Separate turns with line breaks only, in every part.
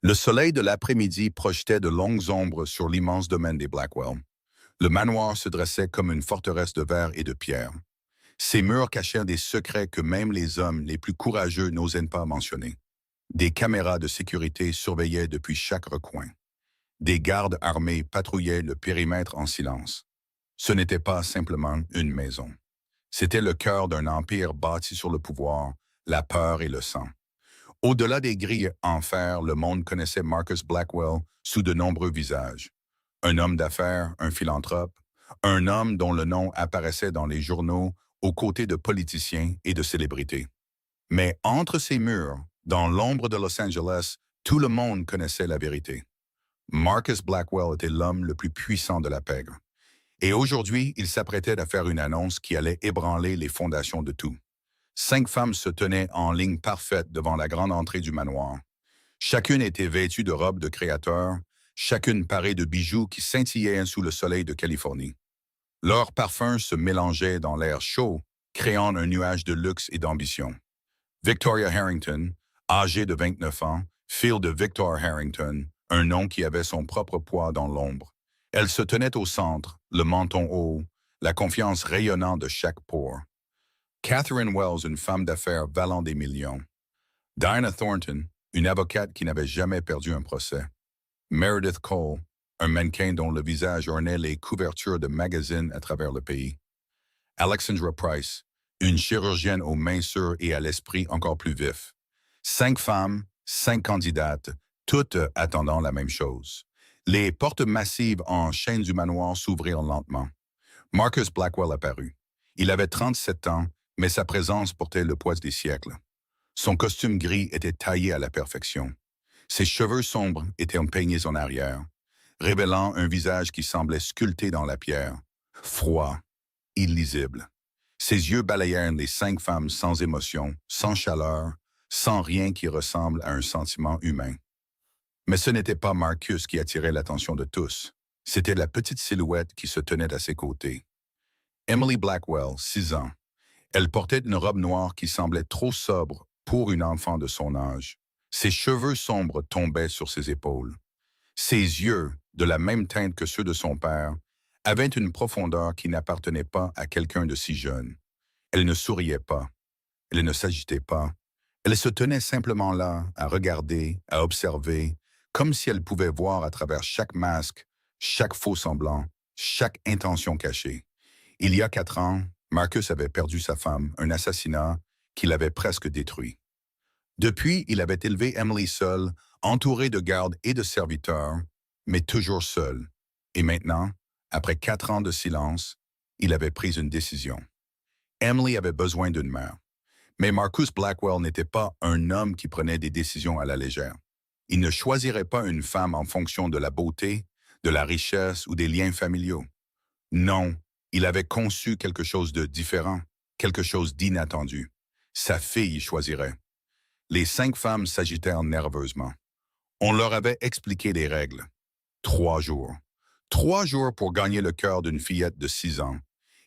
Le soleil de l'après-midi projetait de longues ombres sur l'immense domaine des Blackwell. Le manoir se dressait comme une forteresse de verre et de pierre. Ses murs cachaient des secrets que même les hommes les plus courageux n'osaient pas mentionner. Des caméras de sécurité surveillaient depuis chaque recoin. Des gardes armés patrouillaient le périmètre en silence. Ce n'était pas simplement une maison. C'était le cœur d'un empire bâti sur le pouvoir, la peur et le sang. Au-delà des grilles en fer, le monde connaissait Marcus Blackwell sous de nombreux visages. Un homme d'affaires, un philanthrope, un homme dont le nom apparaissait dans les journaux aux côtés de politiciens et de célébrités. Mais entre ces murs, dans l'ombre de Los Angeles, tout le monde connaissait la vérité. Marcus Blackwell était l'homme le plus puissant de la pègre. Et aujourd'hui, il s'apprêtait à faire une annonce qui allait ébranler les fondations de tout. 5 femmes se tenaient en ligne parfaite devant la grande entrée du manoir. Chacune était vêtue de robes de créateur, chacune parée de bijoux qui scintillaient sous le soleil de Californie. Leurs parfums se mélangeaient dans l'air chaud, créant un nuage de luxe et d'ambition. Victoria Harrington, âgée de 29 ans, fille de Victor Harrington, un nom qui avait son propre poids dans l'ombre. Elle se tenait au centre, le menton haut, la confiance rayonnant de chaque pore. Catherine Wells, une femme d'affaires valant des millions. Diana Thornton, une avocate qui n'avait jamais perdu un procès. Meredith Cole, un mannequin dont le visage ornait les couvertures de magazines à travers le pays. Alexandra Price, une chirurgienne aux mains sûres et à l'esprit encore plus vif. 5 femmes, 5 candidates, toutes attendant la même chose. Les portes massives en chaîne du manoir s'ouvrirent lentement. Marcus Blackwell apparut. Il avait 37 ans, mais sa présence portait le poids des siècles. Son costume gris était taillé à la perfection. Ses cheveux sombres étaient peignés en arrière, révélant un visage qui semblait sculpté dans la pierre, froid, illisible. Ses yeux balayèrent les 5 femmes sans émotion, sans chaleur, sans rien qui ressemble à un sentiment humain. Mais ce n'était pas Marcus qui attirait l'attention de tous. C'était la petite silhouette qui se tenait à ses côtés. Emily Blackwell, 6 ans. Elle portait une robe noire qui semblait trop sobre pour une enfant de son âge. Ses cheveux sombres tombaient sur ses épaules. Ses yeux, de la même teinte que ceux de son père, avaient une profondeur qui n'appartenait pas à quelqu'un de si jeune. Elle ne souriait pas. Elle ne s'agitait pas. Elle se tenait simplement là, à regarder, à observer, comme si elle pouvait voir à travers chaque masque, chaque faux semblant, chaque intention cachée. Il y a 4 ans, Marcus avait perdu sa femme, un assassinat qui l'avait presque détruit. Depuis, il avait élevé Emily seule, entourée de gardes et de serviteurs, mais toujours seule. Et maintenant, après 4 ans de silence, il avait pris une décision. Emily avait besoin d'une mère. Mais Marcus Blackwell n'était pas un homme qui prenait des décisions à la légère. Il ne choisirait pas une femme en fonction de la beauté, de la richesse ou des liens familiaux. Non, il avait conçu quelque chose de différent, quelque chose d'inattendu. Sa fille choisirait. Les 5 femmes s'agitèrent nerveusement. On leur avait expliqué les règles. 3 jours. 3 jours pour gagner le cœur d'une fillette de 6 ans.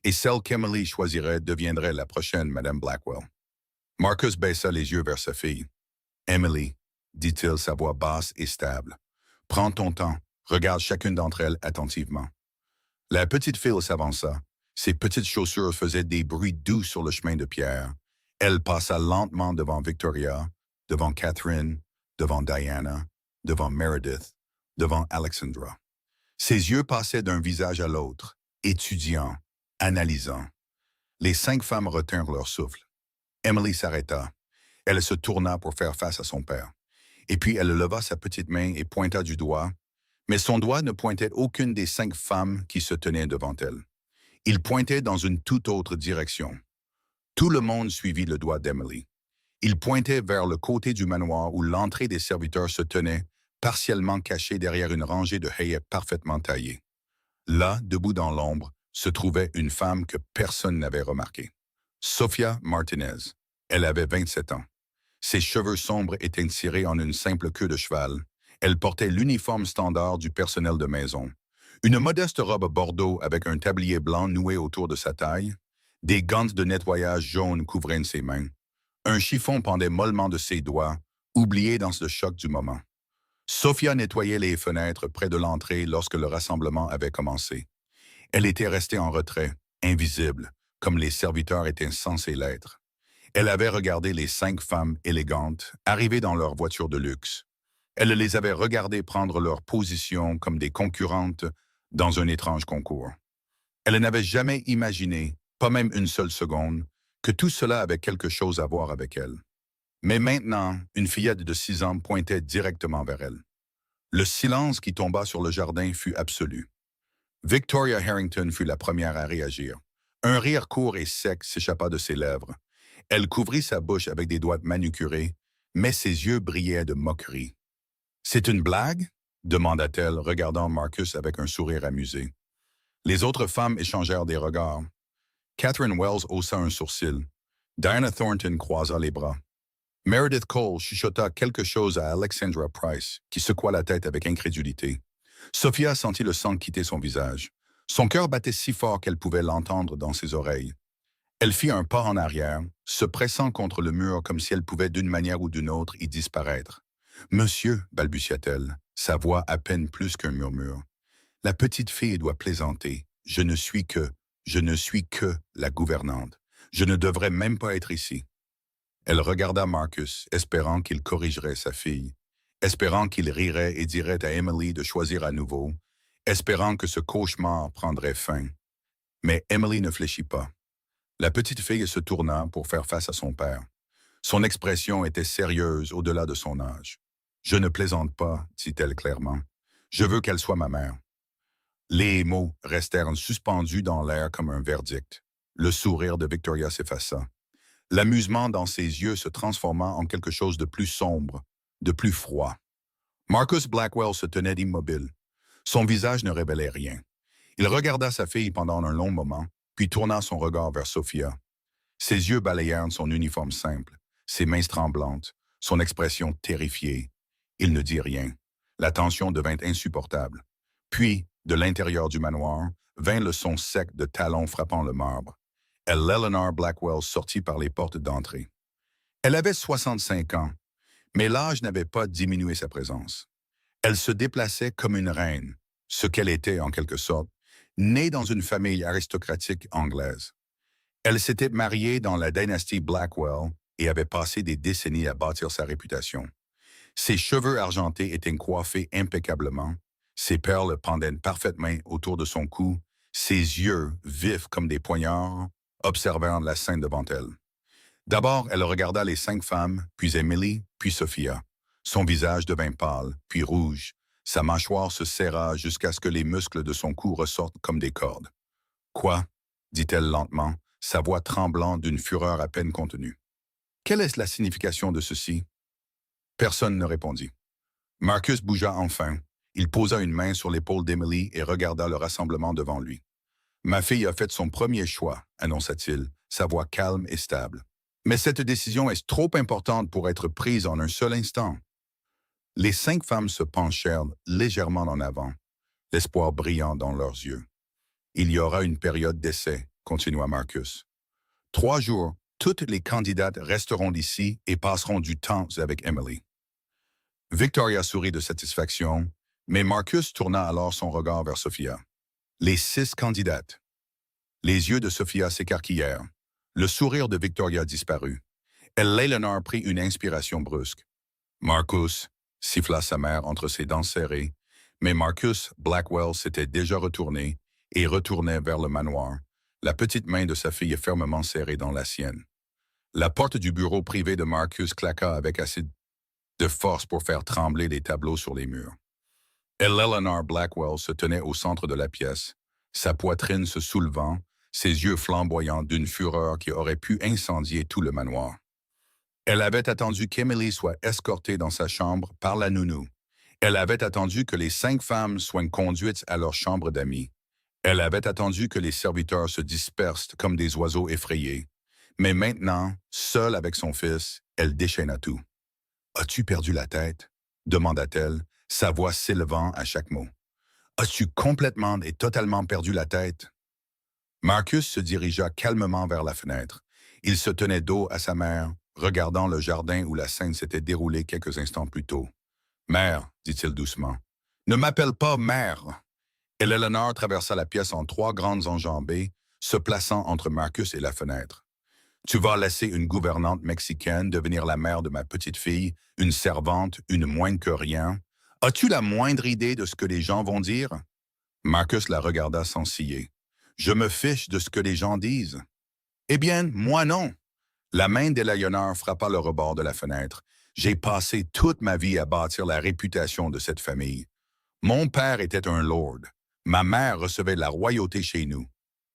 Et celle qu'Emily choisirait deviendrait la prochaine Madame Blackwell. Marcus baissa les yeux vers sa fille. Emily, dit-il, sa voix basse et stable. Prends ton temps. Regarde chacune d'entre elles attentivement. La petite fille s'avança. Ses petites chaussures faisaient des bruits doux sur le chemin de pierre. Elle passa lentement devant Victoria, devant Catherine, devant Diana, devant Meredith, devant Alexandra. Ses yeux passaient d'un visage à l'autre, étudiant, analysant. Les 5 femmes retinrent leur souffle. Emily s'arrêta. Elle se tourna pour faire face à son père. Et puis elle leva sa petite main et pointa du doigt, mais son doigt ne pointait aucune des 5 femmes qui se tenaient devant elle. Il pointait dans une toute autre direction. Tout le monde suivit le doigt d'Emily. Il pointait vers le côté du manoir où l'entrée des serviteurs se tenait, partiellement cachée derrière une rangée de haies parfaitement taillées. Là, debout dans l'ombre, se trouvait une femme que personne n'avait remarquée. Sofia Martinez. Elle avait 27 ans. Ses cheveux sombres étaient tirés en une simple queue de cheval. Elle portait l'uniforme standard du personnel de maison. Une modeste robe bordeaux avec un tablier blanc noué autour de sa taille. Des gants de nettoyage jaunes couvraient ses mains. Un chiffon pendait mollement de ses doigts, oublié dans ce choc du moment. Sophia nettoyait les fenêtres près de l'entrée lorsque le rassemblement avait commencé. Elle était restée en retrait, invisible, comme les serviteurs étaient censés l'être. Elle avait regardé les 5 femmes élégantes arriver dans leur voiture de luxe. Elle les avait regardées prendre leur position comme des concurrentes dans un étrange concours. Elle n'avait jamais imaginé, pas même une seule seconde, que tout cela avait quelque chose à voir avec elle. Mais maintenant, une fillette de 6 ans pointait directement vers elle. Le silence qui tomba sur le jardin fut absolu. Victoria Harrington fut la première à réagir. Un rire court et sec s'échappa de ses lèvres. Elle couvrit sa bouche avec des doigts manucurés, mais ses yeux brillaient de moquerie. « C'est une blague ?» demanda-t-elle, regardant Marcus avec un sourire amusé. Les autres femmes échangèrent des regards. Catherine Wells haussa un sourcil. Diana Thornton croisa les bras. Meredith Cole chuchota quelque chose à Alexandra Price, qui secoua la tête avec incrédulité. Sophia sentit le sang quitter son visage. Son cœur battait si fort qu'elle pouvait l'entendre dans ses oreilles. Elle fit un pas en arrière, se pressant contre le mur comme si elle pouvait d'une manière ou d'une autre y disparaître. « Monsieur, balbutia-t-elle, sa voix à peine plus qu'un murmure. La petite fille doit plaisanter. Je ne suis que la gouvernante. Je ne devrais même pas être ici. » Elle regarda Marcus, espérant qu'il corrigerait sa fille, espérant qu'il rirait et dirait à Emily de choisir à nouveau, espérant que ce cauchemar prendrait fin. Mais Emily ne fléchit pas. La petite fille se tourna pour faire face à son père. Son expression était sérieuse au-delà de son âge. « Je ne plaisante pas, dit-elle clairement. Je veux qu'elle soit ma mère. » Les mots restèrent suspendus dans l'air comme un verdict. Le sourire de Victoria s'effaça. L'amusement dans ses yeux se transforma en quelque chose de plus sombre, de plus froid. Marcus Blackwell se tenait immobile. Son visage ne révélait rien. Il regarda sa fille pendant un long moment, puis tourna son regard vers Sophia. Ses yeux balayèrent son uniforme simple, ses mains tremblantes, son expression terrifiée. Il ne dit rien. La tension devint insupportable. Puis, de l'intérieur du manoir, vint le son sec de talons frappant le marbre. Eleanor Blackwell sortit par les portes d'entrée. Elle avait 65 ans, mais l'âge n'avait pas diminué sa présence. Elle se déplaçait comme une reine, ce qu'elle était en quelque sorte, née dans une famille aristocratique anglaise. Elle s'était mariée dans la dynastie Blackwell et avait passé des décennies à bâtir sa réputation. Ses cheveux argentés étaient coiffés impeccablement, ses perles pendaient parfaitement autour de son cou, ses yeux, vifs comme des poignards, observèrent la scène devant elle. D'abord, elle regarda les 5 femmes, puis Emily, puis Sophia. Son visage devint pâle, puis rouge. Sa mâchoire se serra jusqu'à ce que les muscles de son cou ressortent comme des cordes. « Quoi ?» dit-elle lentement, sa voix tremblant d'une fureur à peine contenue. « Quelle est la signification de ceci ?» Personne ne répondit. Marcus bougea enfin. Il posa une main sur l'épaule d'Emily et regarda le rassemblement devant lui. « Ma fille a fait son premier choix, annonça-t-il, sa voix calme et stable. Mais cette décision est trop importante pour être prise en un seul instant. » Les 5 femmes se penchèrent légèrement en avant, l'espoir brillant dans leurs yeux. « Il y aura une période d'essai, » continua Marcus. « 3 jours, toutes les candidates resteront ici et passeront du temps avec Emily. » Victoria sourit de satisfaction, mais Marcus tourna alors son regard vers Sophia. Les 6 candidates. Les yeux de Sophia s'écarquillèrent. Le sourire de Victoria disparut. Eleanor prit une inspiration brusque. Marcus, siffla sa mère entre ses dents serrées, mais Marcus Blackwell s'était déjà retourné et retournait vers le manoir, la petite main de sa fille fermement serrée dans la sienne. La porte du bureau privé de Marcus claqua avec assez de force pour faire trembler les tableaux sur les murs. Eleanor Blackwell se tenait au centre de la pièce, sa poitrine se soulevant, ses yeux flamboyants d'une fureur qui aurait pu incendier tout le manoir. Elle avait attendu qu'Emily soit escortée dans sa chambre par la nounou. Elle avait attendu que les 5 femmes soient conduites à leur chambre d'amis. Elle avait attendu que les serviteurs se dispersent comme des oiseaux effrayés. Mais maintenant, seule avec son fils, elle déchaîna tout. « As-tu perdu la tête ?» demanda-t-elle, sa voix s'élevant à chaque mot. « As-tu complètement et totalement perdu la tête ?» Marcus se dirigea calmement vers la fenêtre. Il se tenait dos à sa mère, regardant le jardin où la scène s'était déroulée quelques instants plus tôt. Mère, dit-il doucement. Ne m'appelle pas mère. Et Eleanor traversa la pièce en trois grandes enjambées, se plaçant entre Marcus et la fenêtre. Tu vas laisser une gouvernante mexicaine devenir la mère de ma petite fille, une servante, une moins que rien. As-tu la moindre idée de ce que les gens vont dire? Marcus la regarda sans ciller. Je me fiche de ce que les gens disent. Eh bien, moi non. La main d'Eleanor frappa le rebord de la fenêtre. J'ai passé toute ma vie à bâtir la réputation de cette famille. Mon père était un lord. Ma mère recevait la royauté chez nous.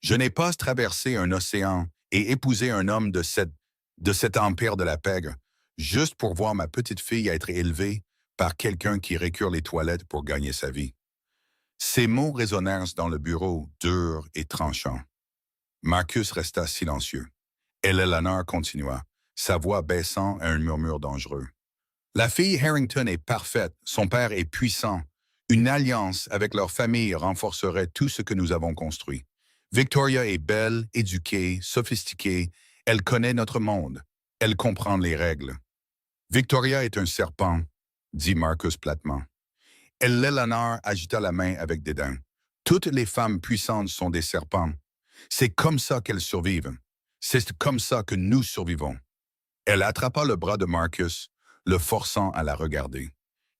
Je n'ai pas traversé un océan et épousé un homme de cet empire de la pègre, juste pour voir ma petite fille être élevée par quelqu'un qui récure les toilettes pour gagner sa vie. Ces mots résonnèrent dans le bureau, durs et tranchants. Marcus resta silencieux. Eleanor continua, sa voix baissant à un murmure dangereux. La fille Harrington est parfaite, son père est puissant. Une alliance avec leur famille renforcerait tout ce que nous avons construit. Victoria est belle, éduquée, sophistiquée. Elle connaît notre monde. Elle comprend les règles. Victoria est un serpent, dit Marcus platement. Eleanor agita la main avec dédain. Toutes les femmes puissantes sont des serpents. C'est comme ça qu'elles survivent. C'est comme ça que nous survivons. Elle attrapa le bras de Marcus, le forçant à la regarder.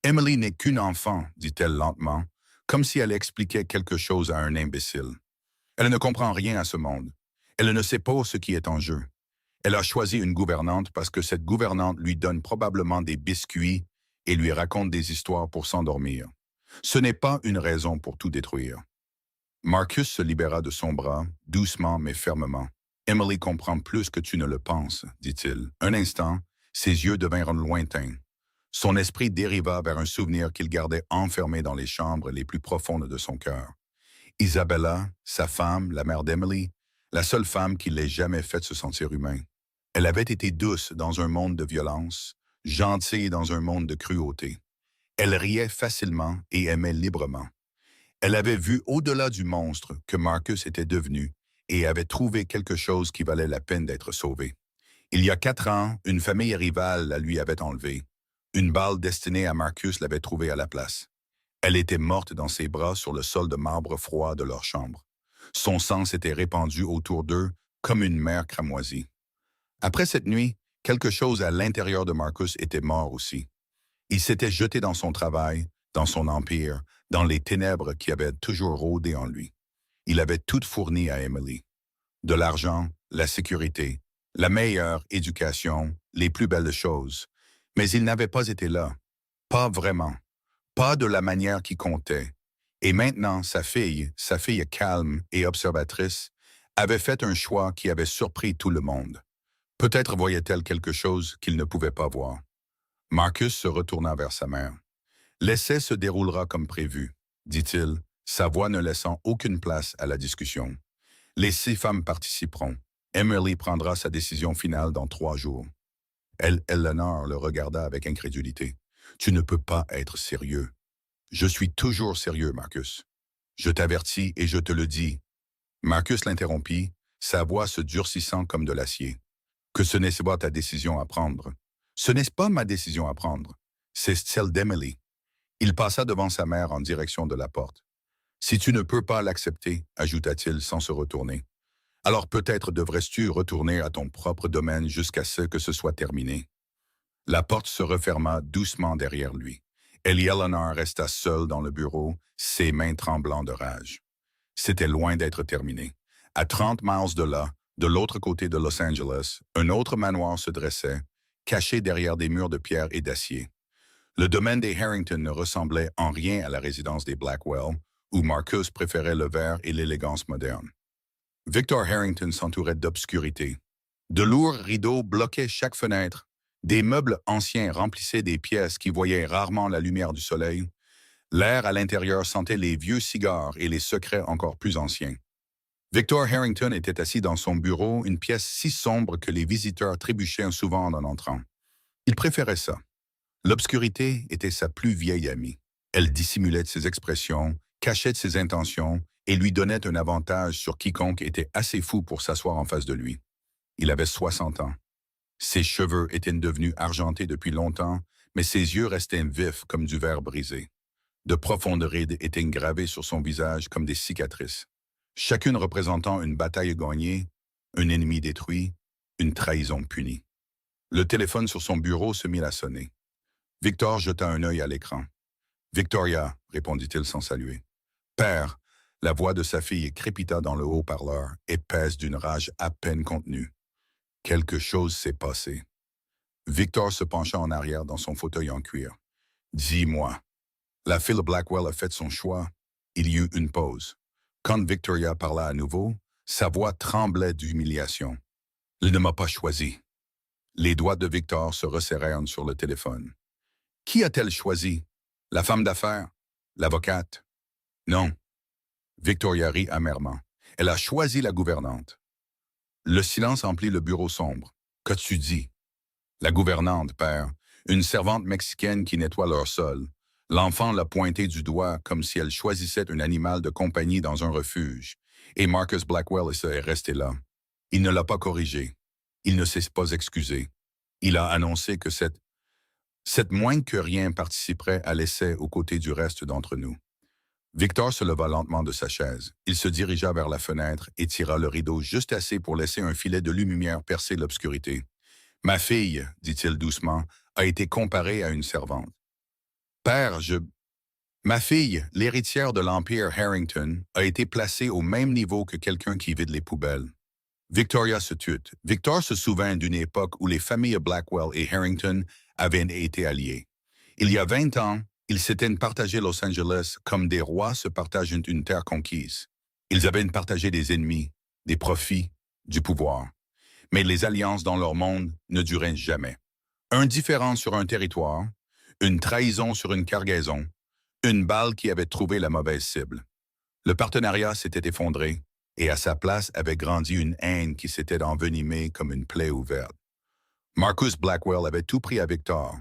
Emily n'est qu'une enfant, dit-elle lentement, comme si elle expliquait quelque chose à un imbécile. Elle ne comprend rien à ce monde. Elle ne sait pas ce qui est en jeu. Elle a choisi une gouvernante parce que cette gouvernante lui donne probablement des biscuits et lui raconte des histoires pour s'endormir. Ce n'est pas une raison pour tout détruire. Marcus se libéra de son bras, doucement mais fermement. Emily comprend plus que tu ne le penses, dit-il. Un instant, ses yeux devinrent lointains. Son esprit dériva vers un souvenir qu'il gardait enfermé dans les chambres les plus profondes de son cœur. Isabella, sa femme, la mère d'Emily, la seule femme qui l'ait jamais fait se sentir humain. Elle avait été douce dans un monde de violence, gentille dans un monde de cruauté. Elle riait facilement et aimait librement. Elle avait vu au-delà du monstre que Marcus était devenu et avait trouvé quelque chose qui valait la peine d'être sauvé. Il y a 4 ans, une famille rivale la lui avait enlevée. Une balle destinée à Marcus l'avait trouvée à la place. Elle était morte dans ses bras sur le sol de marbre froid de leur chambre. Son sang s'était répandu autour d'eux comme une mer cramoisie. Après cette nuit, quelque chose à l'intérieur de Marcus était mort aussi. Il s'était jeté dans son travail, dans son empire, dans les ténèbres qui avaient toujours rôdé en lui. Il avait tout fourni à Emily. De l'argent, la sécurité, la meilleure éducation, les plus belles choses. Mais il n'avait pas été là. Pas vraiment. Pas de la manière qui comptait. Et maintenant, sa fille calme et observatrice, avait fait un choix qui avait surpris tout le monde. Peut-être voyait-elle quelque chose qu'il ne pouvait pas voir. Marcus se retourna vers sa mère. L'essai se déroulera comme prévu, dit-il, sa voix ne laissant aucune place à la discussion. Les 6 femmes participeront. Emily prendra sa décision finale dans 3 jours. Eleanor le regarda avec incrédulité. Tu ne peux pas être sérieux. Je suis toujours sérieux, Marcus. Je t'avertis et je te le dis. Marcus l'interrompit, sa voix se durcissant comme de l'acier. Que ce n'est pas ta décision à prendre. Ce n'est pas ma décision à prendre. C'est celle d'Emily. Il passa devant sa mère en direction de la porte. Si tu ne peux pas l'accepter, ajouta-t-il sans se retourner, alors peut-être devrais-tu retourner à ton propre domaine jusqu'à ce que ce soit terminé. La porte se referma doucement derrière lui. Eleanor resta seule dans le bureau, ses mains tremblant de rage. C'était loin d'être terminé. À 30 miles de là, de l'autre côté de Los Angeles, un autre manoir se dressait, caché derrière des murs de pierre et d'acier. Le domaine des Harrington ne ressemblait en rien à la résidence des Blackwell, où Marcus préférait le vert et l'élégance moderne. Victor Harrington s'entourait d'obscurité. De lourds rideaux bloquaient chaque fenêtre. Des meubles anciens remplissaient des pièces qui voyaient rarement la lumière du soleil. L'air à l'intérieur sentait les vieux cigares et les secrets encore plus anciens. Victor Harrington était assis dans son bureau, une pièce si sombre que les visiteurs trébuchaient souvent en entrant. Il préférait ça. L'obscurité était sa plus vieille amie. Elle dissimulait ses expressions, cachait ses intentions et lui donnait un avantage sur quiconque était assez fou pour s'asseoir en face de lui. Il avait 60 ans. Ses cheveux étaient devenus argentés depuis longtemps, mais ses yeux restaient vifs comme du verre brisé. De profondes rides étaient gravées sur son visage comme des cicatrices, chacune représentant une bataille gagnée, un ennemi détruit, une trahison punie. Le téléphone sur son bureau se mit à sonner. Victor jeta un œil à l'écran. Victoria, répondit-il sans saluer. Père, la voix de sa fille crépita dans le haut-parleur, épaisse d'une rage à peine contenue. Quelque chose s'est passé. Victor se pencha en arrière dans son fauteuil en cuir. Dis-moi. La fille Blackwell a fait son choix. Il y eut une pause. Quand Victoria parla à nouveau, sa voix tremblait d'humiliation. Il ne m'a pas choisi. Les doigts de Victor se resserrèrent sur le téléphone. Qui a-t-elle choisi? La femme d'affaires? L'avocate? Non. Victoria rit amèrement. Elle a choisi la gouvernante. Le silence emplit le bureau sombre. Qu'as-tu dit? La gouvernante, père. Une servante mexicaine qui nettoie leur sol. L'enfant l'a pointé du doigt comme si elle choisissait un animal de compagnie dans un refuge. Et Marcus Blackwell est resté là. Il ne l'a pas corrigé. Il ne s'est pas excusé. Il a annoncé que cette moins que rien participerait à l'essai aux côtés du reste d'entre nous. Victor se leva lentement de sa chaise. Il se dirigea vers la fenêtre et tira le rideau juste assez pour laisser un filet de lumière percer l'obscurité. « Ma fille, dit-il doucement, a été comparée à une servante. Père, Ma fille, l'héritière de l'Empire Harrington, a été placée au même niveau que quelqu'un qui vide les poubelles. » Victoria se tut. Victor se souvint d'une époque où les familles Blackwell et Harrington avaient été alliées. Il y a 20 ans, ils s'étaient partagé Los Angeles comme des rois se partagent une terre conquise. Ils avaient partagé des ennemis, des profits, du pouvoir. Mais les alliances dans leur monde ne duraient jamais. Un différend sur un territoire, une trahison sur une cargaison, une balle qui avait trouvé la mauvaise cible. Le partenariat s'était effondré et à sa place avait grandi une haine qui s'était envenimée comme une plaie ouverte. Marcus Blackwell avait tout pris à Victor.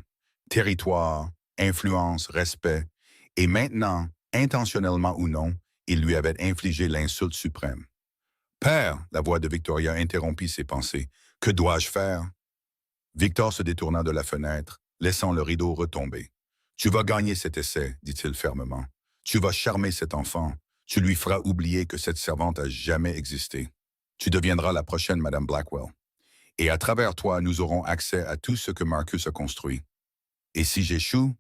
Territoire, influence, respect, et maintenant, intentionnellement ou non, il lui avait infligé l'insulte suprême. « Père !» la voix de Victoria interrompit ses pensées. « Que dois-je faire? » Victor se détourna de la fenêtre, laissant le rideau retomber. « Tu vas gagner cet essai, dit-il fermement. Tu vas charmer cet enfant. Tu lui feras oublier que cette servante a jamais existé. Tu deviendras la prochaine Madame Blackwell. Et à travers toi, nous aurons accès à tout ce que Marcus a construit. Et si j'échoue? »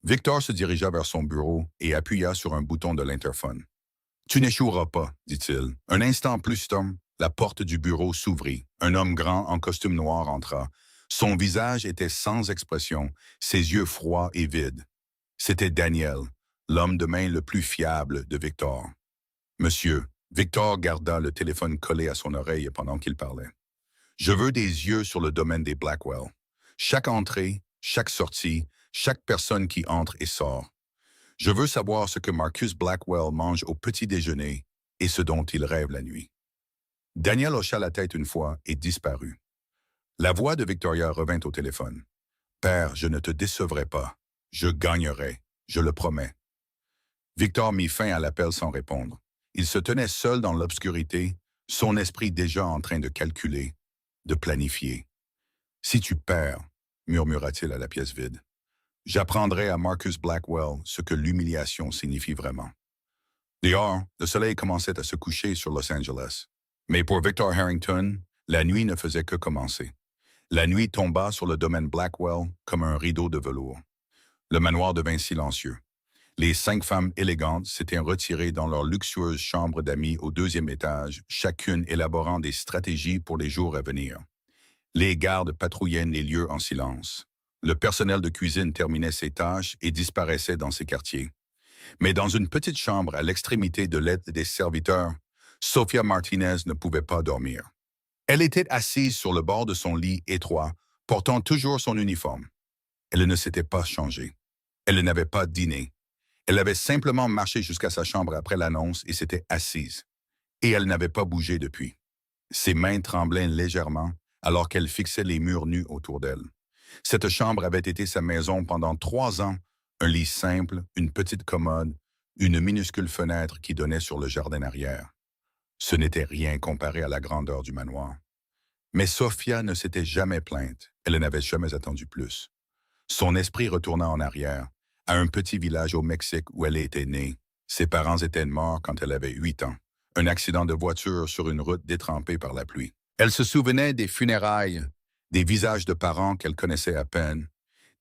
Victor se dirigea vers son bureau et appuya sur un bouton de l'interphone. « Tu n'échoueras pas, dit-il. Un instant plus tard, la porte du bureau s'ouvrit. Un homme grand en costume noir entra. Son visage était sans expression, ses yeux froids et vides. C'était Daniel, l'homme de main le plus fiable de Victor. « Monsieur, » Victor garda le téléphone collé à son oreille pendant qu'il parlait. « Je veux des yeux sur le domaine des Blackwell. Chaque entrée, chaque sortie, chaque personne qui entre et sort. Je veux savoir ce que Marcus Blackwell mange au petit déjeuner et ce dont il rêve la nuit. » Daniel hocha la tête une fois et disparut. La voix de Victoria revint au téléphone. « Père, je ne te décevrai pas. Je gagnerai, je le promets. » Victor mit fin à l'appel sans répondre. Il se tenait seul dans l'obscurité, son esprit déjà en train de calculer, de planifier. « Si tu perds, » murmura-t-il à la pièce vide, « j'apprendrai à Marcus Blackwell ce que l'humiliation signifie vraiment. » Dehors, le soleil commençait à se coucher sur Los Angeles. Mais pour Victor Harrington, la nuit ne faisait que commencer. La nuit tomba sur le domaine Blackwell comme un rideau de velours. Le manoir devint silencieux. Les 5 femmes élégantes s'étaient retirées dans leur luxueuse chambre d'amis au 2e étage, chacune élaborant des stratégies pour les jours à venir. Les gardes patrouillaient les lieux en silence. Le personnel de cuisine terminait ses tâches et disparaissait dans ses quartiers. Mais dans une petite chambre à l'extrémité de l'aide des serviteurs, Sofia Martinez ne pouvait pas dormir. Elle était assise sur le bord de son lit étroit, portant toujours son uniforme. Elle ne s'était pas changée. Elle n'avait pas dîné. Elle avait simplement marché jusqu'à sa chambre après l'annonce et s'était assise. Et elle n'avait pas bougé depuis. Ses mains tremblaient légèrement alors qu'elle fixait les murs nus autour d'elle. Cette chambre avait été sa maison pendant 3 ans, un lit simple, une petite commode, une minuscule fenêtre qui donnait sur le jardin arrière. Ce n'était rien comparé à la grandeur du manoir. Mais Sofia ne s'était jamais plainte, elle n'avait jamais attendu plus. Son esprit retourna en arrière, à un petit village au Mexique où elle était née. Ses parents étaient morts quand elle avait 8 ans. Un accident de voiture sur une route détrempée par la pluie. Elle se souvenait des funérailles, des visages de parents qu'elle connaissait à peine,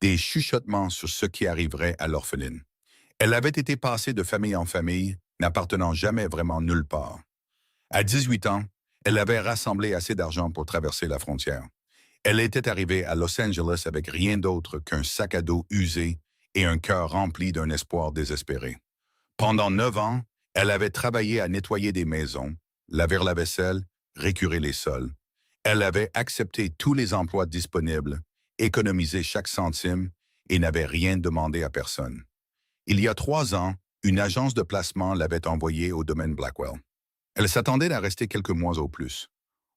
des chuchotements sur ce qui arriverait à l'orpheline. Elle avait été passée de famille en famille, n'appartenant jamais vraiment nulle part. À 18 ans, elle avait rassemblé assez d'argent pour traverser la frontière. Elle était arrivée à Los Angeles avec rien d'autre qu'un sac à dos usé et un cœur rempli d'un espoir désespéré. Pendant 9 ans, elle avait travaillé à nettoyer des maisons, laver la vaisselle, récurer les sols. Elle avait accepté tous les emplois disponibles, économisé chaque centime et n'avait rien demandé à personne. Il y a 3 ans, une agence de placement l'avait envoyée au domaine Blackwell. Elle s'attendait à rester quelques mois au plus.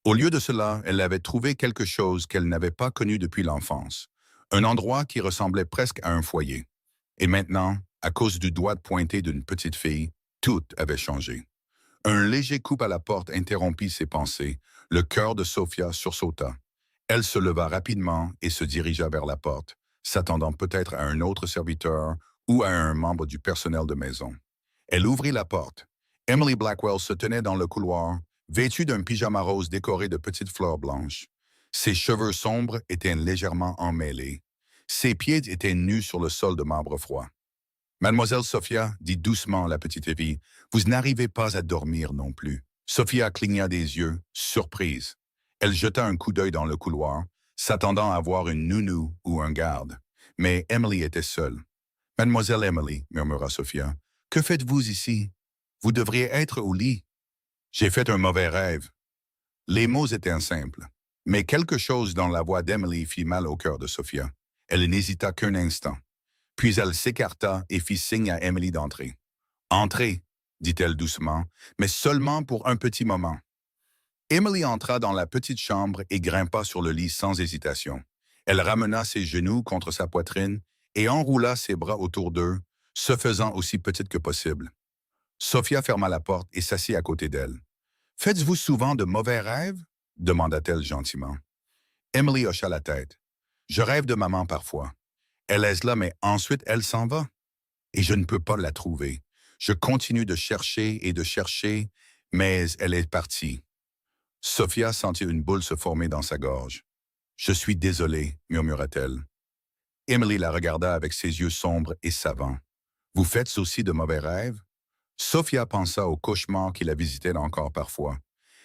Au lieu de cela, elle avait trouvé quelque chose qu'elle n'avait pas connu depuis l'enfance, un endroit qui ressemblait presque à un foyer. Et maintenant, à cause du doigt pointé d'une petite fille, tout avait changé. Un léger coup à la porte interrompit ses pensées. Le cœur de Sophia sursauta. Elle se leva rapidement et se dirigea vers la porte, s'attendant peut-être à un autre serviteur ou à un membre du personnel de maison. Elle ouvrit la porte. Emily Blackwell se tenait dans le couloir, vêtue d'un pyjama rose décoré de petites fleurs blanches. Ses cheveux sombres étaient légèrement emmêlés. Ses pieds étaient nus sur le sol de marbre froid. Mademoiselle Sophia, dit doucement la petite Evie, vous n'arrivez pas à dormir non plus. Sophia cligna des yeux, surprise. Elle jeta un coup d'œil dans le couloir, s'attendant à voir une nounou ou un garde. Mais Emily était seule. Mademoiselle Emily, murmura Sophia, que faites-vous ici? Vous devriez être au lit. J'ai fait un mauvais rêve. Les mots étaient simples, mais quelque chose dans la voix d'Emily fit mal au cœur de Sophia. Elle n'hésita qu'un instant. Puis elle s'écarta et fit signe à Emily d'entrer. « Entrez », dit-elle doucement, mais seulement pour un petit moment. Emily entra dans la petite chambre et grimpa sur le lit sans hésitation. Elle ramena ses genoux contre sa poitrine et enroula ses bras autour d'eux, se faisant aussi petite que possible. Sophia ferma la porte et s'assit à côté d'elle. « Faites-vous souvent de mauvais rêves ?» demanda-t-elle gentiment. Emily hocha la tête. « Je rêve de maman parfois. Elle est là, mais ensuite elle s'en va. Et je ne peux pas la trouver. Je continue de chercher, mais elle est partie. » Sophia sentit une boule se former dans sa gorge. « Je suis désolée, murmura-t-elle. Emily la regarda avec ses yeux sombres et savants. « Vous faites aussi de mauvais rêves? » Sophia pensa aux cauchemars qui la visitaient encore parfois.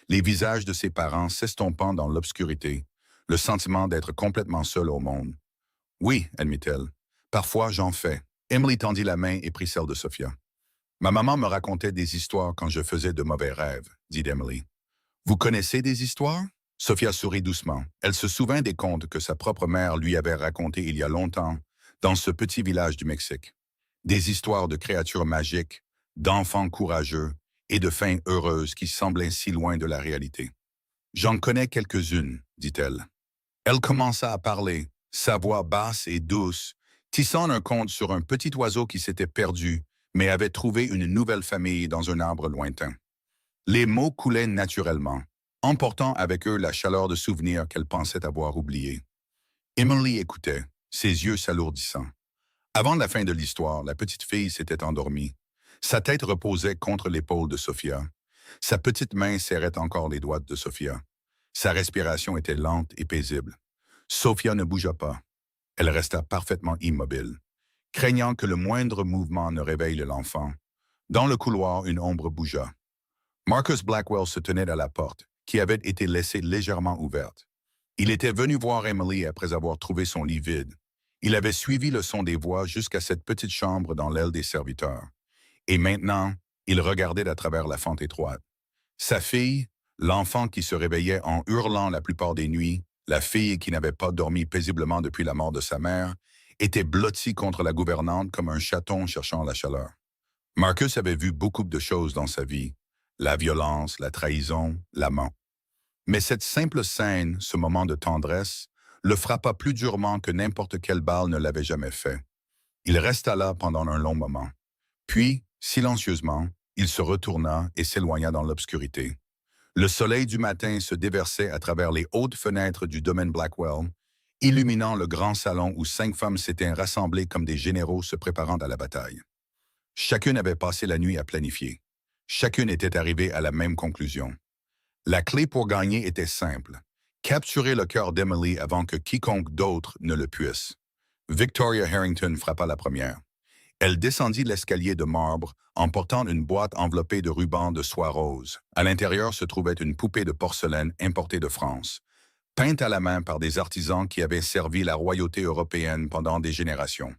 Les visages de ses parents s'estompant dans l'obscurité, le sentiment d'être complètement seule au monde. « Oui, admit-elle. Parfois, j'en fais. » Emily tendit la main et prit celle de Sophia. « Ma maman me racontait des histoires quand je faisais de mauvais rêves, » dit Emily. « Vous connaissez des histoires? » Sophia sourit doucement. Elle se souvint des contes que sa propre mère lui avait racontés il y a longtemps dans ce petit village du Mexique. Des histoires de créatures magiques, d'enfants courageux et de fins heureuses qui semblaient si loin de la réalité. « J'en connais quelques-unes, » dit-elle. Elle commença à parler, sa voix basse et douce, tissant un conte sur un petit oiseau qui s'était perdu, mais avait trouvé une nouvelle famille dans un arbre lointain. Les mots coulaient naturellement, emportant avec eux la chaleur de souvenirs qu'elle pensait avoir oubliés. Emily écoutait, ses yeux s'alourdissant. Avant la fin de l'histoire, la petite fille s'était endormie. Sa tête reposait contre l'épaule de Sophia. Sa petite main serrait encore les doigts de Sophia. Sa respiration était lente et paisible. Sophia ne bougea pas. Elle resta parfaitement immobile, craignant que le moindre mouvement ne réveille l'enfant. Dans le couloir, une ombre bougea. Marcus Blackwell se tenait à la porte, qui avait été laissée légèrement ouverte. Il était venu voir Emily après avoir trouvé son lit vide. Il avait suivi le son des voix jusqu'à cette petite chambre dans l'aile des serviteurs. Et maintenant, il regardait à travers la fente étroite. Sa fille, l'enfant qui se réveillait en hurlant la plupart des nuits, la fille qui n'avait pas dormi paisiblement depuis la mort de sa mère, était blottie contre la gouvernante comme un chaton cherchant la chaleur. Marcus avait vu beaucoup de choses dans sa vie, la violence, la trahison, l'amant. Mais cette simple scène, ce moment de tendresse, le frappa plus durement que n'importe quelle balle ne l'avait jamais fait. Il resta là pendant un long moment. Puis, silencieusement, il se retourna et s'éloigna dans l'obscurité. Le soleil du matin se déversait à travers les hautes fenêtres du domaine Blackwell, illuminant le grand salon où 5 femmes s'étaient rassemblées comme des généraux se préparant à la bataille. Chacune avait passé la nuit à planifier. Chacune était arrivée à la même conclusion. La clé pour gagner était simple. Capturer le cœur d'Emily avant que quiconque d'autre ne le puisse. Victoria Harrington frappa la première. Elle descendit l'escalier de marbre en portant une boîte enveloppée de rubans de soie rose. À l'intérieur se trouvait une poupée de porcelaine importée de France, peinte à la main par des artisans qui avaient servi la royauté européenne pendant des générations.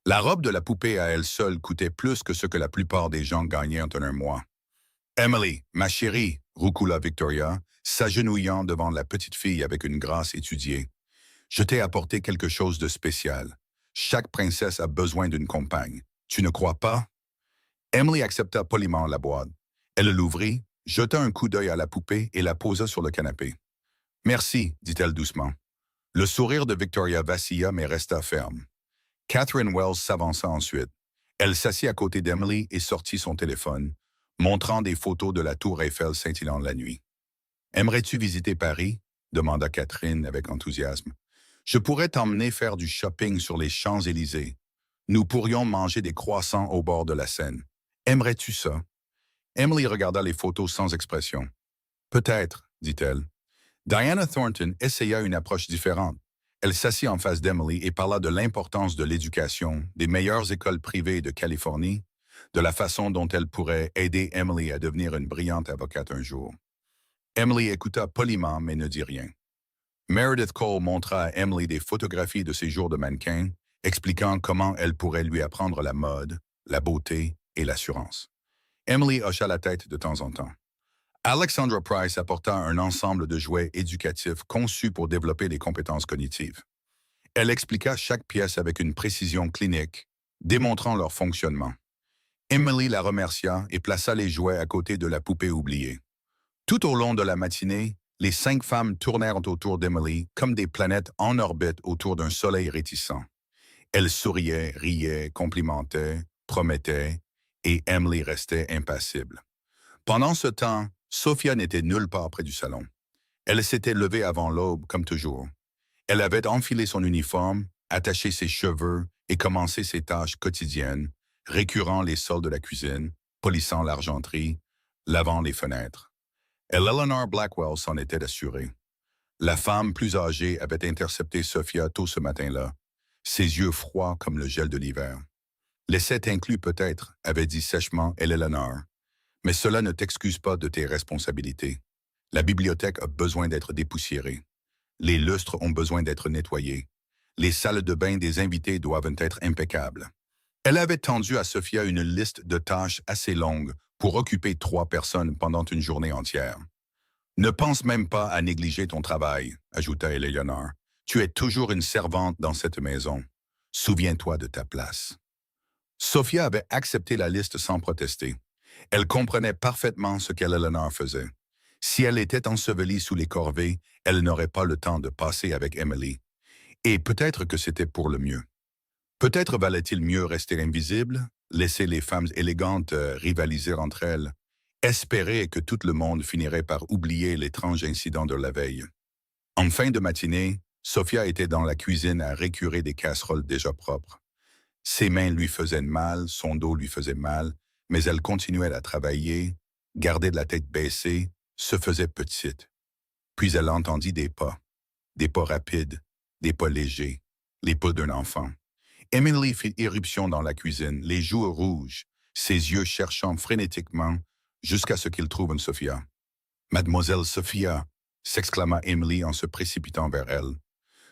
La robe de la poupée à elle seule coûtait plus que ce que la plupart des gens gagnaient en un mois. « Emily, ma chérie », roucoula Victoria, s'agenouillant devant la petite fille avec une grâce étudiée. « Je t'ai apporté quelque chose de spécial. Chaque princesse a besoin d'une compagne. Tu ne crois pas? » Emily accepta poliment la boîte. Elle l'ouvrit, jeta un coup d'œil à la poupée et la posa sur le canapé. « Merci, dit-elle doucement. » Le sourire de Victoria vacilla mais resta ferme. Catherine Wells s'avança ensuite. Elle s'assit à côté d'Emily et sortit son téléphone, montrant des photos de la tour Eiffel scintillant la nuit. « Aimerais-tu visiter Paris? » demanda Catherine avec enthousiasme. « Je pourrais t'emmener faire du shopping sur les Champs-Élysées. Nous pourrions manger des croissants au bord de la Seine. Aimerais-tu ça? » Emily regarda les photos sans expression. « Peut-être, dit-elle. » Diana Thornton essaya une approche différente. Elle s'assit en face d'Emily et parla de l'importance de l'éducation, des meilleures écoles privées de Californie, de la façon dont elle pourrait aider Emily à devenir une brillante avocate un jour. Emily écouta poliment mais ne dit rien. Meredith Cole montra à Emily des photographies de ses jours de mannequin, expliquant comment elle pourrait lui apprendre la mode, la beauté et l'assurance. Emily hocha la tête de temps en temps. Alexandra Price apporta un ensemble de jouets éducatifs conçus pour développer des compétences cognitives. Elle expliqua chaque pièce avec une précision clinique, démontrant leur fonctionnement. Emily la remercia et plaça les jouets à côté de la poupée oubliée. Tout au long de la matinée, les 5 femmes tournèrent autour d'Emily comme des planètes en orbite autour d'un soleil réticent. Elles souriaient, riaient, complimentaient, promettaient, et Emily restait impassible. Pendant ce temps, Sophia n'était nulle part près du salon. Elle s'était levée avant l'aube, comme toujours. Elle avait enfilé son uniforme, attaché ses cheveux et commencé ses tâches quotidiennes, récurant les sols de la cuisine, polissant l'argenterie, lavant les fenêtres. Et Eleanor Blackwell s'en était assurée. La femme plus âgée avait intercepté Sophia tôt ce matin-là, ses yeux froids comme le gel de l'hiver. « L'essai t'inclut peut-être, » avait dit sèchement Eleanor. Mais cela ne t'excuse pas de tes responsabilités. La bibliothèque a besoin d'être dépoussiérée. Les lustres ont besoin d'être nettoyés. Les salles de bain des invités doivent être impeccables. Elle avait tendu à Sophia une liste de tâches assez longue pour occuper 3 personnes pendant une journée entière. « Ne pense même pas à négliger ton travail, » ajouta Eleanor. « Tu es toujours une servante dans cette maison. Souviens-toi de ta place. » Sophia avait accepté la liste sans protester. Elle comprenait parfaitement ce qu'Eleanor faisait. Si elle était ensevelie sous les corvées, elle n'aurait pas le temps de passer avec Emily. Et peut-être que c'était pour le mieux. Peut-être valait-il mieux rester invisible, laisser les femmes élégantes rivaliser entre elles, espérer que tout le monde finirait par oublier l'étrange incident de la veille. En fin de matinée, Sophia était dans la cuisine à récurer des casseroles déjà propres. Ses mains lui faisaient mal, son dos lui faisait mal, mais elle continuait à travailler, gardait la tête baissée, se faisait petite. Puis elle entendit des pas rapides, des pas légers, les pas d'un enfant. Emily fit irruption dans la cuisine, les joues rouges, ses yeux cherchant frénétiquement jusqu'à ce qu'il trouve une Sophia. « Mademoiselle Sophia !» s'exclama Emily en se précipitant vers elle.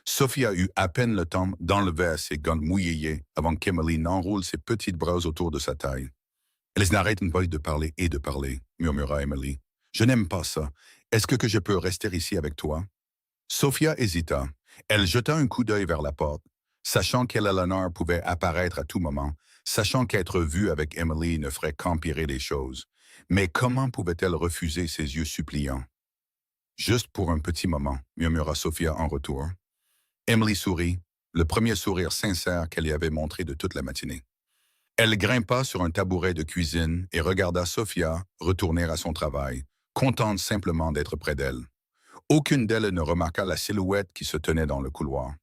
Sophia eut à peine le temps d'enlever ses gants mouillés avant qu'Emily n'enroule ses petites bras autour de sa taille. « Elles n'arrêtent pas de parler et de parler, » murmura Emily. « Je n'aime pas ça. Est-ce que je peux rester ici avec toi? » Sophia hésita. Elle jeta un coup d'œil vers la porte, sachant qu'Eleanor pouvait apparaître à tout moment, sachant qu'être vue avec Emily ne ferait qu'empirer les choses. Mais comment pouvait-elle refuser ses yeux suppliants? « Juste pour un petit moment, » murmura Sophia en retour. Emily sourit, le premier sourire sincère qu'elle y avait montré de toute la matinée. Elle grimpa sur un tabouret de cuisine et regarda Sophia retourner à son travail, contente simplement d'être près d'elle. Aucune d'elles ne remarqua la silhouette qui se tenait dans le couloir.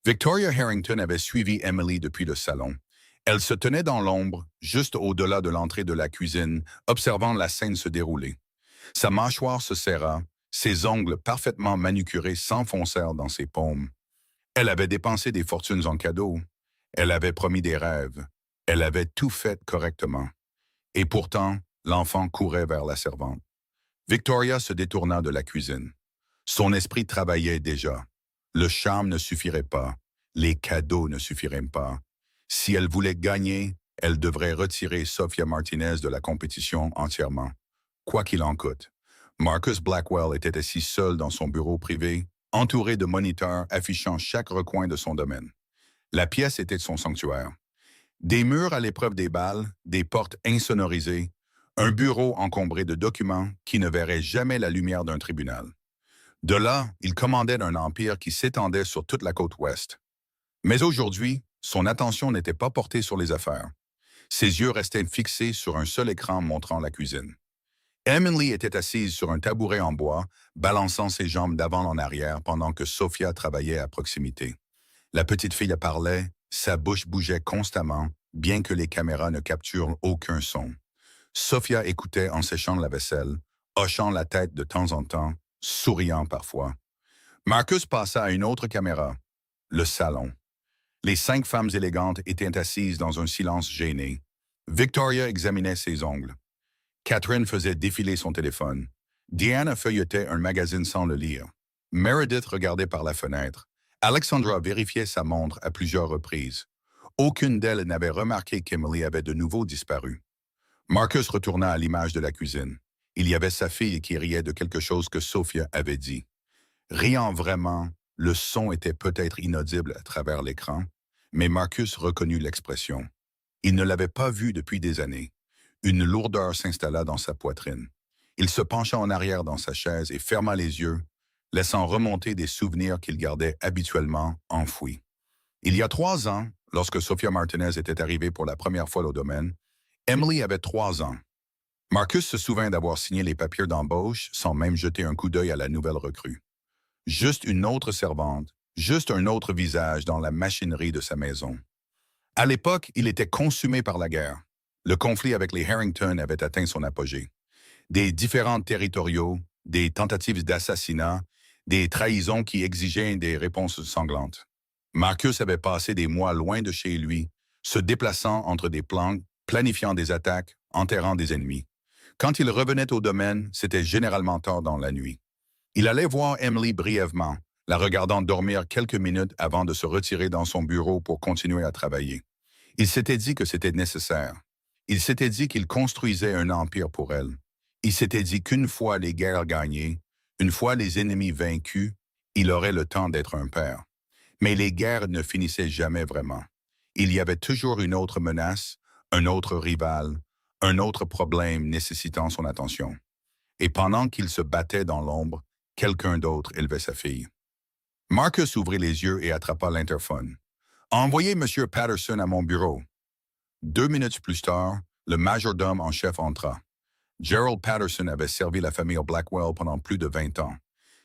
Victoria Harrington avait suivi Emily depuis le salon. Elle se tenait dans l'ombre, juste au-delà de l'entrée de la cuisine, observant la scène se dérouler. Sa mâchoire se serra, ses ongles parfaitement manucurés s'enfoncèrent dans ses paumes. Elle avait dépensé des fortunes en cadeaux. Elle avait promis des rêves. Elle avait tout fait correctement. Et pourtant, l'enfant courait vers la servante. Victoria se détourna de la cuisine. Son esprit travaillait déjà. Le charme ne suffirait pas. Les cadeaux ne suffiraient pas. Si elle voulait gagner, elle devrait retirer Sophia Martinez de la compétition entièrement, quoi qu'il en coûte. Marcus Blackwell était assis seul dans son bureau privé, entouré de moniteurs affichant chaque recoin de son domaine. La pièce était son sanctuaire. Des murs à l'épreuve des balles, des portes insonorisées, un bureau encombré de documents qui ne verraient jamais la lumière d'un tribunal. De là, il commandait d'un empire qui s'étendait sur toute la côte ouest. Mais aujourd'hui, son attention n'était pas portée sur les affaires. Ses yeux restaient fixés sur un seul écran montrant la cuisine. Emily était assise sur un tabouret en bois, balançant ses jambes d'avant en arrière pendant que Sophia travaillait à proximité. La petite fille parlait, sa bouche bougeait constamment, bien que les caméras ne capturent aucun son. Sophia écoutait en séchant la vaisselle, hochant la tête de temps en temps, souriant parfois. Marcus passa à une autre caméra, le salon. Les 5 femmes élégantes étaient assises dans un silence gêné. Victoria examinait ses ongles. Catherine faisait défiler son téléphone. Diana feuilletait un magazine sans le lire. Meredith regardait par la fenêtre. Alexandra vérifiait sa montre à plusieurs reprises. Aucune d'elles n'avait remarqué qu'Emily avait de nouveau disparu. Marcus retourna à l'image de la cuisine. Il y avait sa fille qui riait de quelque chose que Sophia avait dit. Riant vraiment, le son était peut-être inaudible à travers l'écran, mais Marcus reconnut l'expression. Il ne l'avait pas vue depuis des années. Une lourdeur s'installa dans sa poitrine. Il se pencha en arrière dans sa chaise et ferma les yeux, laissant remonter des souvenirs qu'il gardait habituellement enfouis. Il y a 3 ans, lorsque Sophia Martinez était arrivée pour la première fois au domaine, Emily avait 3 ans. Marcus se souvint d'avoir signé les papiers d'embauche sans même jeter un coup d'œil à la nouvelle recrue. Juste une autre servante, juste un autre visage dans la machinerie de sa maison. À l'époque, il était consumé par la guerre. Le conflit avec les Harrington avait atteint son apogée. Des différends territoriaux, des tentatives d'assassinat, des trahisons qui exigeaient des réponses sanglantes. Marcus avait passé des mois loin de chez lui, se déplaçant entre des plans, planifiant des attaques, enterrant des ennemis. Quand il revenait au domaine, c'était généralement tard dans la nuit. Il allait voir Emily brièvement, la regardant dormir quelques minutes avant de se retirer dans son bureau pour continuer à travailler. Il s'était dit que c'était nécessaire. Il s'était dit qu'il construisait un empire pour elle. Il s'était dit qu'une fois les guerres gagnées, une fois les ennemis vaincus, il aurait le temps d'être un père. Mais les guerres ne finissaient jamais vraiment. Il y avait toujours une autre menace, un autre rival, un autre problème nécessitant son attention. Et pendant qu'il se battait dans l'ombre, quelqu'un d'autre élevait sa fille. Marcus ouvrit les yeux et attrapa l'interphone. « Envoyez M. Patterson à mon bureau. » 2 minutes plus tard, le majordome en chef entra. Gerald Patterson avait servi la famille Blackwell pendant plus de 20 ans.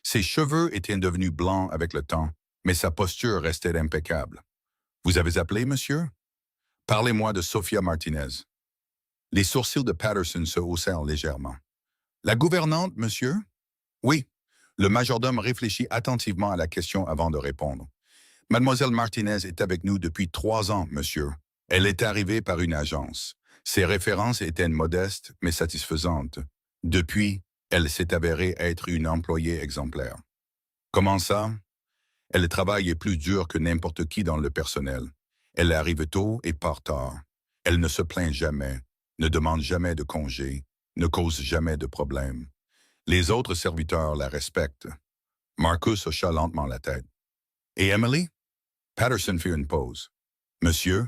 Ses cheveux étaient devenus blancs avec le temps, mais sa posture restait impeccable. « Vous avez appelé, monsieur? » « Parlez-moi de Sophia Martinez. » Les sourcils de Patterson se haussèrent légèrement. « La gouvernante, monsieur? » « Oui. » Le majordome réfléchit attentivement à la question avant de répondre. « Mademoiselle Martinez est avec nous depuis 3 ans, monsieur. Elle est arrivée par une agence. Ses références étaient modestes, mais satisfaisantes. Depuis, elle s'est avérée être une employée exemplaire. » « Comment ça? » « Elle travaille plus dur que n'importe qui dans le personnel. Elle arrive tôt et part tard. Elle ne se plaint jamais, ne demande jamais de congé, ne cause jamais de problème. Les autres serviteurs la respectent. » Marcus hocha lentement la tête. « Et Emily? » Patterson fit une pause. « Monsieur,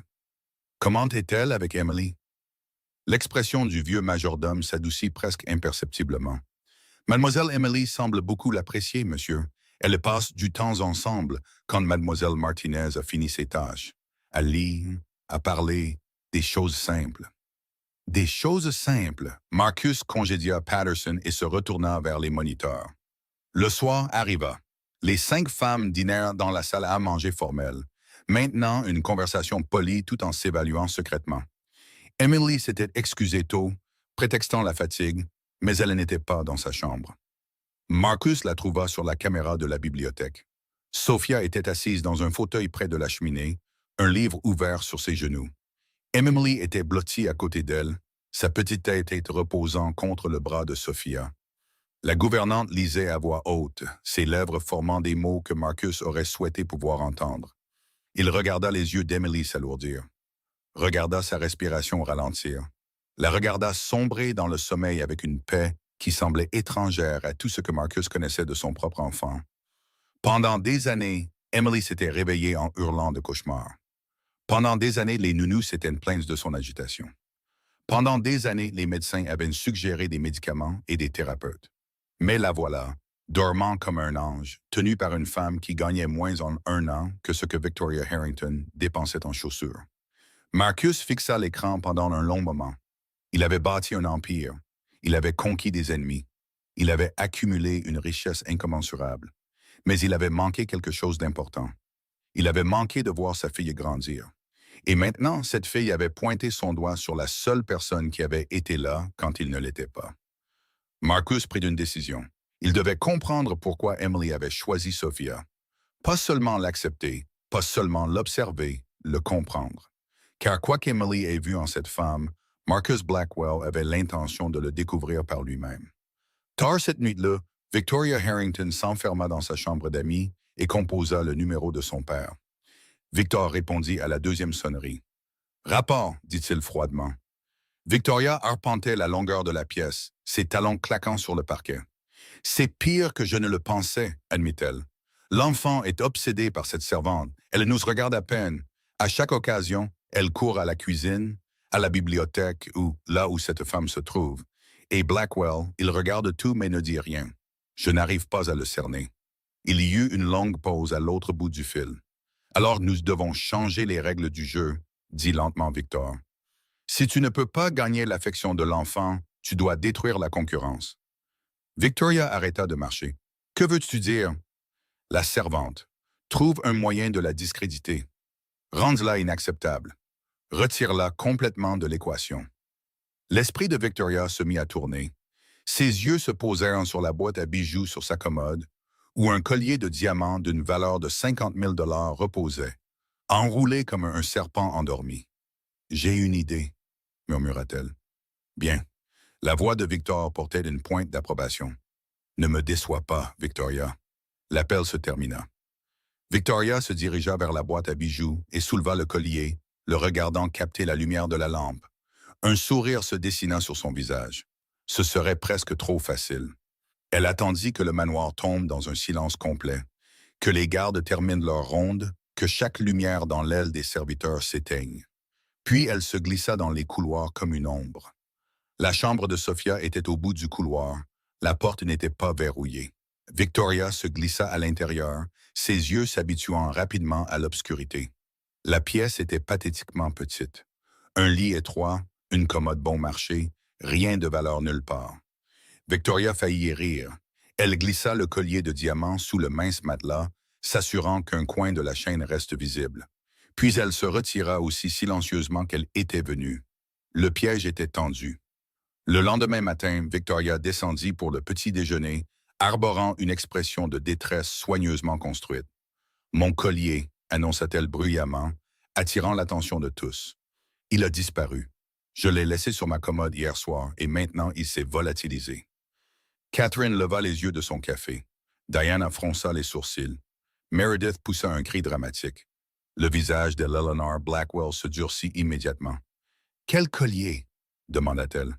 comment est-elle avec Emily? » L'expression du vieux majordome s'adoucit presque imperceptiblement. « Mademoiselle Emily semble beaucoup l'apprécier, monsieur. Elle passe du temps ensemble quand Mademoiselle Martinez a fini ses tâches. À lire, à parler, des choses simples. » Des choses simples. Marcus congédia Patterson et se retourna vers les moniteurs. Le soir arriva. Les 5 femmes dînèrent dans la salle à manger formelle, maintenant une conversation polie tout en s'évaluant secrètement. Emily s'était excusée tôt, prétextant la fatigue, mais elle n'était pas dans sa chambre. Marcus la trouva sur la caméra de la bibliothèque. Sophia était assise dans un fauteuil près de la cheminée, un livre ouvert sur ses genoux. Emily était blottie à côté d'elle, sa petite tête était reposant contre le bras de Sophia. La gouvernante lisait à voix haute, ses lèvres formant des mots que Marcus aurait souhaité pouvoir entendre. Il regarda les yeux d'Emily s'alourdir, regarda sa respiration ralentir, la regarda sombrer dans le sommeil avec une paix qui semblait étrangère à tout ce que Marcus connaissait de son propre enfant. Pendant des années, Emily s'était réveillée en hurlant de cauchemars. Pendant des années, les nounous s'étaient plaints de son agitation. Pendant des années, les médecins avaient suggéré des médicaments et des thérapeutes. Mais la voilà, dormant comme un ange, tenue par une femme qui gagnait moins en un an que ce que Victoria Harrington dépensait en chaussures. Marcus fixa l'écran pendant un long moment. Il avait bâti un empire. Il avait conquis des ennemis. Il avait accumulé une richesse incommensurable. Mais il avait manqué quelque chose d'important. Il avait manqué de voir sa fille grandir. Et maintenant, cette fille avait pointé son doigt sur la seule personne qui avait été là quand il ne l'était pas. Marcus prit une décision. Il devait comprendre pourquoi Emily avait choisi Sophia. Pas seulement l'accepter, pas seulement l'observer, le comprendre. Car quoi qu'Emily ait vu en cette femme, Marcus Blackwell avait l'intention de le découvrir par lui-même. Tard cette nuit-là, Victoria Harrington s'enferma dans sa chambre d'amis et composa le numéro de son père. Victor répondit à la deuxième sonnerie. « Rapport », dit-il froidement. Victoria arpentait la longueur de la pièce, ses talons claquant sur le parquet. « C'est pire que je ne le pensais », admit-elle. « L'enfant est obsédé par cette servante. Elle nous regarde à peine. À chaque occasion, elle court à la cuisine, à la bibliothèque ou là où cette femme se trouve. Et Blackwell, il regarde tout mais ne dit rien. Je n'arrive pas à le cerner. » Il y eut une longue pause à l'autre bout du fil. « Alors nous devons changer les règles du jeu », dit lentement Victor. « Si tu ne peux pas gagner l'affection de l'enfant, tu dois détruire la concurrence. » Victoria arrêta de marcher. « Que veux-tu dire? » « La servante. Trouve un moyen de la discréditer. Rends-la inacceptable. Retire-la complètement de l'équation. » L'esprit de Victoria se mit à tourner. Ses yeux se posèrent sur la boîte à bijoux sur sa commode, où un collier de diamants d'une valeur de 50 000 $ reposait, enroulé comme un serpent endormi. « J'ai une idée, » murmura-t-elle. « Bien. » La voix de Victor portait une pointe d'approbation. « Ne me déçois pas, Victoria. » L'appel se termina. Victoria se dirigea vers la boîte à bijoux et souleva le collier, le regardant capter la lumière de la lampe. Un sourire se dessina sur son visage. Ce serait presque trop facile. Elle attendit que le manoir tombe dans un silence complet, que les gardes terminent leur ronde, que chaque lumière dans l'aile des serviteurs s'éteigne. Puis elle se glissa dans les couloirs comme une ombre. La chambre de Sophia était au bout du couloir. La porte n'était pas verrouillée. Victoria se glissa à l'intérieur, ses yeux s'habituant rapidement à l'obscurité. La pièce était pathétiquement petite. Un lit étroit, une commode bon marché, rien de valeur nulle part. Victoria faillit rire. Elle glissa le collier de diamants sous le mince matelas, s'assurant qu'un coin de la chaîne reste visible. Puis elle se retira aussi silencieusement qu'elle était venue. Le piège était tendu. Le lendemain matin, Victoria descendit pour le petit déjeuner, arborant une expression de détresse soigneusement construite. « Mon collier », annonça-t-elle bruyamment, attirant l'attention de tous. « Il a disparu. Je l'ai laissé sur ma commode hier soir et maintenant il s'est volatilisé. » Catherine leva les yeux de son café. Diana fronça les sourcils. Meredith poussa un cri dramatique. Le visage de Eleanor Blackwell se durcit immédiatement. « Quel collier ?» demanda-t-elle.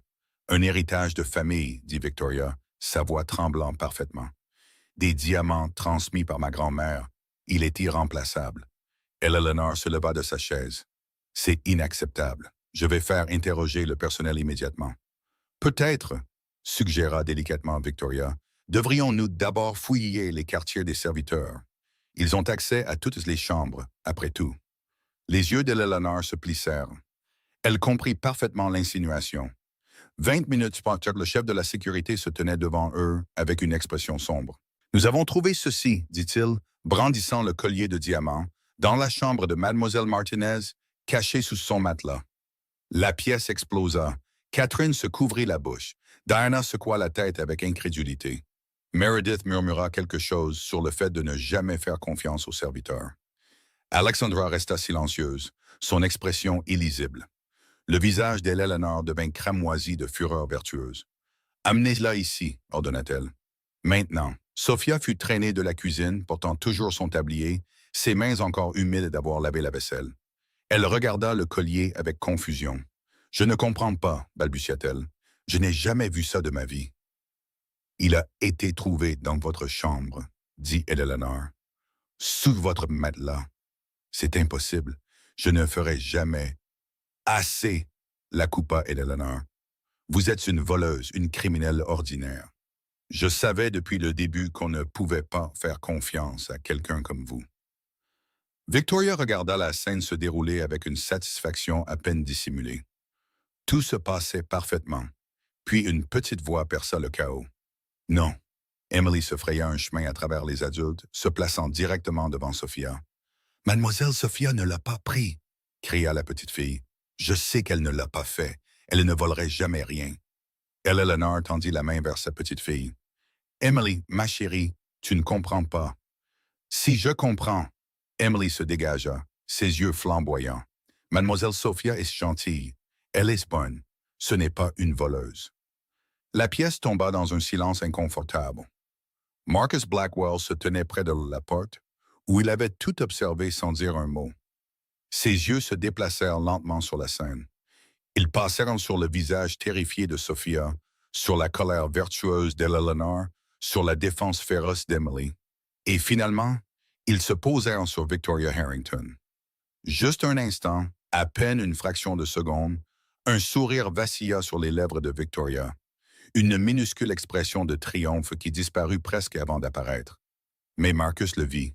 « Un héritage de famille, » dit Victoria, sa voix tremblant parfaitement. « Des diamants transmis par ma grand-mère. Il est irremplaçable. » Eleanor se leva de sa chaise. « C'est inacceptable. Je vais faire interroger le personnel immédiatement. »« Peut-être, » suggéra délicatement Victoria, « devrions-nous d'abord fouiller les quartiers des serviteurs. Ils ont accès à toutes les chambres, après tout. » Les yeux d'Eleanor se plissèrent. Elle comprit parfaitement l'insinuation. 20 minutes plus tard, le chef de la sécurité se tenait devant eux avec une expression sombre. Nous avons trouvé ceci, dit-il, brandissant le collier de diamants, dans la chambre de Mademoiselle Martinez, cachée sous son matelas. La pièce explosa. Catherine se couvrit la bouche. Diana secoua la tête avec incrédulité. Meredith murmura quelque chose sur le fait de ne jamais faire confiance aux serviteurs. Alexandra resta silencieuse, son expression illisible. Le visage d'Eleanor devint cramoisi de fureur vertueuse. « Amenez-la ici », ordonna-t-elle. Maintenant, Sophia fut traînée de la cuisine, portant toujours son tablier, ses mains encore humides d'avoir lavé la vaisselle. Elle regarda le collier avec confusion. « Je ne comprends pas », balbutia-t-elle. « Je n'ai jamais vu ça de ma vie. »« Il a été trouvé dans votre chambre, » dit Eleanor. « Sous votre matelas. C'est impossible. Je ne ferai jamais. »« Assez !» la coupa Eleanor. « Vous êtes une voleuse, une criminelle ordinaire. Je savais depuis le début qu'on ne pouvait pas faire confiance à quelqu'un comme vous. » Victoria regarda la scène se dérouler avec une satisfaction à peine dissimulée. Tout se passait parfaitement. Puis une petite voix perça le chaos. « Non. » Emily se fraya un chemin à travers les adultes, se plaçant directement devant Sophia. « Mademoiselle Sophia ne l'a pas pris !» cria la petite fille. « Je sais qu'elle ne l'a pas fait. Elle ne volerait jamais rien. » Eleanor tendit la main vers sa petite fille. « Emily, ma chérie, tu ne comprends pas. »« Si je comprends. » Emily se dégagea, ses yeux flamboyants. « Mademoiselle Sophia est gentille. Elle est bonne. Ce n'est pas une voleuse. » La pièce tomba dans un silence inconfortable. Marcus Blackwell se tenait près de la porte, où il avait tout observé sans dire un mot. Ses yeux se déplacèrent lentement sur la scène. Ils passèrent sur le visage terrifié de Sophia, sur la colère vertueuse d'Eleanor, sur la défense féroce d'Emily. Et finalement, ils se posèrent sur Victoria Harrington. Juste un instant, à peine une fraction de seconde, un sourire vacilla sur les lèvres de Victoria. Une minuscule expression de triomphe qui disparut presque avant d'apparaître. Mais Marcus le vit.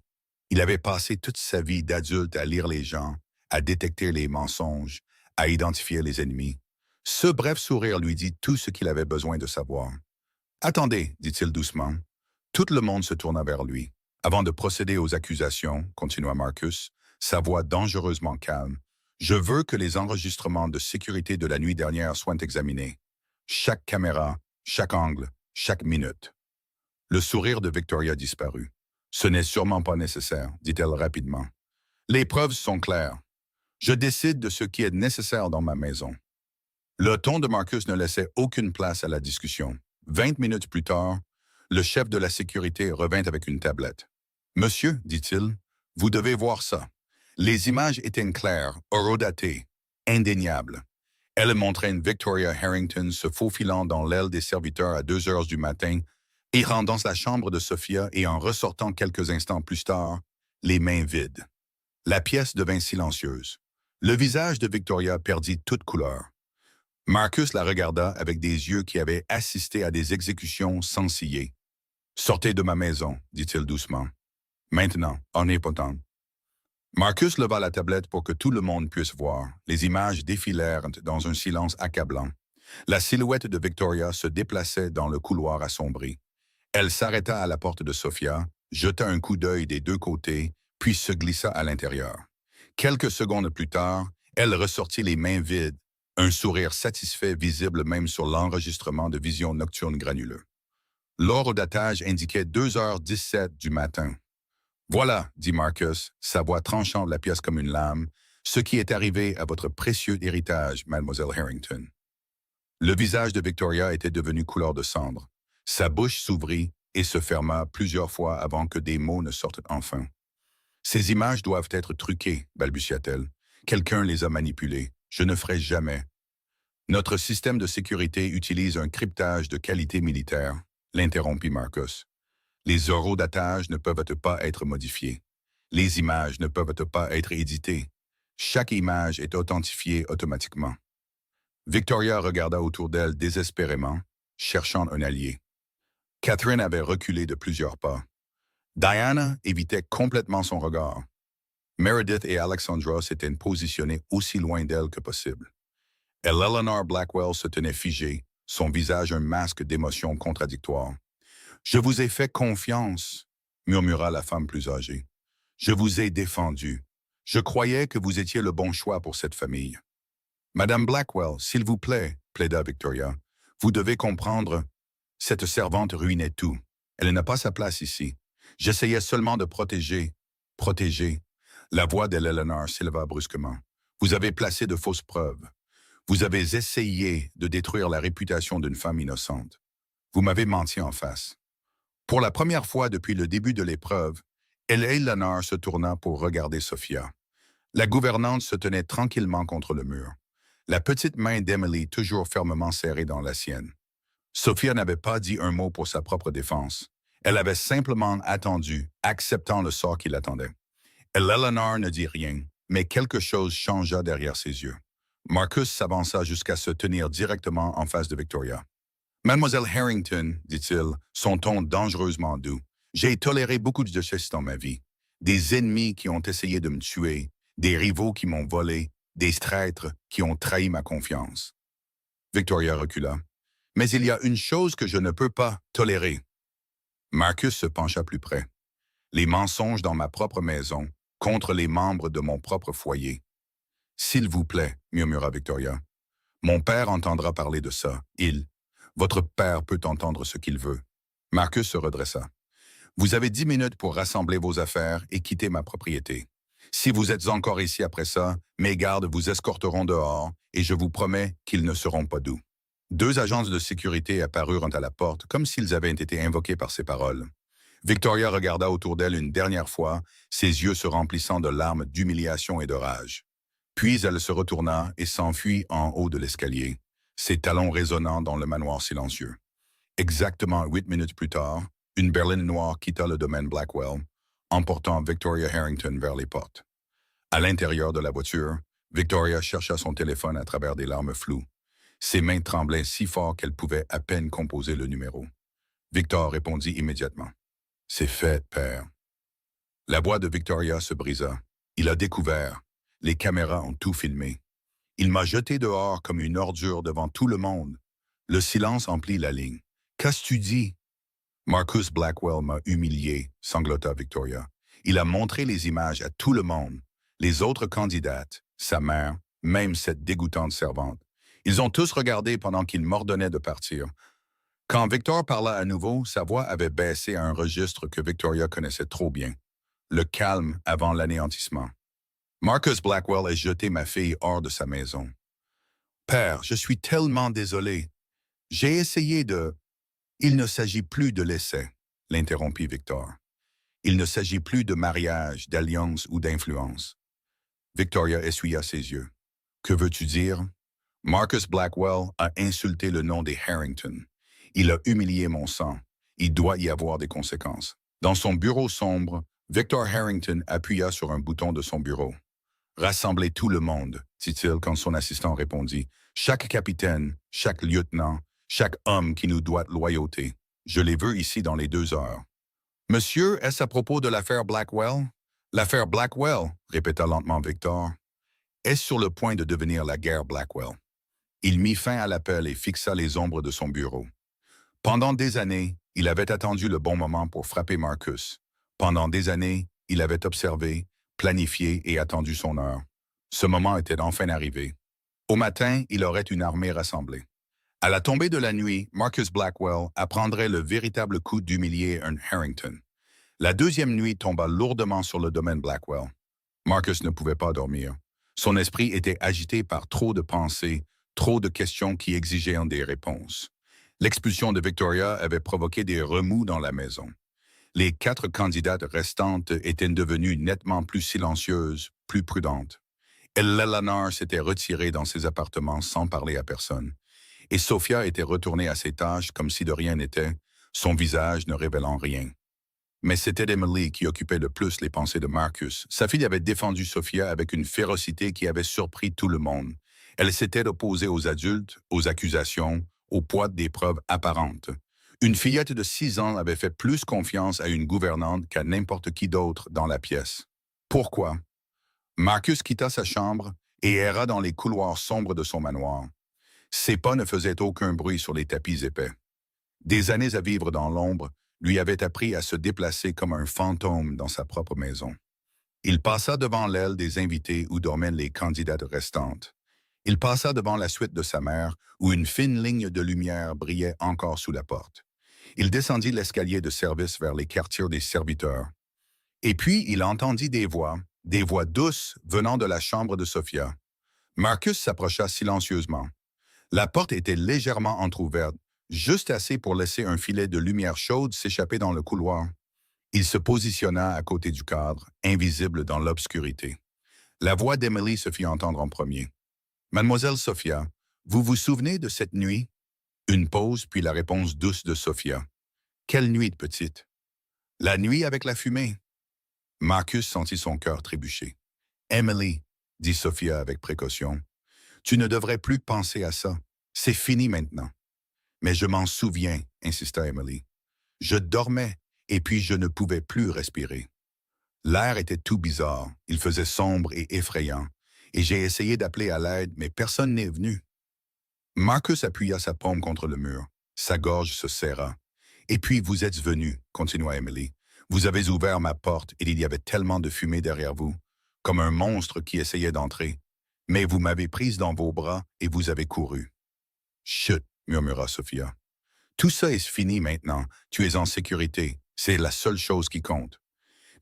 Il avait passé toute sa vie d'adulte à lire les gens, à détecter les mensonges, à identifier les ennemis. Ce bref sourire lui dit tout ce qu'il avait besoin de savoir. « Attendez, dit-il doucement. » Tout le monde se tourna vers lui. « Avant de procéder aux accusations, continua Marcus, sa voix dangereusement calme, je veux que les enregistrements de sécurité de la nuit dernière soient examinés. Chaque caméra, chaque angle, chaque minute. » Le sourire de Victoria disparut. « Ce n'est sûrement pas nécessaire, dit-elle rapidement. Les preuves sont claires. Je décide de ce qui est nécessaire dans ma maison. » Le ton de Marcus ne laissait aucune place à la discussion. 20 minutes plus tard, le chef de la sécurité revint avec une tablette. « Monsieur, dit-il, vous devez voir ça. Les images étaient claires, horodatées, indéniables. » Elle montrait une Victoria Harrington se faufilant dans l'aile des serviteurs à 2 heures du matin, errant dans la chambre de Sophia et en ressortant quelques instants plus tard, les mains vides. La pièce devint silencieuse. Le visage de Victoria perdit toute couleur. Marcus la regarda avec des yeux qui avaient assisté à des exécutions sans ciller. « Sortez de ma maison, dit-il doucement. Maintenant, omnipotent. » Marcus leva la tablette pour que tout le monde puisse voir. Les images défilèrent dans un silence accablant. La silhouette de Victoria se déplaçait dans le couloir assombri. Elle s'arrêta à la porte de Sophia, jeta un coup d'œil des deux côtés, puis se glissa à l'intérieur. Quelques secondes plus tard, elle ressortit les mains vides, un sourire satisfait visible même sur l'enregistrement de vision nocturne granuleux. L'horodatage indiquait 2h17 du matin. « Voilà, dit Marcus, sa voix tranchant la pièce comme une lame, ce qui est arrivé à votre précieux héritage, Mademoiselle Harrington. » Le visage de Victoria était devenu couleur de cendre. Sa bouche s'ouvrit et se ferma plusieurs fois avant que des mots ne sortent enfin. « Ces images doivent être truquées, balbutia-t-elle. Quelqu'un les a manipulées. Je ne ferai jamais. » Notre système de sécurité utilise un cryptage de qualité militaire, l'interrompit Marcus. Les horodatages ne peuvent pas être modifiés. Les images ne peuvent pas être éditées. Chaque image est authentifiée automatiquement. Victoria regarda autour d'elle désespérément, cherchant un allié. Catherine avait reculé de plusieurs pas. Diana évitait complètement son regard. Meredith et Alexandra s'étaient positionnées aussi loin d'elle que possible. Eleanor Blackwell se tenait figée, son visage un masque d'émotions contradictoires. Je vous ai fait confiance, murmura la femme plus âgée. Je vous ai défendu. Je croyais que vous étiez le bon choix pour cette famille. Madame Blackwell, s'il vous plaît, plaida Victoria, vous devez comprendre. Cette servante ruinait tout. Elle n'a pas sa place ici. J'essayais seulement de protéger. Protéger. La voix d'Eleanor s'éleva brusquement. Vous avez placé de fausses preuves. Vous avez essayé de détruire la réputation d'une femme innocente. Vous m'avez menti en face. Pour la première fois depuis le début de l'épreuve, Eleanor se tourna pour regarder Sophia. La gouvernante se tenait tranquillement contre le mur. La petite main d'Emily toujours fermement serrée dans la sienne. Sophia n'avait pas dit un mot pour sa propre défense. Elle avait simplement attendu, acceptant le sort qui l'attendait. Eleanor ne dit rien, mais quelque chose changea derrière ses yeux. Marcus s'avança jusqu'à se tenir directement en face de Victoria. « Mademoiselle Harrington, dit-il, son ton dangereusement doux, j'ai toléré beaucoup de choses dans ma vie. Des ennemis qui ont essayé de me tuer, des rivaux qui m'ont volé, des traîtres qui ont trahi ma confiance. » Victoria recula. « Mais il y a une chose que je ne peux pas tolérer. » Marcus se pencha plus près. « Les mensonges dans ma propre maison, contre les membres de mon propre foyer. »« S'il vous plaît, murmura Victoria. Mon père entendra parler de ça. Votre père peut entendre ce qu'il veut. » Marcus se redressa. « Vous avez 10 minutes pour rassembler vos affaires et quitter ma propriété. Si vous êtes encore ici après ça, mes gardes vous escorteront dehors et je vous promets qu'ils ne seront pas doux. » 2 agents de sécurité apparurent à la porte comme s'ils avaient été invoqués par ces paroles. Victoria regarda autour d'elle une dernière fois, ses yeux se remplissant de larmes d'humiliation et de rage. Puis elle se retourna et s'enfuit en haut de l'escalier, ses talons résonnant dans le manoir silencieux. Exactement 8 minutes plus tard, une berline noire quitta le domaine Blackwell, emportant Victoria Harrington vers les portes. À l'intérieur de la voiture, Victoria chercha son téléphone à travers des larmes floues. Ses mains tremblaient si fort qu'elle pouvait à peine composer le numéro. Victor répondit immédiatement. « C'est fait, père. » La voix de Victoria se brisa. Il a découvert. Les caméras ont tout filmé. Il m'a jeté dehors comme une ordure devant tout le monde. Le silence emplit la ligne. « Qu'as-tu tu dit? » Marcus Blackwell m'a humilié, sanglota Victoria. Il a montré les images à tout le monde. Les autres candidates, sa mère, même cette dégoûtante servante. Ils ont tous regardé pendant qu'il m'ordonnait de partir. Quand Victor parla à nouveau, sa voix avait baissé à un registre que Victoria connaissait trop bien. Le calme avant l'anéantissement. Marcus Blackwell a jeté ma fille hors de sa maison. « Père, je suis tellement désolé. J'ai essayé de... » « Il ne s'agit plus de l'essai, » l'interrompit Victor. « Il ne s'agit plus de mariage, d'alliance ou d'influence. » Victoria essuya ses yeux. « Que veux-tu dire? » Marcus Blackwell a insulté le nom des Harrington. Il a humilié mon sang. Il doit y avoir des conséquences. Dans son bureau sombre, Victor Harrington appuya sur un bouton de son bureau. « Rassemblez tout le monde, » dit-il quand son assistant répondit. « Chaque capitaine, chaque lieutenant, chaque homme qui nous doit loyauté. Je les veux ici dans les 2 heures. »« Monsieur, est-ce à propos de l'affaire Blackwell? »« L'affaire Blackwell, » répéta lentement Victor, « est sur le point de devenir la guerre Blackwell. » Il mit fin à l'appel et fixa les ombres de son bureau. Pendant des années, il avait attendu le bon moment pour frapper Marcus. Pendant des années, il avait observé, planifié et attendu son heure. Ce moment était enfin arrivé. Au matin, il aurait une armée rassemblée. À la tombée de la nuit, Marcus Blackwell apprendrait le véritable coup d'humilier un Harrington. La 2e nuit tomba lourdement sur le domaine Blackwell. Marcus ne pouvait pas dormir. Son esprit était agité par trop de pensées, trop de questions qui exigeaient des réponses. L'expulsion de Victoria avait provoqué des remous dans la maison. Les 4 candidates restantes étaient devenues nettement plus silencieuses, plus prudentes. Eleanor s'était retirée dans ses appartements sans parler à personne. Et Sophia était retournée à ses tâches comme si de rien n'était, son visage ne révélant rien. Mais c'était Emily qui occupait le plus les pensées de Marcus. Sa fille avait défendu Sophia avec une férocité qui avait surpris tout le monde. Elle s'était opposée aux adultes, aux accusations, au poids des preuves apparentes. Une fillette de 6 ans avait fait plus confiance à une gouvernante qu'à n'importe qui d'autre dans la pièce. Pourquoi? Marcus quitta sa chambre et erra dans les couloirs sombres de son manoir. Ses pas ne faisaient aucun bruit sur les tapis épais. Des années à vivre dans l'ombre, lui avait appris à se déplacer comme un fantôme dans sa propre maison. Il passa devant l'aile des invités où dormaient les candidates restantes. Il passa devant la suite de sa mère, où une fine ligne de lumière brillait encore sous la porte. Il descendit l'escalier de service vers les quartiers des serviteurs. Et puis, il entendit des voix douces venant de la chambre de Sophia. Marcus s'approcha silencieusement. La porte était légèrement entr'ouverte, juste assez pour laisser un filet de lumière chaude s'échapper dans le couloir. Il se positionna à côté du cadre, invisible dans l'obscurité. La voix d'Emily se fit entendre en premier. « Mademoiselle Sophia, vous vous souvenez de cette nuit ?» Une pause, puis la réponse douce de Sophia. « Quelle nuit, petite ?»« La nuit avec la fumée. » Marcus sentit son cœur trébucher. « Emily, » dit Sophia avec précaution, « tu ne devrais plus penser à ça. C'est fini maintenant. » « Mais je m'en souviens, » insista Emily. « Je dormais, et puis je ne pouvais plus respirer. L'air était tout bizarre, il faisait sombre et effrayant, et j'ai essayé d'appeler à l'aide, mais personne n'est venu. » Marcus appuya sa paume contre le mur. Sa gorge se serra. « Et puis vous êtes venu, » continua Emily. « Vous avez ouvert ma porte et il y avait tellement de fumée derrière vous, comme un monstre qui essayait d'entrer. Mais vous m'avez prise dans vos bras et vous avez couru. »« Chut !» murmura Sophia. « Tout ça est fini maintenant. Tu es en sécurité. C'est la seule chose qui compte.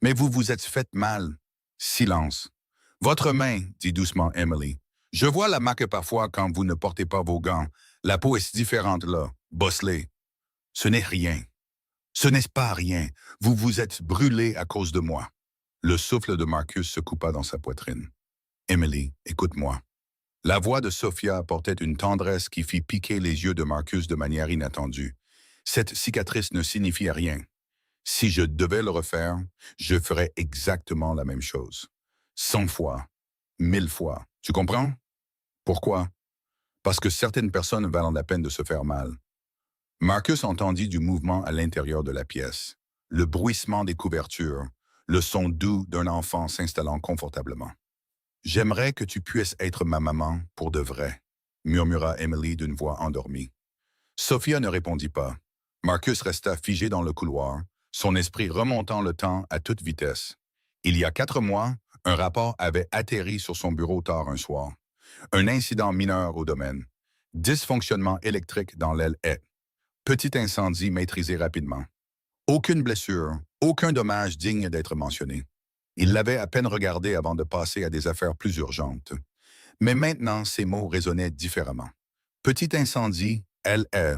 Mais vous vous êtes fait mal. » Silence. « Votre main, » dit doucement Emily. « Je vois la marque parfois quand vous ne portez pas vos gants. La peau est différente là, bosselée. Ce n'est rien. Ce n'est pas rien. Vous vous êtes brûlé à cause de moi. » Le souffle de Marcus se coupa dans sa poitrine. « Emily, écoute-moi. » La voix de Sophia apportait une tendresse qui fit piquer les yeux de Marcus de manière inattendue. Cette cicatrice ne signifiait rien. Si je devais le refaire, je ferais exactement la même chose. 100 fois, 1000 fois. Tu comprends? Pourquoi? Parce que certaines personnes valent la peine de se faire mal. Marcus entendit du mouvement à l'intérieur de la pièce, le bruissement des couvertures, le son doux d'un enfant s'installant confortablement. « J'aimerais que tu puisses être ma maman pour de vrai, » murmura Emily d'une voix endormie. Sophia ne répondit pas. Marcus resta figé dans le couloir, son esprit remontant le temps à toute vitesse. Il y a 4 mois, un rapport avait atterri sur son bureau tard un soir. Un incident mineur au domaine. Dysfonctionnement électrique dans l'aile E. Petit incendie maîtrisé rapidement. Aucune blessure, aucun dommage digne d'être mentionné. Il l'avait à peine regardé avant de passer à des affaires plus urgentes. Mais maintenant, ces mots résonnaient différemment. Petit incendie, aile E.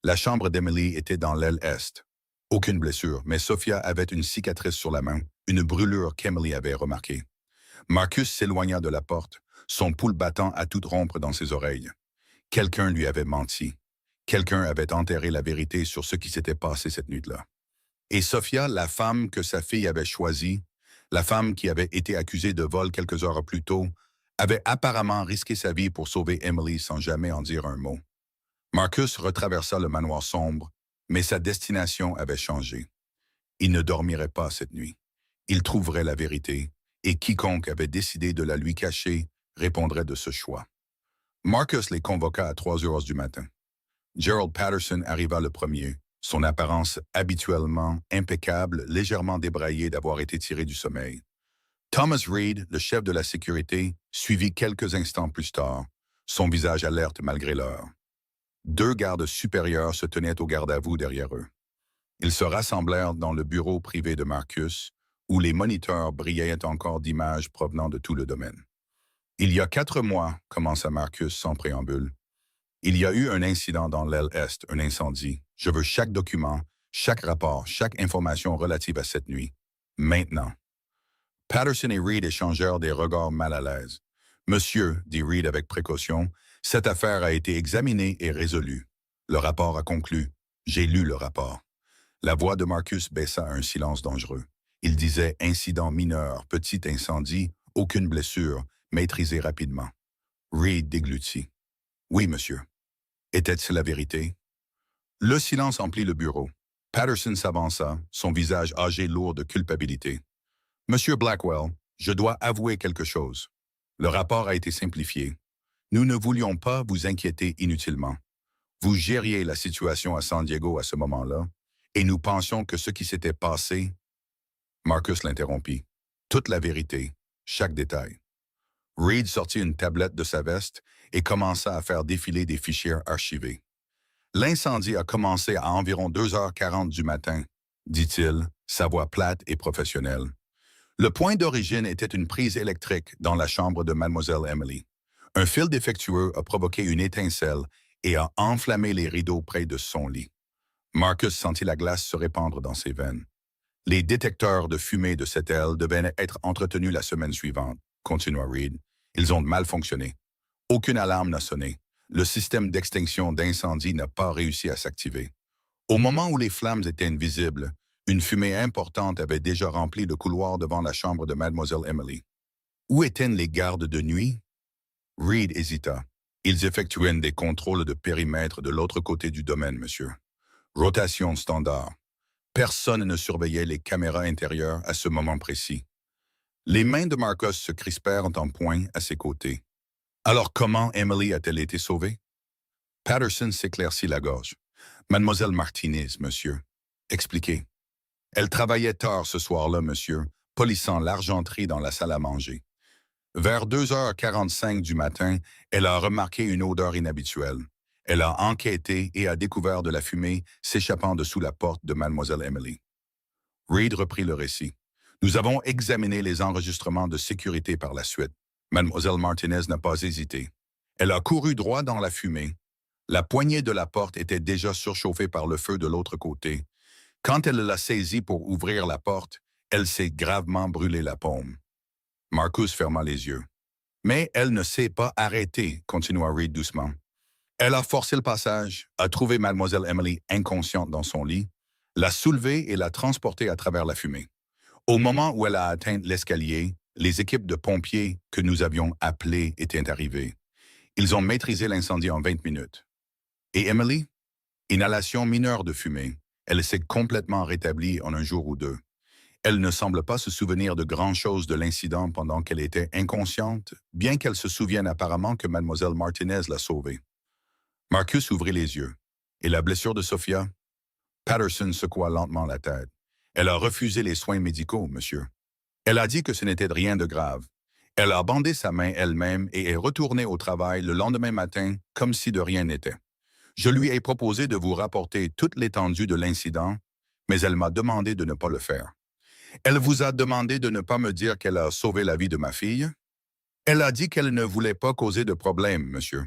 La chambre d'Emily était dans l'aile Est. Aucune blessure, mais Sophia avait une cicatrice sur la main, une brûlure qu'Emily avait remarquée. Marcus s'éloigna de la porte, son pouls battant à toute rompre dans ses oreilles. Quelqu'un lui avait menti. Quelqu'un avait enterré la vérité sur ce qui s'était passé cette nuit-là. Et Sophia, la femme que sa fille avait choisie, la femme qui avait été accusée de vol quelques heures plus tôt, avait apparemment risqué sa vie pour sauver Emily sans jamais en dire un mot. Marcus retraversa le manoir sombre, mais sa destination avait changé. Il ne dormirait pas cette nuit. Il trouverait la vérité, et quiconque avait décidé de la lui cacher répondrait de ce choix. Marcus les convoqua à 3 heures du matin. Gerald Patterson arriva le premier, son apparence habituellement impeccable, légèrement débraillée d'avoir été tiré du sommeil. Thomas Reed, le chef de la sécurité, suivit quelques instants plus tard, son visage alerte malgré l'heure. 2 gardes supérieurs se tenaient au garde-à-vous derrière eux. Ils se rassemblèrent dans le bureau privé de Marcus, où les moniteurs brillaient encore d'images provenant de tout le domaine. « Il y a 4 mois, » commença Marcus sans préambule, « il y a eu un incident dans l'aile Est, un incendie. Je veux chaque document, chaque rapport, chaque information relative à cette nuit. Maintenant. » Patterson et Reed échangèrent des regards mal à l'aise. « Monsieur, » dit Reed avec précaution, « cette affaire a été examinée et résolue. Le rapport a conclu. J'ai lu le rapport. » La voix de Marcus baissa à un silence dangereux. Il disait « incident mineur, petit incendie, aucune blessure, maîtrisé rapidement. » Reed déglutit. « Oui, monsieur. » Était-ce la vérité? Le silence emplit le bureau. Patterson s'avança, son visage âgé lourd de culpabilité. « Monsieur Blackwell, je dois avouer quelque chose. Le rapport a été simplifié. Nous ne voulions pas vous inquiéter inutilement. Vous gériez la situation à San Diego à ce moment-là, et nous pensions que ce qui s'était passé... Marcus l'interrompit. Toute la vérité, chaque détail. Reed sortit une tablette de sa veste et commença à faire défiler des fichiers archivés. L'incendie a commencé à environ 2h40 du matin, dit-il, sa voix plate et professionnelle. Le point d'origine était une prise électrique dans la chambre de Mademoiselle Emily. Un fil défectueux a provoqué une étincelle et a enflammé les rideaux près de son lit. Marcus sentit la glace se répandre dans ses veines. Les détecteurs de fumée de cette aile devaient être entretenus la semaine suivante, continua Reed. Ils ont mal fonctionné. Aucune alarme n'a sonné. Le système d'extinction d'incendie n'a pas réussi à s'activer. Au moment où les flammes étaient invisibles, une fumée importante avait déjà rempli le couloir devant la chambre de Mademoiselle Emily. Où étaient les gardes de nuit? Reed hésita. Ils effectuaient des contrôles de périmètre de l'autre côté du domaine, monsieur. Rotation standard. Personne ne surveillait les caméras intérieures à ce moment précis. Les mains de Marcus se crispèrent en point à ses côtés. Alors comment Emily a-t-elle été sauvée? Patterson s'éclaircit la gorge. Mademoiselle Martinez, monsieur. Expliquez. Elle travaillait tard ce soir-là, monsieur, polissant l'argenterie dans la salle à manger. Vers 2h45 du matin, elle a remarqué une odeur inhabituelle. Elle a enquêté et a découvert de la fumée s'échappant dessous la porte de Mademoiselle Emily. Reed reprit le récit. Nous avons examiné les enregistrements de sécurité par la suite. Mademoiselle Martinez n'a pas hésité. Elle a couru droit dans la fumée. La poignée de la porte était déjà surchauffée par le feu de l'autre côté. Quand elle l'a saisie pour ouvrir la porte, elle s'est gravement brûlé la paume. Marcus ferma les yeux. Mais elle ne s'est pas arrêtée, continua Reed doucement. Elle a forcé le passage, a trouvé Mademoiselle Emily inconsciente dans son lit, l'a soulevée et l'a transportée à travers la fumée. Au moment où elle a atteint l'escalier, les équipes de pompiers que nous avions appelées étaient arrivées. Ils ont maîtrisé l'incendie en 20 minutes. Et Emily? Inhalation mineure de fumée. Elle s'est complètement rétablie en un jour ou deux. Elle ne semble pas se souvenir de grand-chose de l'incident pendant qu'elle était inconsciente, bien qu'elle se souvienne apparemment que Mademoiselle Martinez l'a sauvée. Marcus ouvrit les yeux. Et la blessure de Sophia? Patterson secoua lentement la tête. Elle a refusé les soins médicaux, monsieur. Elle a dit que ce n'était rien de grave. Elle a bandé sa main elle-même et est retournée au travail le lendemain matin comme si de rien n'était. Je lui ai proposé de vous rapporter toute l'étendue de l'incident, mais elle m'a demandé de ne pas le faire. Elle vous a demandé de ne pas me dire qu'elle a sauvé la vie de ma fille? Elle a dit qu'elle ne voulait pas causer de problème, monsieur.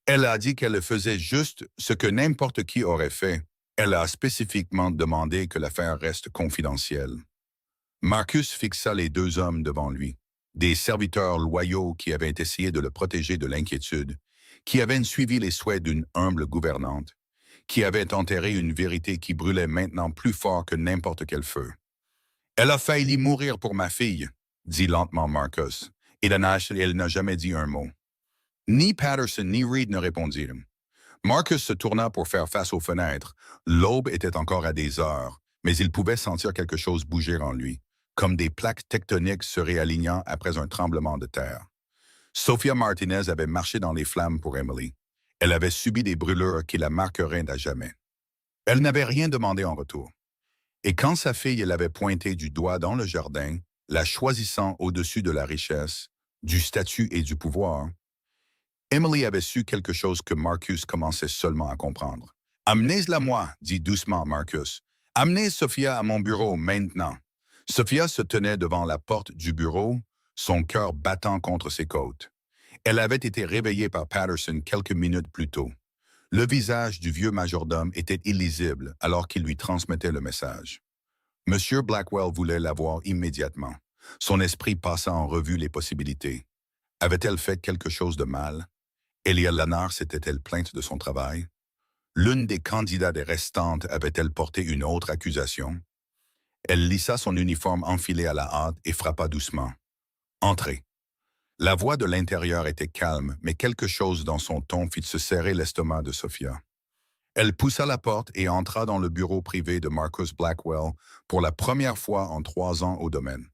Elle a dit qu'elle faisait juste ce que n'importe qui aurait fait. Elle a spécifiquement demandé que l'affaire reste confidentielle. Marcus fixa les deux hommes devant lui, des serviteurs loyaux qui avaient essayé de le protéger de l'inquiétude, qui avaient suivi les souhaits d'une humble gouvernante, qui avaient enterré une vérité qui brûlait maintenant plus fort que n'importe quel feu. « Elle a failli mourir pour ma fille », dit lentement Marcus, et elle n'a jamais dit un mot. Ni Patterson ni Reed ne répondirent. Marcus se tourna pour faire face aux fenêtres. L'aube était encore à des heures, mais il pouvait sentir quelque chose bouger en lui, comme des plaques tectoniques se réalignant après un tremblement de terre. Sophia Martinez avait marché dans les flammes pour Emily. Elle avait subi des brûlures qui la marqueraient à jamais. Elle n'avait rien demandé en retour. Et quand sa fille l'avait pointée du doigt dans le jardin, la choisissant au-dessus de la richesse, du statut et du pouvoir, Emily avait su quelque chose que Marcus commençait seulement à comprendre. « Amenez-la-moi », dit doucement Marcus. « Amenez Sophia à mon bureau maintenant. » Sophia se tenait devant la porte du bureau, son cœur battant contre ses côtes. Elle avait été réveillée par Patterson quelques minutes plus tôt. Le visage du vieux majordome était illisible alors qu'il lui transmettait le message. Monsieur Blackwell voulait la voir immédiatement. Son esprit passa en revue les possibilités. Avait-elle fait quelque chose de mal? Elia Lanard s'était-elle plainte de son travail? L'une des candidates restantes avait-elle porté une autre accusation? Elle lissa son uniforme enfilé à la hâte et frappa doucement. « Entrez ». La voix de l'intérieur était calme, mais quelque chose dans son ton fit se serrer l'estomac de Sophia. Elle poussa la porte et entra dans le bureau privé de Marcus Blackwell pour la première fois en 3 ans au domaine.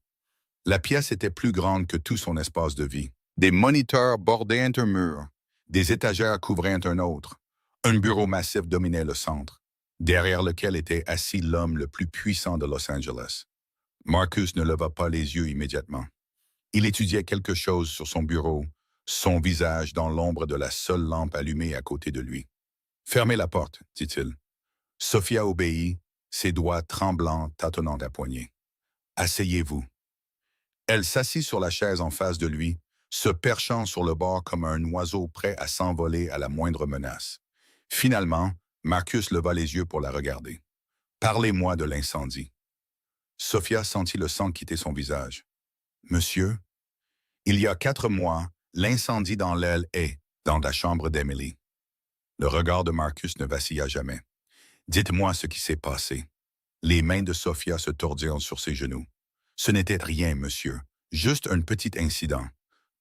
La pièce était plus grande que tout son espace de vie. Des moniteurs bordaient un mur, des étagères couvraient un autre. Un bureau massif dominait le centre. derrière lequel était assis l'homme le plus puissant de Los Angeles. Marcus ne leva pas les yeux immédiatement. Il étudiait quelque chose sur son bureau, son visage dans l'ombre de la seule lampe allumée à côté de lui. « Fermez la porte, dit-il. Sophia obéit, ses doigts tremblants tâtonnant la poignée. « Asseyez-vous. » Elle s'assit sur la chaise en face de lui, se perchant sur le bord comme un oiseau prêt à s'envoler à la moindre menace. Finalement, Marcus leva les yeux pour la regarder. « Parlez-moi de l'incendie. » Sophia sentit le sang quitter son visage. « Monsieur, il y a 4 mois, l'incendie dans l'aile est dans la chambre d'Emily. » Le regard de Marcus ne vacilla jamais. « Dites-moi ce qui s'est passé. » Les mains de Sophia se tordirent sur ses genoux. « Ce n'était rien, monsieur. Juste un petit incident.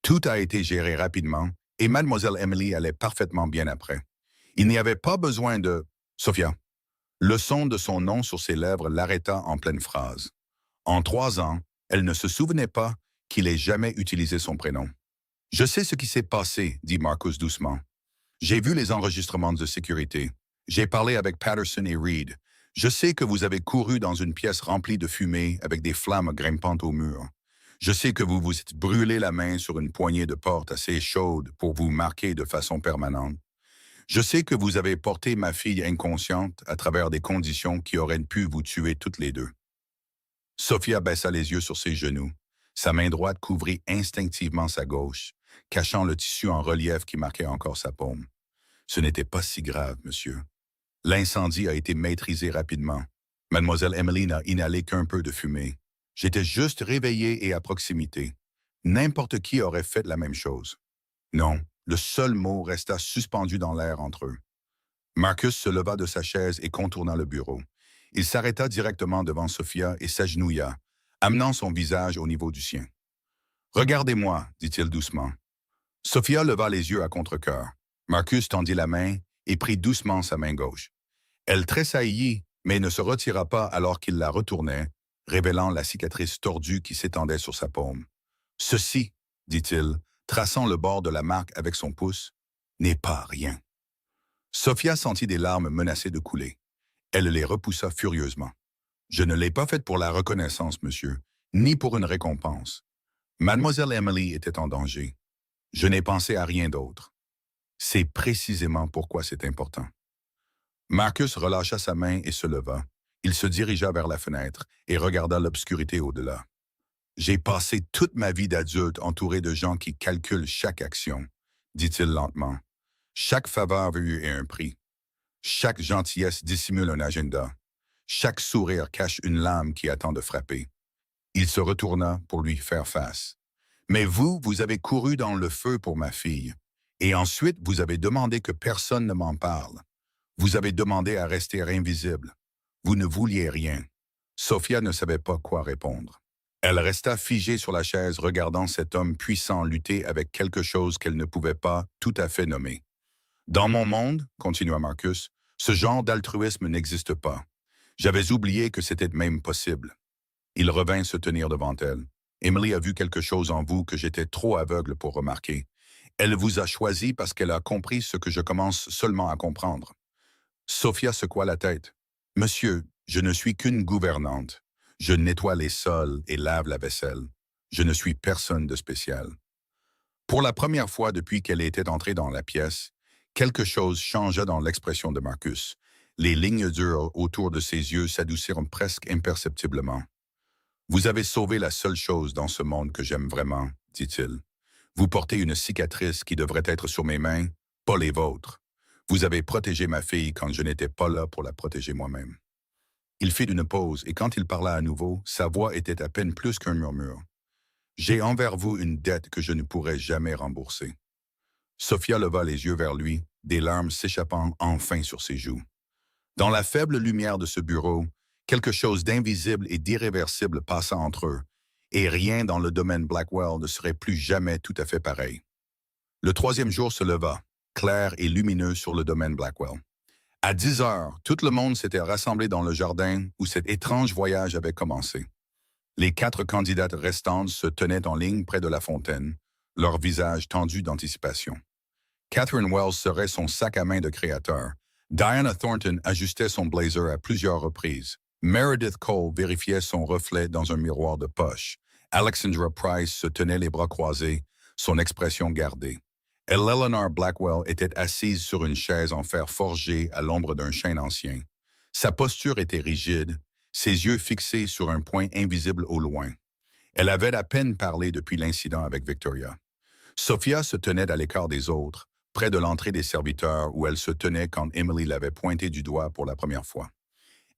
Tout a été géré rapidement et mademoiselle Emily allait parfaitement bien après. Il n'y avait pas besoin de... » Sophia. Le son de son nom sur ses lèvres l'arrêta en pleine phrase. En 3 ans, elle ne se souvenait pas qu'il ait jamais utilisé son prénom. « Je sais ce qui s'est passé, » dit Marcus doucement. « J'ai vu les enregistrements de sécurité. J'ai parlé avec Patterson et Reed. Je sais que vous avez couru dans une pièce remplie de fumée avec des flammes grimpant au mur. Je sais que vous vous êtes brûlé la main sur une poignée de porte assez chaude pour vous marquer de façon permanente. Je sais que vous avez porté ma fille inconsciente à travers des conditions qui auraient pu vous tuer toutes les deux. » Sophia baissa les yeux sur ses genoux. Sa main droite couvrit instinctivement sa gauche, cachant le tissu en relief qui marquait encore sa paume. « Ce n'était pas si grave, monsieur. L'incendie a été maîtrisé rapidement. Mademoiselle Emily n'a inhalé qu'un peu de fumée. J'étais juste réveillé et à proximité. N'importe qui aurait fait la même chose. Non, le seul mot resta suspendu dans l'air entre eux. Marcus se leva de sa chaise et contourna le bureau. Il s'arrêta directement devant Sophia et s'agenouilla, amenant son visage au niveau du sien. « Regardez-moi, dit-il doucement. » Sophia leva les yeux à contre-cœur. Marcus tendit la main et prit doucement sa main gauche. Elle tressaillit, mais ne se retira pas alors qu'il la retournait, révélant la cicatrice tordue qui s'étendait sur sa paume. « Ceci, dit-il, traçant le bord de la marque avec son pouce, n'est pas rien. » Sophia sentit des larmes menacées de couler. Elle les repoussa furieusement. « Je ne l'ai pas faite pour la reconnaissance, monsieur, ni pour une récompense. Mademoiselle Emily était en danger. Je n'ai pensé à rien d'autre. C'est précisément pourquoi c'est important. » Marcus relâcha sa main et se leva. Il se dirigea vers la fenêtre et regarda l'obscurité au-delà. « J'ai passé toute ma vie d'adulte entouré de gens qui calculent chaque action, » dit-il lentement. « Chaque faveur eut un prix. Chaque gentillesse dissimule un agenda. Chaque sourire cache une lame qui attend de frapper. » Il se retourna pour lui faire face. « Mais vous, vous avez couru dans le feu pour ma fille. Et ensuite, vous avez demandé que personne ne m'en parle. Vous avez demandé à rester invisible. Vous ne vouliez rien. » Sophia ne savait pas quoi répondre. Elle resta figée sur la chaise regardant cet homme puissant lutter avec quelque chose qu'elle ne pouvait pas tout à fait nommer. « Dans mon monde, continua Marcus, ce genre d'altruisme n'existe pas. J'avais oublié que c'était même possible. » Il revint se tenir devant elle. « Emily a vu quelque chose en vous que j'étais trop aveugle pour remarquer. Elle vous a choisi parce qu'elle a compris ce que je commence seulement à comprendre. » Sophia secoua la tête. « Monsieur, je ne suis qu'une gouvernante. Je nettoie les sols et lave la vaisselle. Je ne suis personne de spécial. » Pour la première fois depuis qu'elle était entrée dans la pièce, quelque chose changea dans l'expression de Marcus. Les lignes dures autour de ses yeux s'adoucirent presque imperceptiblement. « Vous avez sauvé la seule chose dans ce monde que j'aime vraiment, » dit-il. « Vous portez une cicatrice qui devrait être sur mes mains, pas les vôtres. Vous avez protégé ma fille quand je n'étais pas là pour la protéger moi-même. » Il fit une pause et quand il parla à nouveau, sa voix était à peine plus qu'un murmure. « J'ai envers vous une dette que je ne pourrai jamais rembourser. » Sophia leva les yeux vers lui, des larmes s'échappant enfin sur ses joues. Dans la faible lumière de ce bureau, quelque chose d'invisible et d'irréversible passa entre eux, et rien dans le domaine Blackwell ne serait plus jamais tout à fait pareil. Le 3e jour se leva, clair et lumineux sur le domaine Blackwell. À 10 heures, tout le monde s'était rassemblé dans le jardin où cet étrange voyage avait commencé. Les 4 candidates restantes se tenaient en ligne près de la fontaine, leurs visages tendus d'anticipation. Catherine Wells serait son sac à main de créateur, Diana Thornton ajustait son blazer à plusieurs reprises. Meredith Cole vérifiait son reflet dans un miroir de poche. Alexandra Price se tenait les bras croisés, son expression gardée. Et Eleanor Blackwell était assise sur une chaise en fer forgé à l'ombre d'un chêne ancien. Sa posture était rigide, ses yeux fixés sur un point invisible au loin. Elle avait à peine parlé depuis l'incident avec Victoria. Sophia se tenait à l'écart des autres, près de l'entrée des serviteurs où elle se tenait quand Emily l'avait pointé du doigt pour la première fois.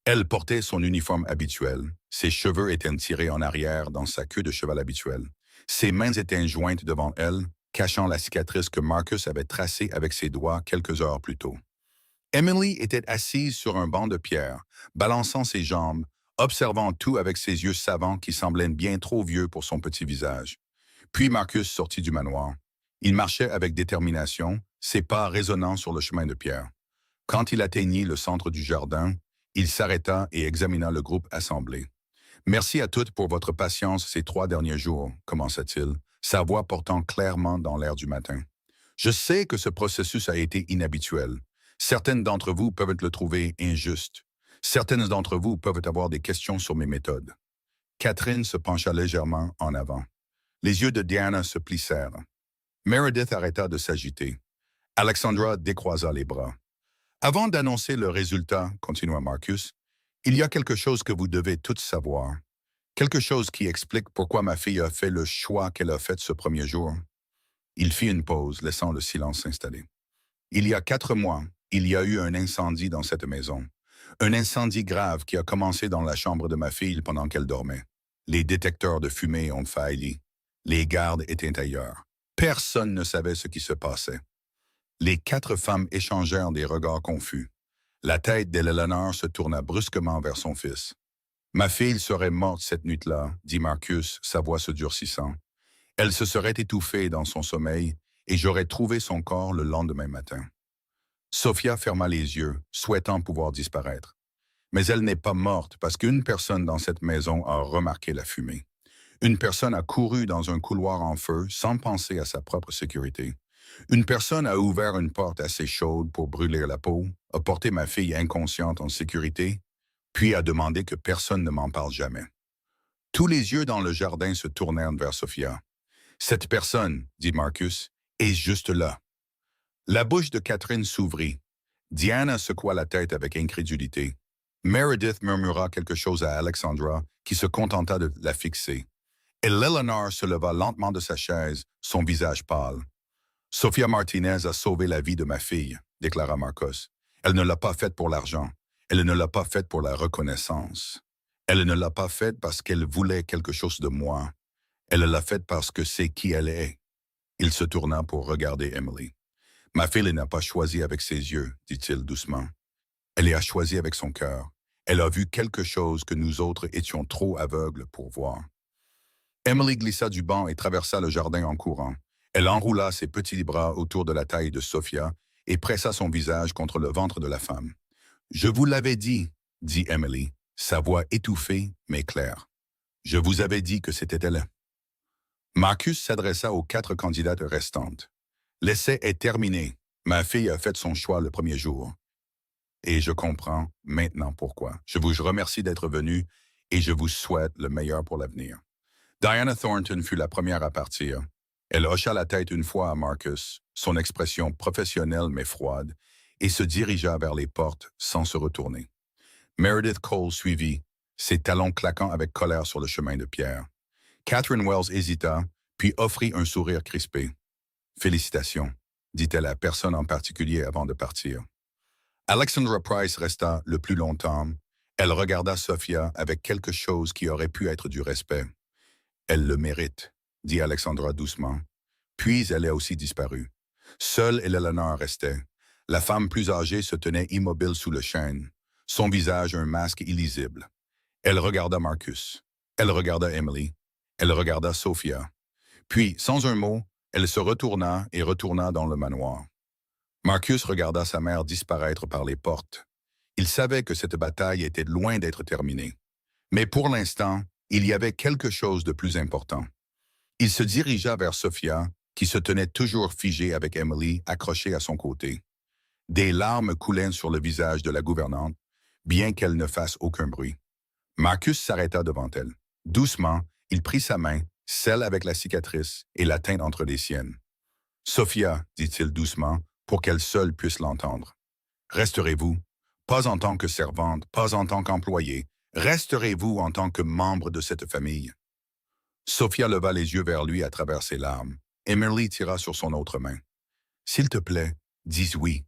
Elle portait son uniforme habituel, ses cheveux étaient tirés en arrière dans sa queue de cheval habituelle. Ses mains étaient jointes devant elle, cachant la cicatrice que Marcus avait tracée avec ses doigts quelques heures plus tôt. Emily était assise sur un banc de pierre, balançant ses jambes, observant tout avec ses yeux savants qui semblaient bien trop vieux pour son petit visage. Puis Marcus sortit du manoir. Il marchait avec détermination, ses pas résonnant sur le chemin de pierre. Quand il atteignit le centre du jardin, il s'arrêta et examina le groupe assemblé. « Merci à toutes pour votre patience ces 3 derniers jours, commença-t-il, sa voix portant clairement dans l'air du matin. Je sais que ce processus a été inhabituel. Certaines d'entre vous peuvent le trouver injuste. Certaines d'entre vous peuvent avoir des questions sur mes méthodes. » Catherine se pencha légèrement en avant. Les yeux de Diana se plissèrent. Meredith arrêta de s'agiter. Alexandra décroisa les bras. « Avant d'annoncer le résultat, continua Marcus, il y a quelque chose que vous devez toutes savoir. Quelque chose qui explique pourquoi ma fille a fait le choix qu'elle a fait ce premier jour. » Il fit une pause, laissant le silence s'installer. « Il y a 4 mois, il y a eu un incendie dans cette maison. Un incendie grave qui a commencé dans la chambre de ma fille pendant qu'elle dormait. Les détecteurs de fumée ont failli. Les gardes étaient ailleurs. Personne ne savait ce qui se passait. Les 4 femmes échangèrent des regards confus. La tête d'Eleanor se tourna brusquement vers son fils. « Ma fille serait morte cette nuit-là, » dit Marcus, sa voix se durcissant. « Elle se serait étouffée dans son sommeil et j'aurais trouvé son corps le lendemain matin. » Sophia ferma les yeux, souhaitant pouvoir disparaître. Mais elle n'est pas morte parce qu'une personne dans cette maison a remarqué la fumée. Une personne a couru dans un couloir en feu sans penser à sa propre sécurité. Une personne a ouvert une porte assez chaude pour brûler la peau, a porté ma fille inconsciente en sécurité, puis a demandé que personne ne m'en parle jamais. Tous les yeux dans le jardin se tournèrent vers Sophia. « Cette personne, dit Marcus, est juste là. » La bouche de Catherine s'ouvrit. Diana secoua la tête avec incrédulité. Meredith murmura quelque chose à Alexandra, qui se contenta de la fixer. Et Eleanor se leva lentement de sa chaise, son visage pâle. « Sophia Martinez a sauvé la vie de ma fille, » déclara Marcus. « Elle ne l'a pas faite pour l'argent. Elle ne l'a pas faite pour la reconnaissance. Elle ne l'a pas faite parce qu'elle voulait quelque chose de moi. Elle l'a faite parce que c'est qui elle est. » Il se tourna pour regarder Emily. « Ma fille n'a pas choisi avec ses yeux, dit-il doucement. Elle a choisi avec son cœur. Elle a vu quelque chose que nous autres étions trop aveugles pour voir. » Emily glissa du banc et traversa le jardin en courant. Elle enroula ses petits bras autour de la taille de Sophia et pressa son visage contre le ventre de la femme. « Je vous l'avais dit, » dit Emily, sa voix étouffée mais claire. « Je vous avais dit que c'était elle. » Marcus s'adressa aux 4 candidates restantes. « L'essai est terminé. Ma fille a fait son choix le premier jour. Et je comprends maintenant pourquoi. Je vous remercie d'être venu et je vous souhaite le meilleur pour l'avenir. » Diana Thornton fut la première à partir. Elle hocha la tête une fois à Marcus, son expression professionnelle mais froide, et se dirigea vers les portes sans se retourner. Meredith Cole suivit, ses talons claquant avec colère sur le chemin de pierre. Catherine Wells hésita, puis offrit un sourire crispé. « Félicitations, » dit-elle à personne en particulier avant de partir. Alexandra Price resta le plus longtemps. Elle regarda Sophia avec quelque chose qui aurait pu être du respect. « Elle le mérite, » dit Alexandra doucement. Puis elle a aussi disparu. Seule Eleanor restait. La femme plus âgée se tenait immobile sous le chêne, son visage un masque illisible. Elle regarda Marcus. Elle regarda Emily. Elle regarda Sophia. Puis, sans un mot, elle se retourna et retourna dans le manoir. Marcus regarda sa mère disparaître par les portes. Il savait que cette bataille était loin d'être terminée. Mais pour l'instant, il y avait quelque chose de plus important. Il se dirigea vers Sophia, qui se tenait toujours figée avec Emily accrochée à son côté. Des larmes coulaient sur le visage de la gouvernante, bien qu'elle ne fasse aucun bruit. Marcus s'arrêta devant elle. Doucement, il prit sa main, celle avec la cicatrice, et la tint entre les siennes. Sophia, dit-il doucement, pour qu'elle seule puisse l'entendre. Resterez-vous, pas en tant que servante, pas en tant qu'employée, resterez-vous en tant que membre de cette famille. Sophia leva les yeux vers lui à travers ses larmes. Emily tira sur son autre main. S'il te plaît, dis oui,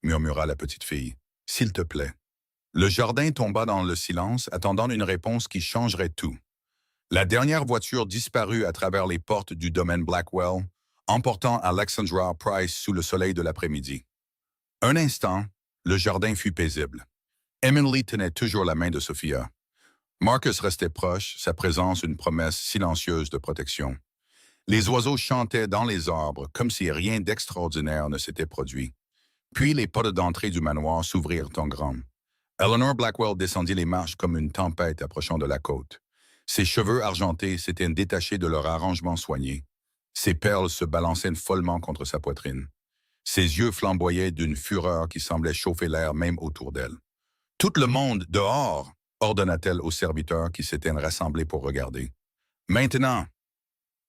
murmura la petite fille. S'il te plaît. Le jardin tomba dans le silence, attendant une réponse qui changerait tout. La dernière voiture disparut à travers les portes du domaine Blackwell, emportant Alexandra Price sous le soleil de l'après-midi. Un instant, le jardin fut paisible. Emily tenait toujours la main de Sophia. Marcus restait proche, sa présence une promesse silencieuse de protection. Les oiseaux chantaient dans les arbres comme si rien d'extraordinaire ne s'était produit. Puis les portes d'entrée du manoir s'ouvrirent en grand. Eleanor Blackwell descendit les marches comme une tempête approchant de la côte. Ses cheveux argentés s'étaient détachés de leur arrangement soigné. Ses perles se balançaient follement contre sa poitrine. Ses yeux flamboyaient d'une fureur qui semblait chauffer l'air même autour d'elle. « Tout le monde dehors !» ordonna-t-elle aux serviteurs qui s'étaient rassemblés pour regarder. « Maintenant !»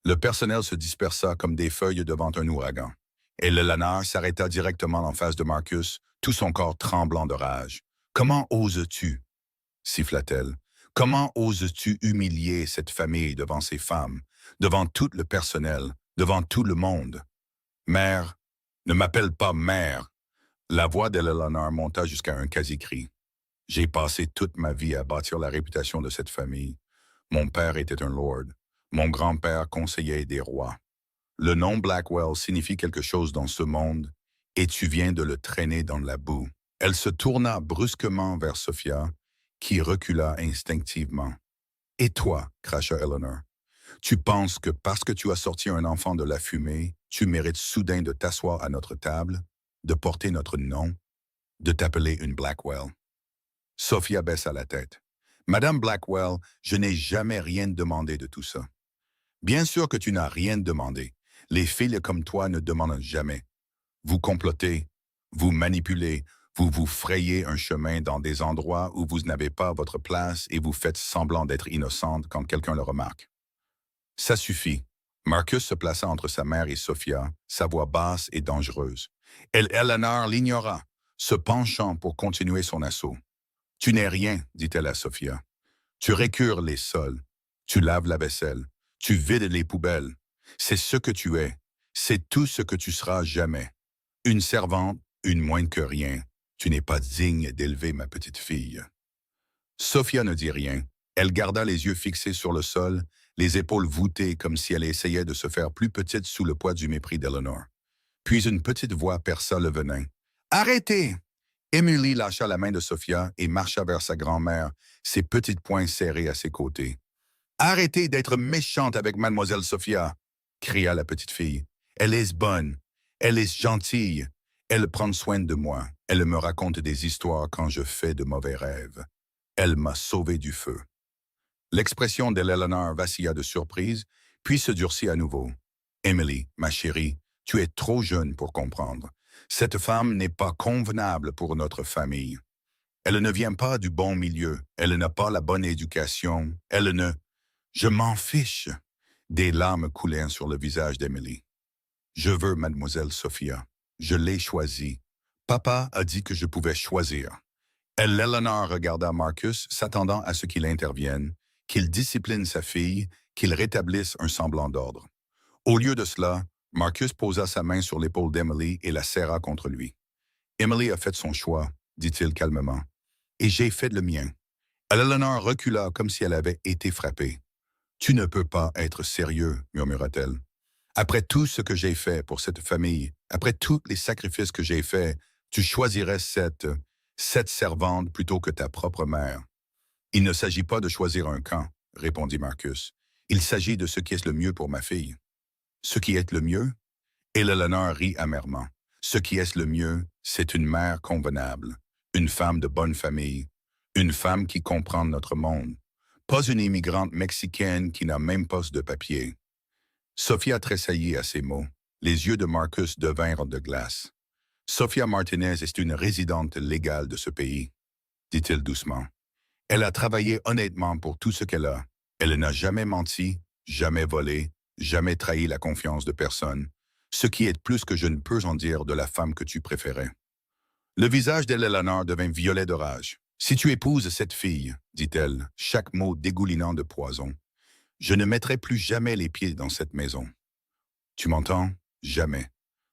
Le personnel se dispersa comme des feuilles devant un ouragan. Et le lanard s'arrêta directement en face de Marcus, tout son corps tremblant de rage. « Comment oses-tu » siffla-t-elle. « Comment oses-tu humilier cette famille devant ces femmes, devant tout le personnel, devant tout le monde? Mère, ne m'appelle pas mère. » La voix d'Eleanor monta jusqu'à un quasi-cri. « J'ai passé toute ma vie à bâtir la réputation de cette famille. Mon père était un lord. Mon grand-père conseiller des rois. Le nom Blackwell signifie quelque chose dans ce monde, et tu viens de le traîner dans la boue. » Elle se tourna brusquement vers Sophia, qui recula instinctivement. « Et toi, cracha Eleanor, tu penses que parce que tu as sorti un enfant de la fumée, tu mérites soudain de t'asseoir à notre table, de porter notre nom, de t'appeler une Blackwell. » Sophia baissa la tête. « Madame Blackwell, je n'ai jamais rien demandé de tout ça. » « Bien sûr que tu n'as rien demandé. Les filles comme toi ne demandent jamais. Vous complotez, vous manipulez, vous vous frayez un chemin dans des endroits où vous n'avez pas votre place et vous faites semblant d'être innocente quand quelqu'un le remarque. » « Ça suffit. » Marcus se plaça entre sa mère et Sophia, sa voix basse et dangereuse. Eleanor l'ignora, se penchant pour continuer son assaut. « Tu n'es rien, dit-elle à Sophia. Tu récures les sols, tu laves la vaisselle, tu vides les poubelles. C'est ce que tu es, c'est tout ce que tu seras jamais. Une servante, une moins que rien. Tu n'es pas digne d'élever ma petite fille. » Sophia ne dit rien. Elle garda les yeux fixés sur le sol, les épaules voûtées comme si elle essayait de se faire plus petite sous le poids du mépris d'Eleanor. Puis une petite voix perça le venin. « Arrêtez !» Emily lâcha la main de Sophia et marcha vers sa grand-mère, ses petites poings serrés à ses côtés. « Arrêtez d'être méchante avec mademoiselle Sophia !» cria la petite fille. « Elle est bonne, elle est gentille, elle prend soin de moi, elle me raconte des histoires quand je fais de mauvais rêves. Elle m'a sauvé du feu. » L'expression d'Eleanor vacilla de surprise, puis se durcit à nouveau. « Emily, ma chérie, tu es trop jeune pour comprendre. Cette femme n'est pas convenable pour notre famille. Elle ne vient pas du bon milieu, elle n'a pas la bonne éducation, elle ne... » « Je m'en fiche. » Des larmes coulèrent sur le visage d'Emily. « Je veux mademoiselle Sophia. Je l'ai choisie. Papa a dit que je pouvais choisir. » Eleanor regarda Marcus, s'attendant à ce qu'il intervienne, qu'il discipline sa fille, qu'il rétablisse un semblant d'ordre. Au lieu de cela, Marcus posa sa main sur l'épaule d'Emily et la serra contre lui. « Emily a fait son choix, » dit-il calmement, « et j'ai fait le mien. » Eleanor recula comme si elle avait été frappée. « Tu ne peux pas être sérieux, » murmura-t-elle. « Après tout ce que j'ai fait pour cette famille, après tous les sacrifices que j'ai faits, tu choisirais cette servante plutôt que ta propre mère. » « Il ne s'agit pas de choisir un camp, » répondit Marcus. « Il s'agit de ce qui est le mieux pour ma fille. »« Ce qui est le mieux ?» Et Eleanor rit amèrement. « Ce qui est le mieux, c'est une mère convenable, une femme de bonne famille, une femme qui comprend notre monde. Pas une immigrante mexicaine qui n'a même pas de papier. » Sophia tressaillit à ces mots. Les yeux de Marcus devinrent de glace. Sofia Martinez est une résidente légale de ce pays, dit-il doucement. Elle a travaillé honnêtement pour tout ce qu'elle a. Elle n'a jamais menti, jamais volé, jamais trahi la confiance de personne, ce qui est plus que je ne peux en dire de la femme que tu préférais. Le visage d'Eleanor devint violet de rage. Si tu épouses cette fille, dit-elle, chaque mot dégoulinant de poison, je ne mettrai plus jamais les pieds dans cette maison. Tu m'entends? Jamais.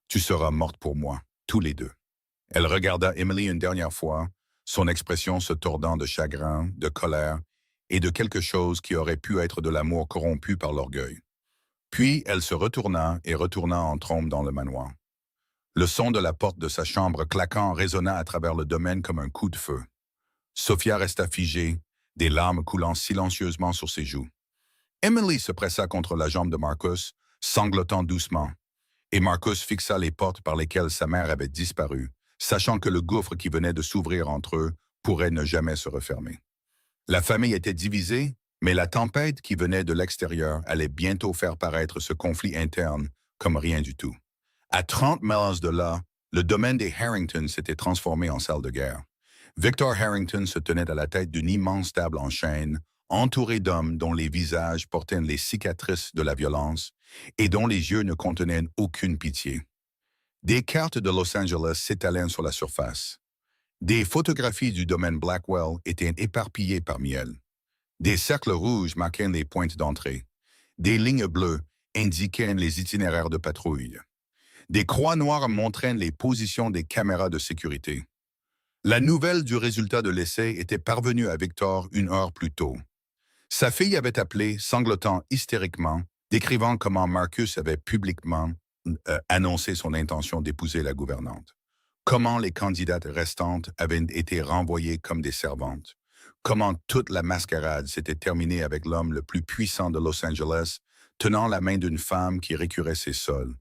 Tu seras morte pour moi, tous les deux. Elle regarda Emily une dernière fois, son expression se tordant de chagrin, de colère et de quelque chose qui aurait pu être de l'amour corrompu par l'orgueil. Puis elle se retourna et retourna en trombe dans le manoir. Le son de la porte de sa chambre claquant résonna à travers le domaine comme un coup de feu. Sophia resta figée, des larmes coulant silencieusement sur ses joues. Emily se pressa contre la jambe de Marcus, sanglotant doucement, et Marcus fixa les portes par lesquelles sa mère avait disparu, sachant que le gouffre qui venait de s'ouvrir entre eux pourrait ne jamais se refermer. La famille était divisée, mais la tempête qui venait de l'extérieur allait bientôt faire paraître ce conflit interne comme rien du tout. À 30 miles de là, le domaine des Harrington s'était transformé en salle de guerre. Victor Harrington se tenait à la tête d'une immense table en chêne, entourée d'hommes dont les visages portaient les cicatrices de la violence et dont les yeux ne contenaient aucune pitié. Des cartes de Los Angeles s'étalaient sur la surface. Des photographies du domaine Blackwell étaient éparpillées parmi elles. Des cercles rouges marquaient les pointes d'entrée. Des lignes bleues indiquaient les itinéraires de patrouille. Des croix noires montraient les positions des caméras de sécurité. La nouvelle du résultat de l'essai était parvenue à Victor 1 heure plus tôt. Sa fille avait appelé, sanglotant hystériquement, décrivant comment Marcus avait publiquement annoncé son intention d'épouser la gouvernante. Comment les candidates restantes avaient été renvoyées comme des servantes. Comment toute la mascarade s'était terminée avec l'homme le plus puissant de Los Angeles, tenant la main d'une femme qui récurait ses sols.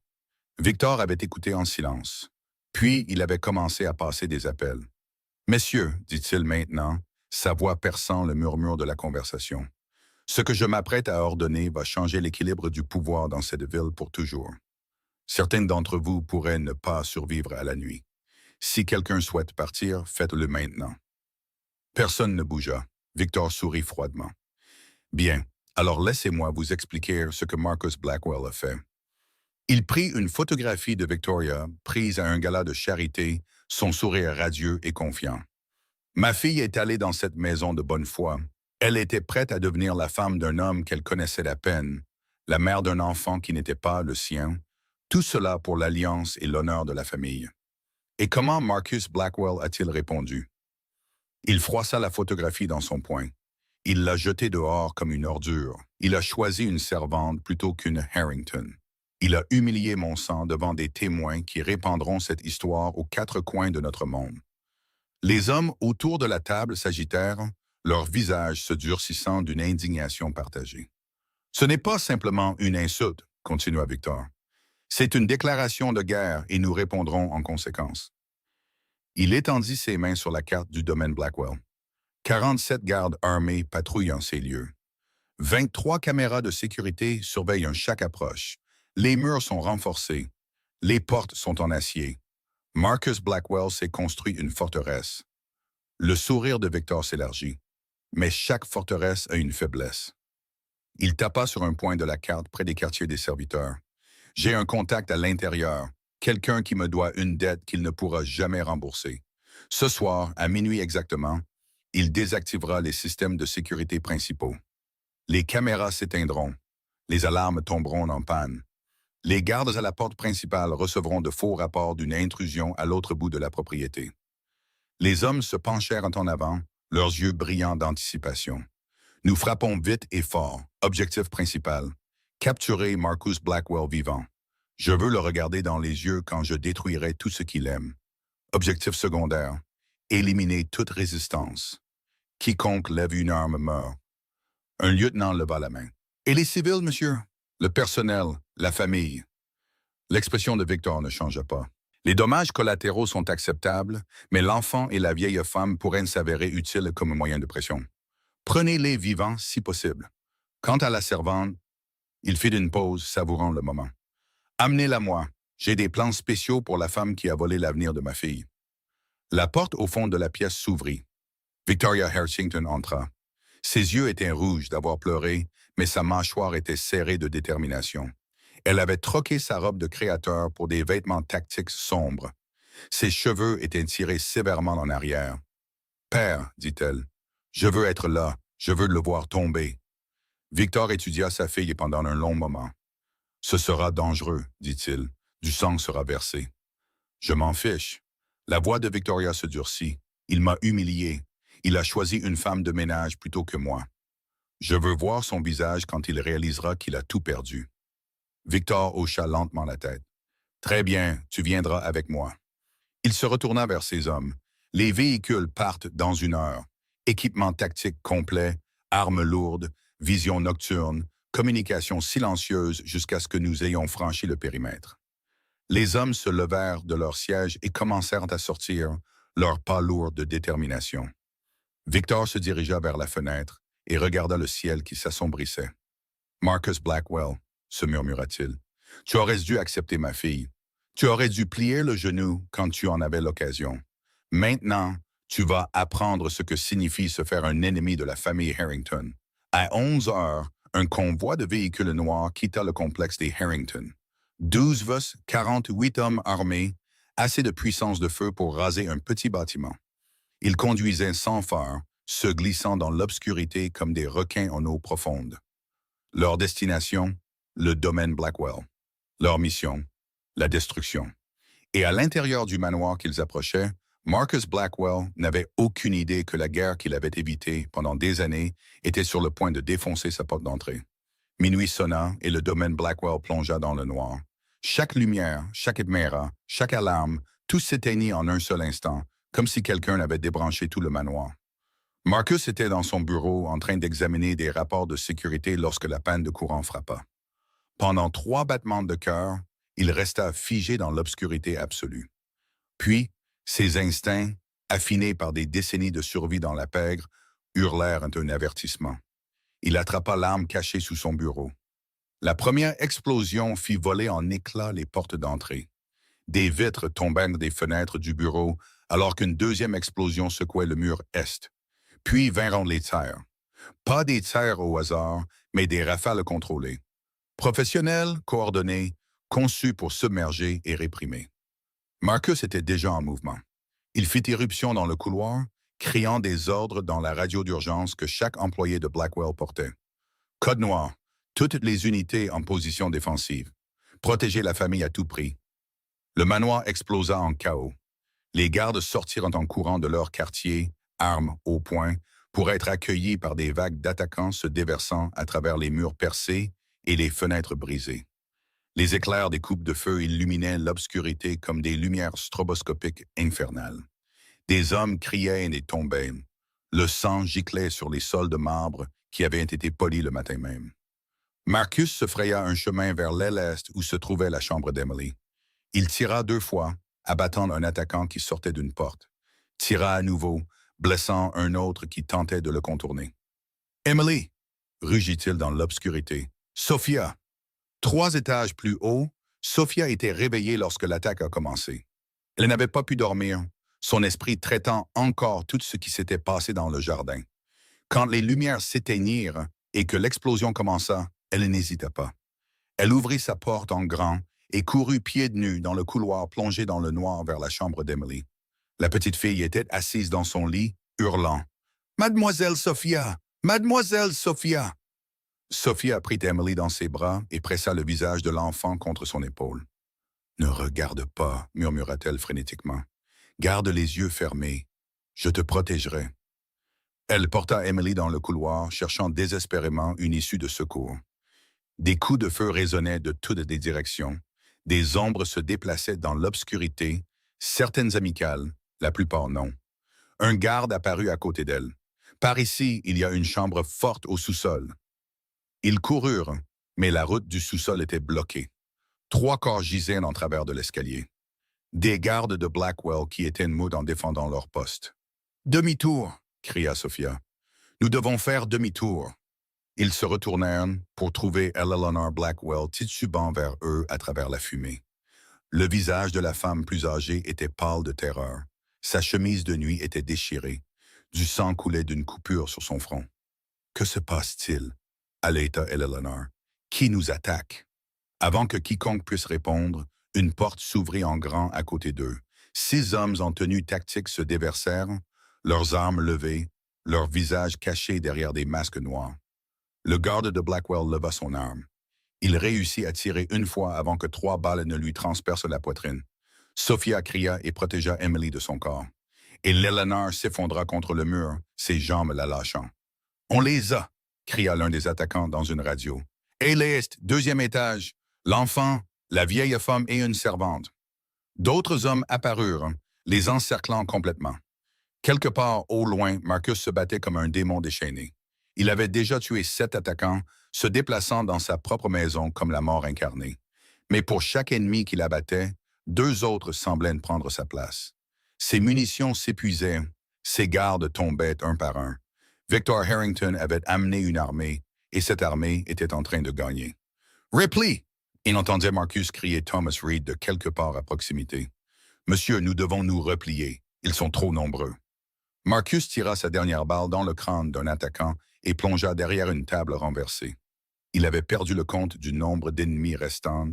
Victor avait écouté en silence. Puis il avait commencé à passer des appels. « Messieurs, dit-il maintenant, sa voix perçant le murmure de la conversation, ce que je m'apprête à ordonner va changer l'équilibre du pouvoir dans cette ville pour toujours. Certains d'entre vous pourraient ne pas survivre à la nuit. Si quelqu'un souhaite partir, faites-le maintenant. » Personne ne bougea. Victor sourit froidement. « Bien, alors laissez-moi vous expliquer ce que Marcus Blackwell a fait. » Il prit une photographie de Victoria, prise à un gala de charité, son sourire radieux et confiant. « Ma fille est allée dans cette maison de bonne foi. Elle était prête à devenir la femme d'un homme qu'elle connaissait à peine, la mère d'un enfant qui n'était pas le sien, tout cela pour l'alliance et l'honneur de la famille. » Et comment Marcus Blackwell a-t-il répondu? Il froissa la photographie dans son poing. Il l'a jetée dehors comme une ordure. Il a choisi une servante plutôt qu'une Harrington. Il a humilié mon sang devant des témoins qui répandront cette histoire aux quatre coins de notre monde. Les hommes autour de la table s'agitèrent, leurs visages se durcissant d'une indignation partagée. « Ce n'est pas simplement une insulte, » continua Victor. « C'est une déclaration de guerre et nous répondrons en conséquence. » Il étendit ses mains sur la carte du domaine Blackwell. 47 gardes armés patrouillent en ces lieux. 23 caméras de sécurité surveillent chaque approche. Les murs sont renforcés. Les portes sont en acier. Marcus Blackwell s'est construit une forteresse. Le sourire de Victor s'élargit. Mais chaque forteresse a une faiblesse. Il tapa sur un point de la carte près des quartiers des serviteurs. « J'ai un contact à l'intérieur, quelqu'un qui me doit une dette qu'il ne pourra jamais rembourser. Ce soir, à minuit exactement, il désactivera les systèmes de sécurité principaux. Les caméras s'éteindront. Les alarmes tomberont en panne. Les gardes à la porte principale recevront de faux rapports d'une intrusion à l'autre bout de la propriété. » Les hommes se penchèrent en avant, leurs yeux brillants d'anticipation. « Nous frappons vite et fort. Objectif principal. Capturer Marcus Blackwell vivant. Je veux le regarder dans les yeux quand je détruirai tout ce qu'il aime. Objectif secondaire. Éliminer toute résistance. Quiconque lève une arme meurt. » Un lieutenant leva la main. « Et les civils, monsieur? Le personnel, la famille. » L'expression de Victor ne changea pas. « Les dommages collatéraux sont acceptables, mais l'enfant et la vieille femme pourraient s'avérer utiles comme moyen de pression. Prenez-les vivants si possible. Quant à la servante, » il fit une pause, savourant le moment. « Amenez-la moi. J'ai des plans spéciaux pour la femme qui a volé l'avenir de ma fille. La porte au fond de la pièce s'ouvrit. Victoria Harrington entra. Ses yeux étaient rouges d'avoir pleuré, mais sa mâchoire était serrée de détermination. Elle avait troqué sa robe de créateur pour des vêtements tactiques sombres. Ses cheveux étaient tirés sévèrement en arrière. « Père, dit-elle, je veux être là, je veux le voir tomber. » Victor étudia sa fille pendant un long moment. « Ce sera dangereux, dit-il. Du sang sera versé. »« Je m'en fiche. » La voix de Victoria se durcit. « Il m'a humilié. Il a choisi une femme de ménage plutôt que moi. Je veux voir son visage quand il réalisera qu'il a tout perdu. » Victor hocha lentement la tête. « Très bien, tu viendras avec moi. » Il se retourna vers ses hommes. « Les véhicules partent dans 1 heure. Équipement tactique complet, armes lourdes, vision nocturne, communication silencieuse jusqu'à ce que nous ayons franchi le périmètre. » Les hommes se levèrent de leur siège et commencèrent à sortir, leurs pas lourds de détermination. Victor se dirigea vers la fenêtre et regarda le ciel qui s'assombrissait. « Marcus Blackwell, » se murmura-t-il, « tu aurais dû accepter ma fille. Tu aurais dû plier le genou quand tu en avais l'occasion. Maintenant, tu vas apprendre ce que signifie se faire un ennemi de la famille Harrington. » À 11 heures, un convoi de véhicules noirs quitta le complexe des Harrington. 12 vus, 48 hommes armés, assez de puissance de feu pour raser un petit bâtiment. Ils conduisaient sans phare, se glissant dans l'obscurité comme des requins en eau profonde. Leur destination, le domaine Blackwell. Leur mission, la destruction. Et à l'intérieur du manoir qu'ils approchaient, Marcus Blackwell n'avait aucune idée que la guerre qu'il avait évitée pendant des années était sur le point de défoncer sa porte d'entrée. Minuit sonna et le domaine Blackwell plongea dans le noir. Chaque lumière, chaque éméra, chaque alarme, tout s'éteignit en un seul instant, comme si quelqu'un avait débranché tout le manoir. Marcus était dans son bureau en train d'examiner des rapports de sécurité lorsque la panne de courant frappa. Pendant 3 battements de cœur, il resta figé dans l'obscurité absolue. Puis, ses instincts, affinés par des décennies de survie dans la pègre, hurlèrent un avertissement. Il attrapa l'arme cachée sous son bureau. La première explosion fit voler en éclats les portes d'entrée. Des vitres tombèrent des fenêtres du bureau alors qu'une deuxième explosion secouait le mur est. Puis vinrent les tirs. Pas des tirs au hasard, mais des rafales contrôlées. Professionnels, coordonnés, conçus pour submerger et réprimer. Marcus était déjà en mouvement. Il fit irruption dans le couloir, criant des ordres dans la radio d'urgence que chaque employé de Blackwell portait. Code noir, toutes les unités en position défensive. Protéger la famille à tout prix. Le manoir explosa en chaos. Les gardes sortirent en courant de leur quartier, armes au poing, pour être accueillis par des vagues d'attaquants se déversant à travers les murs percés et les fenêtres brisées. Les éclairs des coupes de feu illuminaient l'obscurité comme des lumières stroboscopiques infernales. Des hommes criaient et tombaient. Le sang giclait sur les sols de marbre qui avaient été polis le matin même. Marcus se fraya un chemin vers l'aile est où se trouvait la chambre d'Emily. Il tira 2 fois, abattant un attaquant qui sortait d'une porte. Tira à nouveau, blessant un autre qui tentait de le contourner. « Emily !» rugit-il dans l'obscurité. « Sophia !» 3 étages plus haut, Sophia était réveillée lorsque l'attaque a commencé. Elle n'avait pas pu dormir, son esprit traitant encore tout ce qui s'était passé dans le jardin. Quand les lumières s'éteignirent et que l'explosion commença, elle n'hésita pas. Elle ouvrit sa porte en grand et courut pieds nus dans le couloir plongé dans le noir vers la chambre d'Emily. La petite fille était assise dans son lit, hurlant. « Mademoiselle Sophia! Mademoiselle Sophia! » Sophia prit Emily dans ses bras et pressa le visage de l'enfant contre son épaule. « Ne regarde pas, murmura-t-elle frénétiquement. Garde les yeux fermés. Je te protégerai. » Elle porta Emily dans le couloir, cherchant désespérément une issue de secours. Des coups de feu résonnaient de toutes les directions. Des ombres se déplaçaient dans l'obscurité, certaines amicales, la plupart non. Un garde apparut à côté d'elle. « Par ici, il y a une chambre forte au sous-sol. » Ils coururent, mais la route du sous-sol était bloquée. 3 corps gisaient en travers de l'escalier. Des gardes de Blackwell qui étaient mots en défendant leur poste. « Demi-tour !» cria Sophia. « Nous devons faire demi-tour. » Ils se retournèrent pour trouver Eleanor Blackwell titubant vers eux à travers la fumée. Le visage de la femme plus âgée était pâle de terreur. Sa chemise de nuit était déchirée. Du sang coulait d'une coupure sur son front. Que se passe-t-il? Aletha et Eleanor. Qui nous attaque? Avant que quiconque puisse répondre, une porte s'ouvrit en grand à côté d'eux. 6 hommes en tenue tactique se déversèrent, leurs armes levées, leurs visages cachés derrière des masques noirs. Le garde de Blackwell leva son arme. Il réussit à tirer une fois avant que 3 balles ne lui transpercent la poitrine. Sophia cria et protégea Emily de son corps. Et l'Eleanor s'effondra contre le mur, ses jambes la lâchant. « On les a !» cria l'un des attaquants dans une radio. « Eilest, 2e étage, l'enfant, la vieille femme et une servante. » D'autres hommes apparurent, les encerclant complètement. Quelque part au loin, Marcus se battait comme un démon déchaîné. Il avait déjà tué 7 attaquants, se déplaçant dans sa propre maison comme la mort incarnée. Mais pour chaque ennemi qu'il abattait, 2 autres semblaient prendre sa place. Ses munitions s'épuisaient, ses gardes tombaient un par un. Victor Harrington avait amené une armée, et cette armée était en train de gagner. « Repli !» Il entendait Marcus crier Thomas Reed de quelque part à proximité. « Monsieur, nous devons nous replier. Ils sont trop nombreux. » Marcus tira sa dernière balle dans le crâne d'un attaquant et plongea derrière une table renversée. Il avait perdu le compte du nombre d'ennemis restants.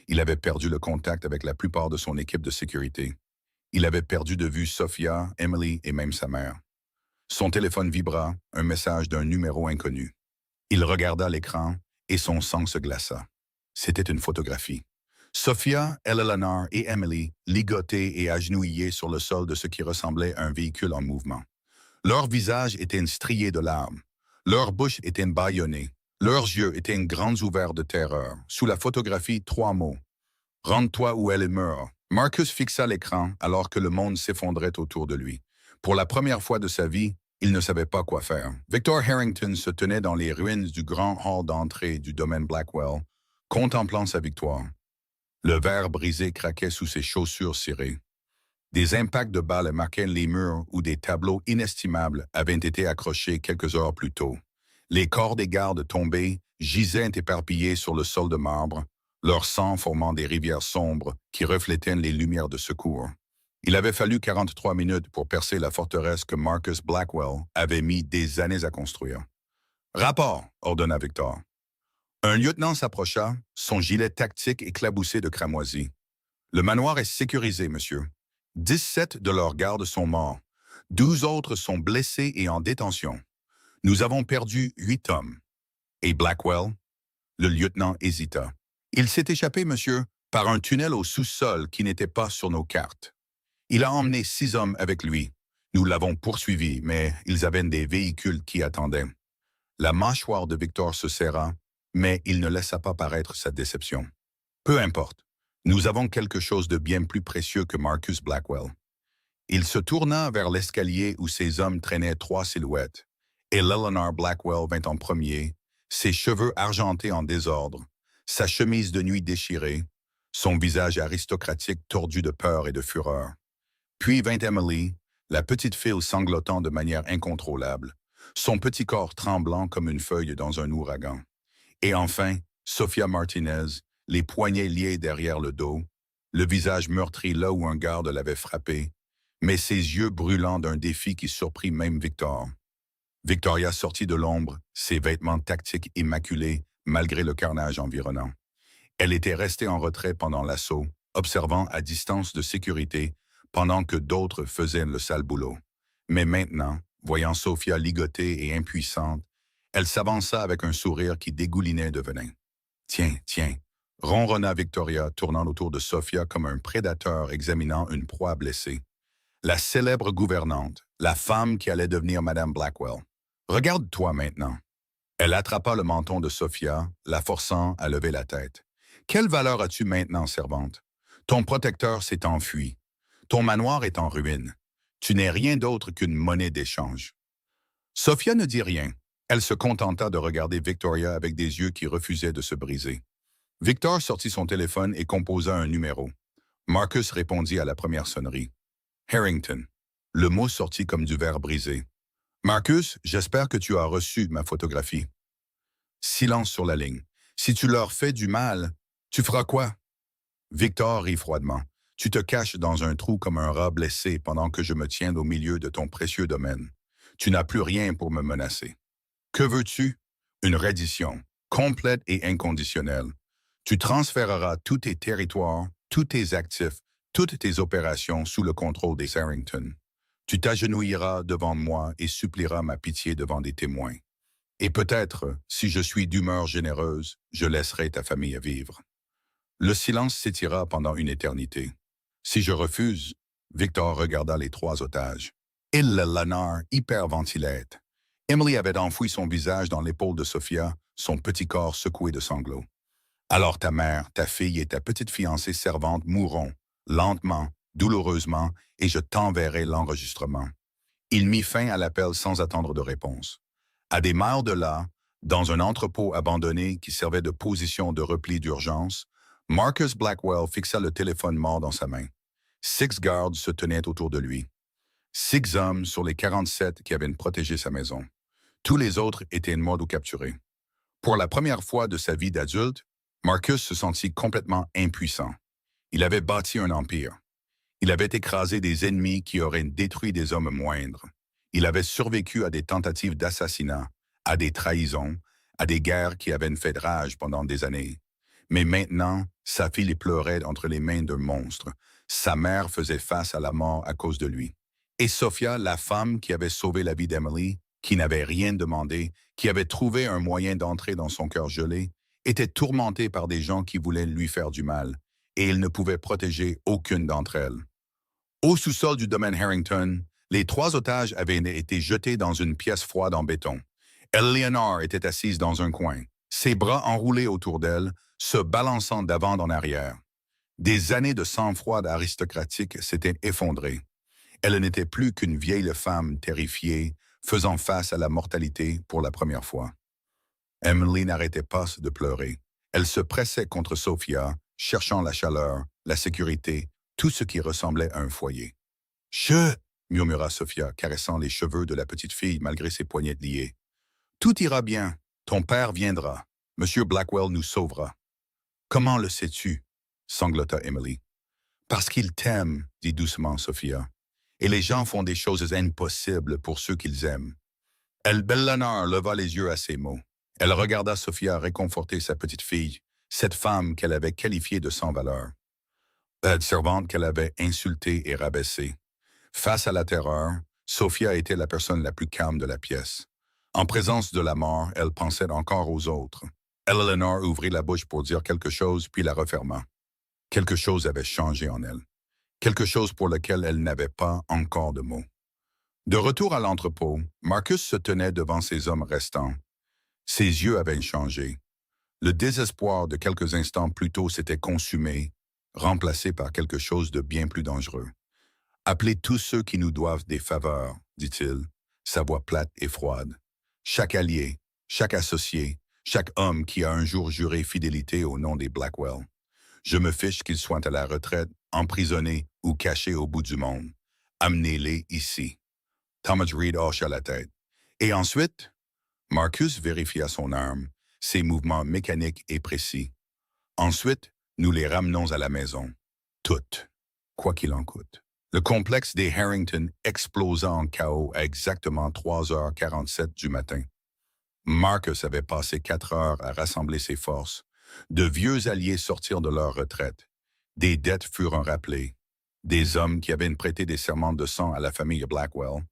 Il avait perdu le contact avec la plupart de son équipe de sécurité. Il avait perdu de vue Sophia, Emily et même sa mère. Son téléphone vibra, un message d'un numéro inconnu. Il regarda l'écran et son sang se glaça. C'était une photographie. Sophia, Eleanor et Emily, ligotées et agenouillées sur le sol de ce qui ressemblait à un véhicule en mouvement. Leurs visages étaient striés de larmes. Leur bouche était bâillonnée. Leurs yeux étaient grands ouverts de terreur. Sous la photographie, 3 mots. « Rends-toi ou elle meurt ». Marcus fixa l'écran alors que le monde s'effondrait autour de lui. Pour la première fois de sa vie, il ne savait pas quoi faire. Victor Harrington se tenait dans les ruines du grand hall d'entrée du domaine Blackwell, contemplant sa victoire. Le verre brisé craquait sous ses chaussures cirées. Des impacts de balles marquaient les murs où des tableaux inestimables avaient été accrochés quelques heures plus tôt. Les corps des gardes tombés gisaient éparpillés sur le sol de marbre, leur sang formant des rivières sombres qui reflétaient les lumières de secours. Il avait fallu 43 minutes pour percer la forteresse que Marcus Blackwell avait mis des années à construire. « Rapport !» ordonna Victor. Un lieutenant s'approcha, son gilet tactique éclaboussé de cramoisie. « Le manoir est sécurisé, monsieur. 17 de leurs gardes sont morts. 12 autres sont blessés et en détention. Nous avons perdu 8 hommes. » Et Blackwell? Le lieutenant hésita. « Il s'est échappé, monsieur, par un tunnel au sous-sol qui n'était pas sur nos cartes. Il a emmené 6 hommes avec lui. Nous l'avons poursuivi, mais ils avaient des véhicules qui attendaient. » La mâchoire de Victor se serra, mais il ne laissa pas paraître sa déception. « Peu importe. Nous avons quelque chose de bien plus précieux que Marcus Blackwell. » Il se tourna vers l'escalier où ses hommes traînaient 3 silhouettes, et Eleanor Blackwell vint en premier, ses cheveux argentés en désordre, sa chemise de nuit déchirée, son visage aristocratique tordu de peur et de fureur. Puis vint Emily, la petite fille sanglotant de manière incontrôlable, son petit corps tremblant comme une feuille dans un ouragan. Et enfin, Sophia Martinez, les poignets liés derrière le dos, le visage meurtri là où un garde l'avait frappé, mais ses yeux brûlants d'un défi qui surprit même Victor. Victoria sortit de l'ombre, ses vêtements tactiques immaculés, malgré le carnage environnant. Elle était restée en retrait pendant l'assaut, observant à distance de sécurité, pendant que d'autres faisaient le sale boulot. Mais maintenant, voyant Sophia ligotée et impuissante, elle s'avança avec un sourire qui dégoulinait de venin. « Tiens, tiens !» ronronna Victoria, tournant autour de Sophia comme un prédateur examinant une proie blessée. La célèbre gouvernante, la femme qui allait devenir Madame Blackwell. « Regarde-toi maintenant. » Elle attrapa le menton de Sophia, la forçant à lever la tête. « Quelle valeur as-tu maintenant, servante? Ton protecteur s'est enfui. Ton manoir est en ruine. Tu n'es rien d'autre qu'une monnaie d'échange. » Sophia ne dit rien. Elle se contenta de regarder Victoria avec des yeux qui refusaient de se briser. Victor sortit son téléphone et composa un numéro. Marcus répondit à la première sonnerie. « Harrington. » Le mot sortit comme du verre brisé. « Marcus, j'espère que tu as reçu ma photographie. » Silence sur la ligne. « Si tu leur fais du mal, tu feras quoi? » Victor rit froidement. Tu te caches dans un trou comme un rat blessé pendant que je me tiens au milieu de ton précieux domaine. Tu n'as plus rien pour me menacer. Que veux-tu? Une reddition, complète et inconditionnelle. Tu transféreras tous tes territoires, tous tes actifs, toutes tes opérations sous le contrôle des Harrington. Tu t'agenouilleras devant moi et supplieras ma pitié devant des témoins. Et peut-être, si je suis d'humeur généreuse, je laisserai ta famille vivre. Le silence s'étira pendant une éternité. Si je refuse, Victor regarda les trois otages. Il le lanard hyperventilait. Emily avait enfoui son visage dans l'épaule de Sophia, son petit corps secoué de sanglots. Alors ta mère, ta fille et ta petite fiancée servante mourront, lentement, douloureusement, et je t'enverrai l'enregistrement. Il mit fin à l'appel sans attendre de réponse. À des miles de là, dans un entrepôt abandonné qui servait de position de repli d'urgence, Marcus Blackwell fixa le téléphone mort dans sa main. 6 gardes se tenaient autour de lui. 6 hommes sur les 47 qui avaient protégé sa maison. Tous les autres étaient morts ou capturés. Pour la première fois de sa vie d'adulte, Marcus se sentit complètement impuissant. Il avait bâti un empire. Il avait écrasé des ennemis qui auraient détruit des hommes moindres. Il avait survécu à des tentatives d'assassinat, à des trahisons, à des guerres qui avaient fait rage pendant des années. Mais maintenant, sa fille pleurait entre les mains d'un monstre. Sa mère faisait face à la mort à cause de lui. Et Sophia, la femme qui avait sauvé la vie d'Emily, qui n'avait rien demandé, qui avait trouvé un moyen d'entrer dans son cœur gelé, était tourmentée par des gens qui voulaient lui faire du mal, et il ne pouvait protéger aucune d'entre elles. Au sous-sol du domaine Harrington, les 3 otages avaient été jetés dans une pièce froide en béton. Eleanor était assise dans un coin, ses bras enroulés autour d'elle, se balançant d'avant en arrière. Des années de sang-froid aristocratique s'étaient effondrées. Elle n'était plus qu'une vieille femme terrifiée, faisant face à la mortalité pour la première fois. Emily n'arrêtait pas de pleurer. Elle se pressait contre Sophia, cherchant la chaleur, la sécurité, tout ce qui ressemblait à un foyer. « Chut !» murmura Sophia, caressant les cheveux de la petite fille malgré ses poignets liés. « Tout ira bien. Ton père viendra. Monsieur Blackwell nous sauvera. »« Comment le sais-tu » sanglota Emily. « Parce qu'il t'aime, » dit doucement Sophia. « Et les gens font des choses impossibles pour ceux qu'ils aiment. » Eleanor leva les yeux à ces mots. Elle regarda Sophia réconforter sa petite fille, cette femme qu'elle avait qualifiée de sans valeur. La servante qu'elle avait insultée et rabaissée. Face à la terreur, Sophia était la personne la plus calme de la pièce. En présence de la mort, elle pensait encore aux autres. Eleanor ouvrit la bouche pour dire quelque chose, puis la referma. Quelque chose avait changé en elle. Quelque chose pour lequel elle n'avait pas encore de mots. De retour à l'entrepôt, Marcus se tenait devant ses hommes restants. Ses yeux avaient changé. Le désespoir de quelques instants plus tôt s'était consumé, remplacé par quelque chose de bien plus dangereux. « Appelez tous ceux qui nous doivent des faveurs, » dit-il, sa voix plate et froide. « Chaque allié, chaque associé, chaque homme qui a un jour juré fidélité au nom des Blackwell. Je me fiche qu'ils soient à la retraite, emprisonnés ou cachés au bout du monde. Amenez-les ici. » Thomas Reed hocha la tête. « Et ensuite? » Marcus vérifia son arme, ses mouvements mécaniques et précis. « Ensuite, nous les ramenons à la maison. Toutes, quoi qu'il en coûte. » Le complexe des Harrington explosa en chaos à exactement 3h47 du matin. Marcus avait passé 4 heures à rassembler ses forces. De vieux alliés sortirent de leur retraite. Des dettes furent rappelées. Des hommes qui avaient prêté des serments de sang à la famille Blackwell,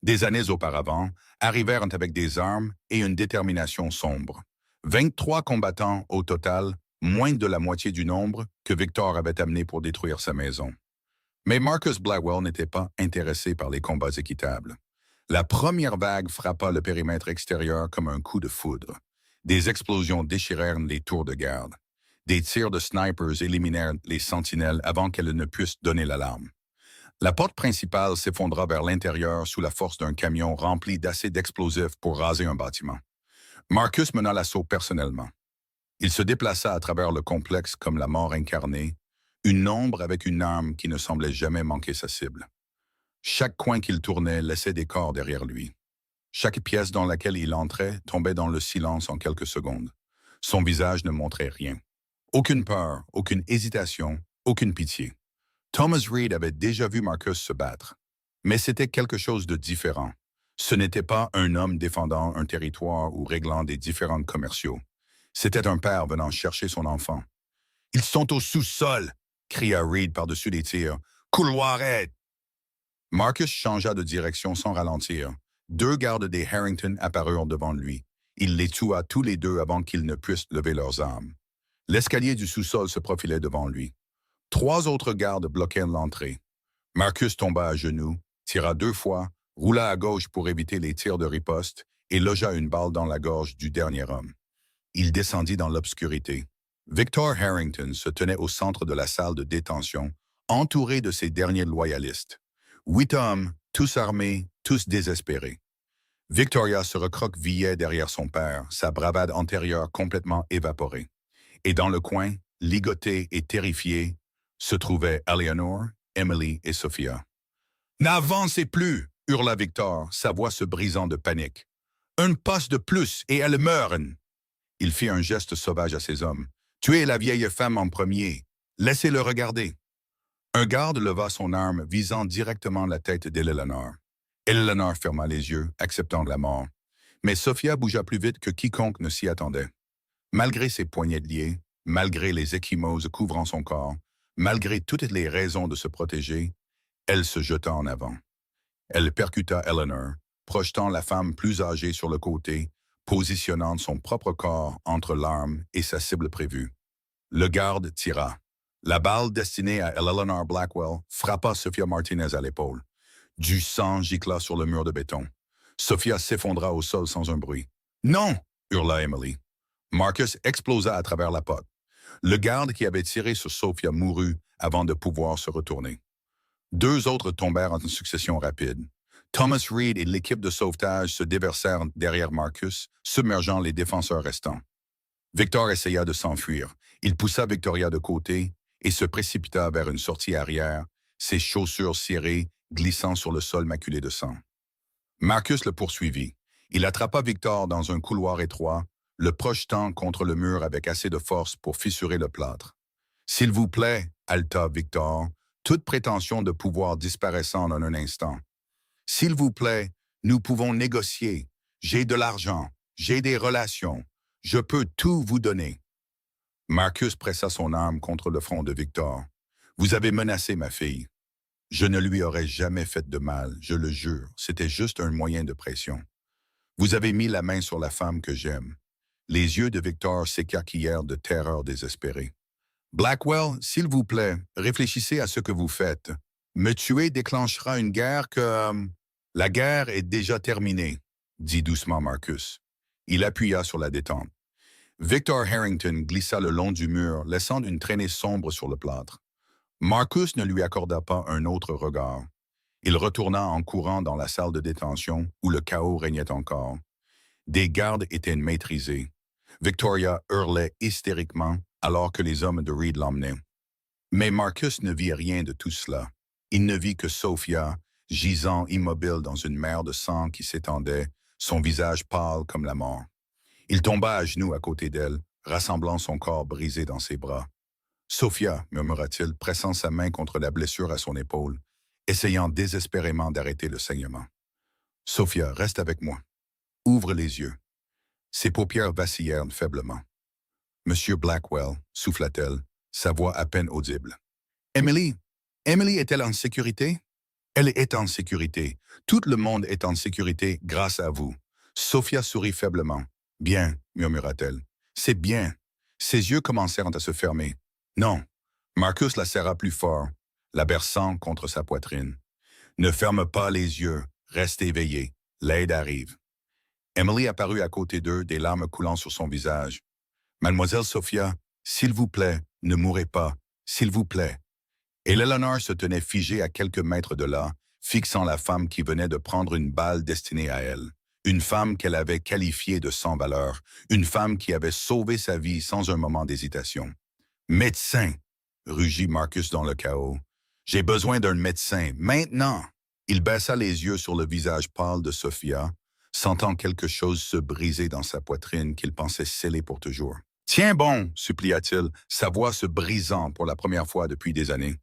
des années auparavant, arrivèrent avec des armes et une détermination sombre. 23 combattants au total, moins de la moitié du nombre que Victor avait amené pour détruire sa maison. Mais Marcus Blackwell n'était pas intéressé par les combats équitables. La première vague frappa le périmètre extérieur comme un coup de foudre. Des explosions déchirèrent les tours de garde. Des tirs de snipers éliminèrent les sentinelles avant qu'elles ne puissent donner l'alarme. La porte principale s'effondra vers l'intérieur sous la force d'un camion rempli d'assez d'explosifs pour raser un bâtiment. Marcus mena l'assaut personnellement. Il se déplaça à travers le complexe comme la mort incarnée, une ombre avec une arme qui ne semblait jamais manquer sa cible. Chaque coin qu'il tournait laissait des corps derrière lui. Chaque pièce dans laquelle il entrait tombait dans le silence en quelques secondes. Son visage ne montrait rien. Aucune peur, aucune hésitation, aucune pitié. Thomas Reed avait déjà vu Marcus se battre. Mais c'était quelque chose de différent. Ce n'était pas un homme défendant un territoire ou réglant des différends commerciaux. C'était un père venant chercher son enfant. Ils sont au sous-sol, cria Reed par-dessus les tirs. Couloir aide! Marcus changea de direction sans ralentir. Deux gardes des Harrington apparurent devant lui. Il les tua tous les deux avant qu'ils ne puissent lever leurs armes. L'escalier du sous-sol se profilait devant lui. Trois autres gardes bloquaient l'entrée. Marcus tomba à genoux, tira deux fois, roula à gauche pour éviter les tirs de riposte et logea une balle dans la gorge du dernier homme. Il descendit dans l'obscurité. Victor Harrington se tenait au centre de la salle de détention, entouré de ses derniers loyalistes. 8 hommes, tous armés, tous désespérés. Victoria se recroquevillait derrière son père, sa bravade antérieure complètement évaporée. Et dans le coin, ligotée et terrifiée, se trouvaient Eleanor, Emily et Sophia. « N'avancez plus !» hurla Victor, sa voix se brisant de panique. « Un poste de plus et elles meurent !» Il fit un geste sauvage à ses hommes. « Tuez la vieille femme en premier. Laissez-le regarder. » Un garde leva son arme visant directement la tête d'Eleanor. Eleanor ferma les yeux, acceptant la mort. Mais Sophia bougea plus vite que quiconque ne s'y attendait. Malgré ses poignets liés, malgré les ecchymoses couvrant son corps, malgré toutes les raisons de se protéger, elle se jeta en avant. Elle percuta Eleanor, projetant la femme plus âgée sur le côté, positionnant son propre corps entre l'arme et sa cible prévue. Le garde tira. La balle destinée à Eleanor Blackwell frappa Sophia Martinez à l'épaule. Du sang gicla sur le mur de béton. Sophia s'effondra au sol sans un bruit. « Non !» hurla Emily. Marcus explosa à travers la porte. Le garde qui avait tiré sur Sophia mourut avant de pouvoir se retourner. Deux autres tombèrent en succession rapide. Thomas Reed et l'équipe de sauvetage se déversèrent derrière Marcus, submergeant les défenseurs restants. Victor essaya de s'enfuir. Il poussa Victoria de côté et se précipita vers une sortie arrière, ses chaussures cirées glissant sur le sol maculé de sang. Marcus le poursuivit. Il attrapa Victor dans un couloir étroit, le projetant contre le mur avec assez de force pour fissurer le plâtre. « S'il vous plaît, » haleta Victor, toute prétention de pouvoir disparaissant en un instant. « S'il vous plaît, nous pouvons négocier. J'ai de l'argent, j'ai des relations. Je peux tout vous donner. » Marcus pressa son arme contre le front de Victor. « Vous avez menacé ma fille. Je ne lui aurais jamais fait de mal, je le jure. C'était juste un moyen de pression. Vous avez mis la main sur la femme que j'aime. » Les yeux de Victor s'écarquillèrent de terreur désespérée. « Blackwell, s'il vous plaît, réfléchissez à ce que vous faites. Me tuer déclenchera une guerre que... La guerre est déjà terminée, » dit doucement Marcus. Il appuya sur la détente. Victor Harrington glissa le long du mur, laissant une traînée sombre sur le plâtre. Marcus ne lui accorda pas un autre regard. Il retourna en courant dans la salle de détention, où le chaos régnait encore. Des gardes étaient maîtrisés. Victoria hurlait hystériquement alors que les hommes de Reed l'emmenaient. Mais Marcus ne vit rien de tout cela. Il ne vit que Sophia, gisant immobile dans une mer de sang qui s'étendait, son visage pâle comme la mort. Il tomba à genoux à côté d'elle, rassemblant son corps brisé dans ses bras. « Sophia » murmura-t-il, pressant sa main contre la blessure à son épaule, essayant désespérément d'arrêter le saignement. « Sophia, reste avec moi. Ouvre les yeux. » Ses paupières vacillèrent faiblement. « Monsieur Blackwell » souffla-t-elle, sa voix à peine audible. « Emily est-elle en sécurité? » « Elle est en sécurité. Tout le monde est en sécurité grâce à vous. » Sophia sourit faiblement. « Bien, » murmura-t-elle. « C'est bien. » Ses yeux commencèrent à se fermer. « Non. » Marcus la serra plus fort, la berçant contre sa poitrine. « Ne ferme pas les yeux. Reste éveillé. L'aide arrive. » Emily apparut à côté d'eux, des larmes coulant sur son visage. « Mademoiselle Sophia, s'il vous plaît, ne mourrez pas. S'il vous plaît. » Et Eleanor se tenait figée à quelques mètres de là, fixant la femme qui venait de prendre une balle destinée à elle. Une femme qu'elle avait qualifiée de sans valeur, une femme qui avait sauvé sa vie sans un moment d'hésitation. « Médecin !» rugit Marcus dans le chaos. « J'ai besoin d'un médecin, maintenant !» Il baissa les yeux sur le visage pâle de Sophia, sentant quelque chose se briser dans sa poitrine qu'il pensait sceller pour toujours. Tiens bon, supplia-t-il, sa voix se brisant pour la première fois depuis des années.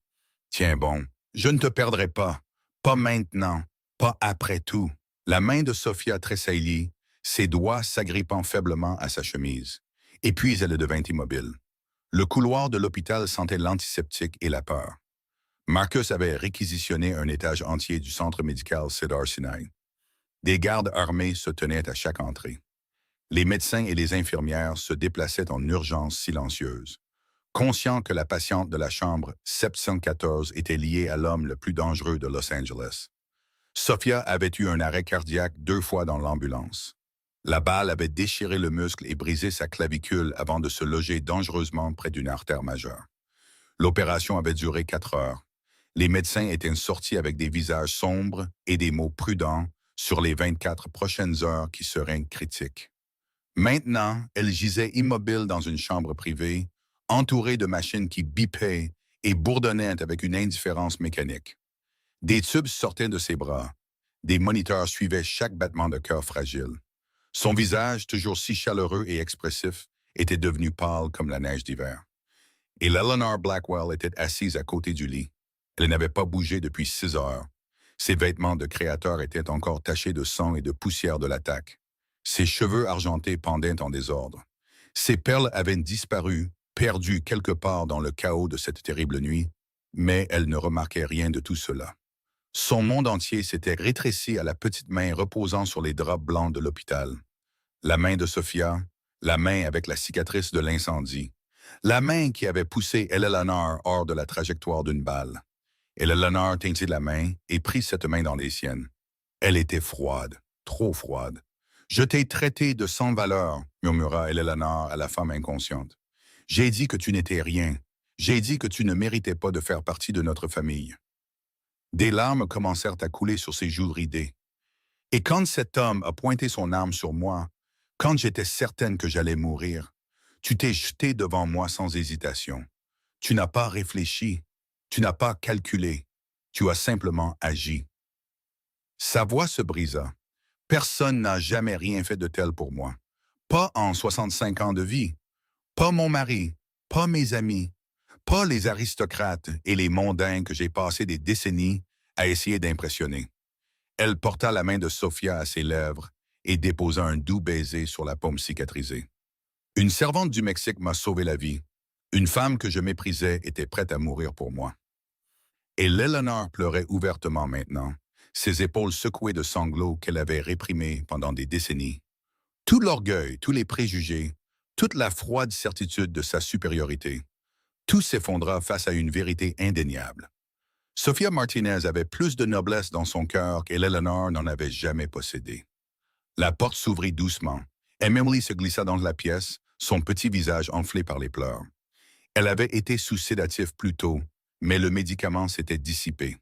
Tiens bon, je ne te perdrai pas. Pas maintenant, pas après tout. La main de Sophia tressaillit, ses doigts s'agrippant faiblement à sa chemise. Et puis elle devint immobile. Le couloir de l'hôpital sentait l'antiseptique et la peur. Marcus avait réquisitionné un étage entier du centre médical Cedars-Sinai. Des gardes armés se tenaient à chaque entrée. Les médecins et les infirmières se déplaçaient en urgence silencieuse, conscients que la patiente de la chambre 714 était liée à l'homme le plus dangereux de Los Angeles. Sophia avait eu un arrêt cardiaque 2 fois dans l'ambulance. La balle avait déchiré le muscle et brisé sa clavicule avant de se loger dangereusement près d'une artère majeure. L'opération avait duré 4 heures. Les médecins étaient sortis avec des visages sombres et des mots prudents sur les 24 prochaines heures qui seraient critiques. Maintenant, elle gisait immobile dans une chambre privée, entourée de machines qui bipaient et bourdonnaient avec une indifférence mécanique. Des tubes sortaient de ses bras. Des moniteurs suivaient chaque battement de cœur fragile. Son visage, toujours si chaleureux et expressif, était devenu pâle comme la neige d'hiver. Et Eleanor Blackwell était assise à côté du lit. Elle n'avait pas bougé depuis 6 heures. Ses vêtements de créateur étaient encore tachés de sang et de poussière de l'attaque. Ses cheveux argentés pendaient en désordre. Ses perles avaient disparu, perdues quelque part dans le chaos de cette terrible nuit, mais elle ne remarquait rien de tout cela. Son monde entier s'était rétréci à la petite main reposant sur les draps blancs de l'hôpital. La main de Sophia, la main avec la cicatrice de l'incendie, la main qui avait poussé Eleanor hors de la trajectoire d'une balle. Eleanor teignit la main et prit cette main dans les siennes. Elle était froide, trop froide. « Je t'ai traité de sans valeur, » murmura Eleanor à la femme inconsciente. « J'ai dit que tu n'étais rien. J'ai dit que tu ne méritais pas de faire partie de notre famille. » Des larmes commencèrent à couler sur ses joues ridées. « Et quand cet homme a pointé son arme sur moi, quand j'étais certaine que j'allais mourir, tu t'es jeté devant moi sans hésitation. Tu n'as pas réfléchi, tu n'as pas calculé, tu as simplement agi. » Sa voix se brisa. Personne n'a jamais rien fait de tel pour moi. Pas en 65 ans de vie. Pas mon mari, pas mes amis, pas les aristocrates et les mondains que j'ai passé des décennies à essayer d'impressionner. Elle porta la main de Sophia à ses lèvres et déposa un doux baiser sur la paume cicatrisée. Une servante du Mexique m'a sauvé la vie. Une femme que je méprisais était prête à mourir pour moi. Et l'Eleanor pleurait ouvertement maintenant, ses épaules secouées de sanglots qu'elle avait réprimés pendant des décennies. Tout l'orgueil, tous les préjugés, toute la froide certitude de sa supériorité, tout s'effondra face à une vérité indéniable. Sophia Martinez avait plus de noblesse dans son cœur qu'Eleanor n'en avait jamais possédé. La porte s'ouvrit doucement. Emily se glissa dans la pièce, son petit visage enflé par les pleurs. Elle avait été sous sédatif plus tôt, mais le médicament s'était dissipé.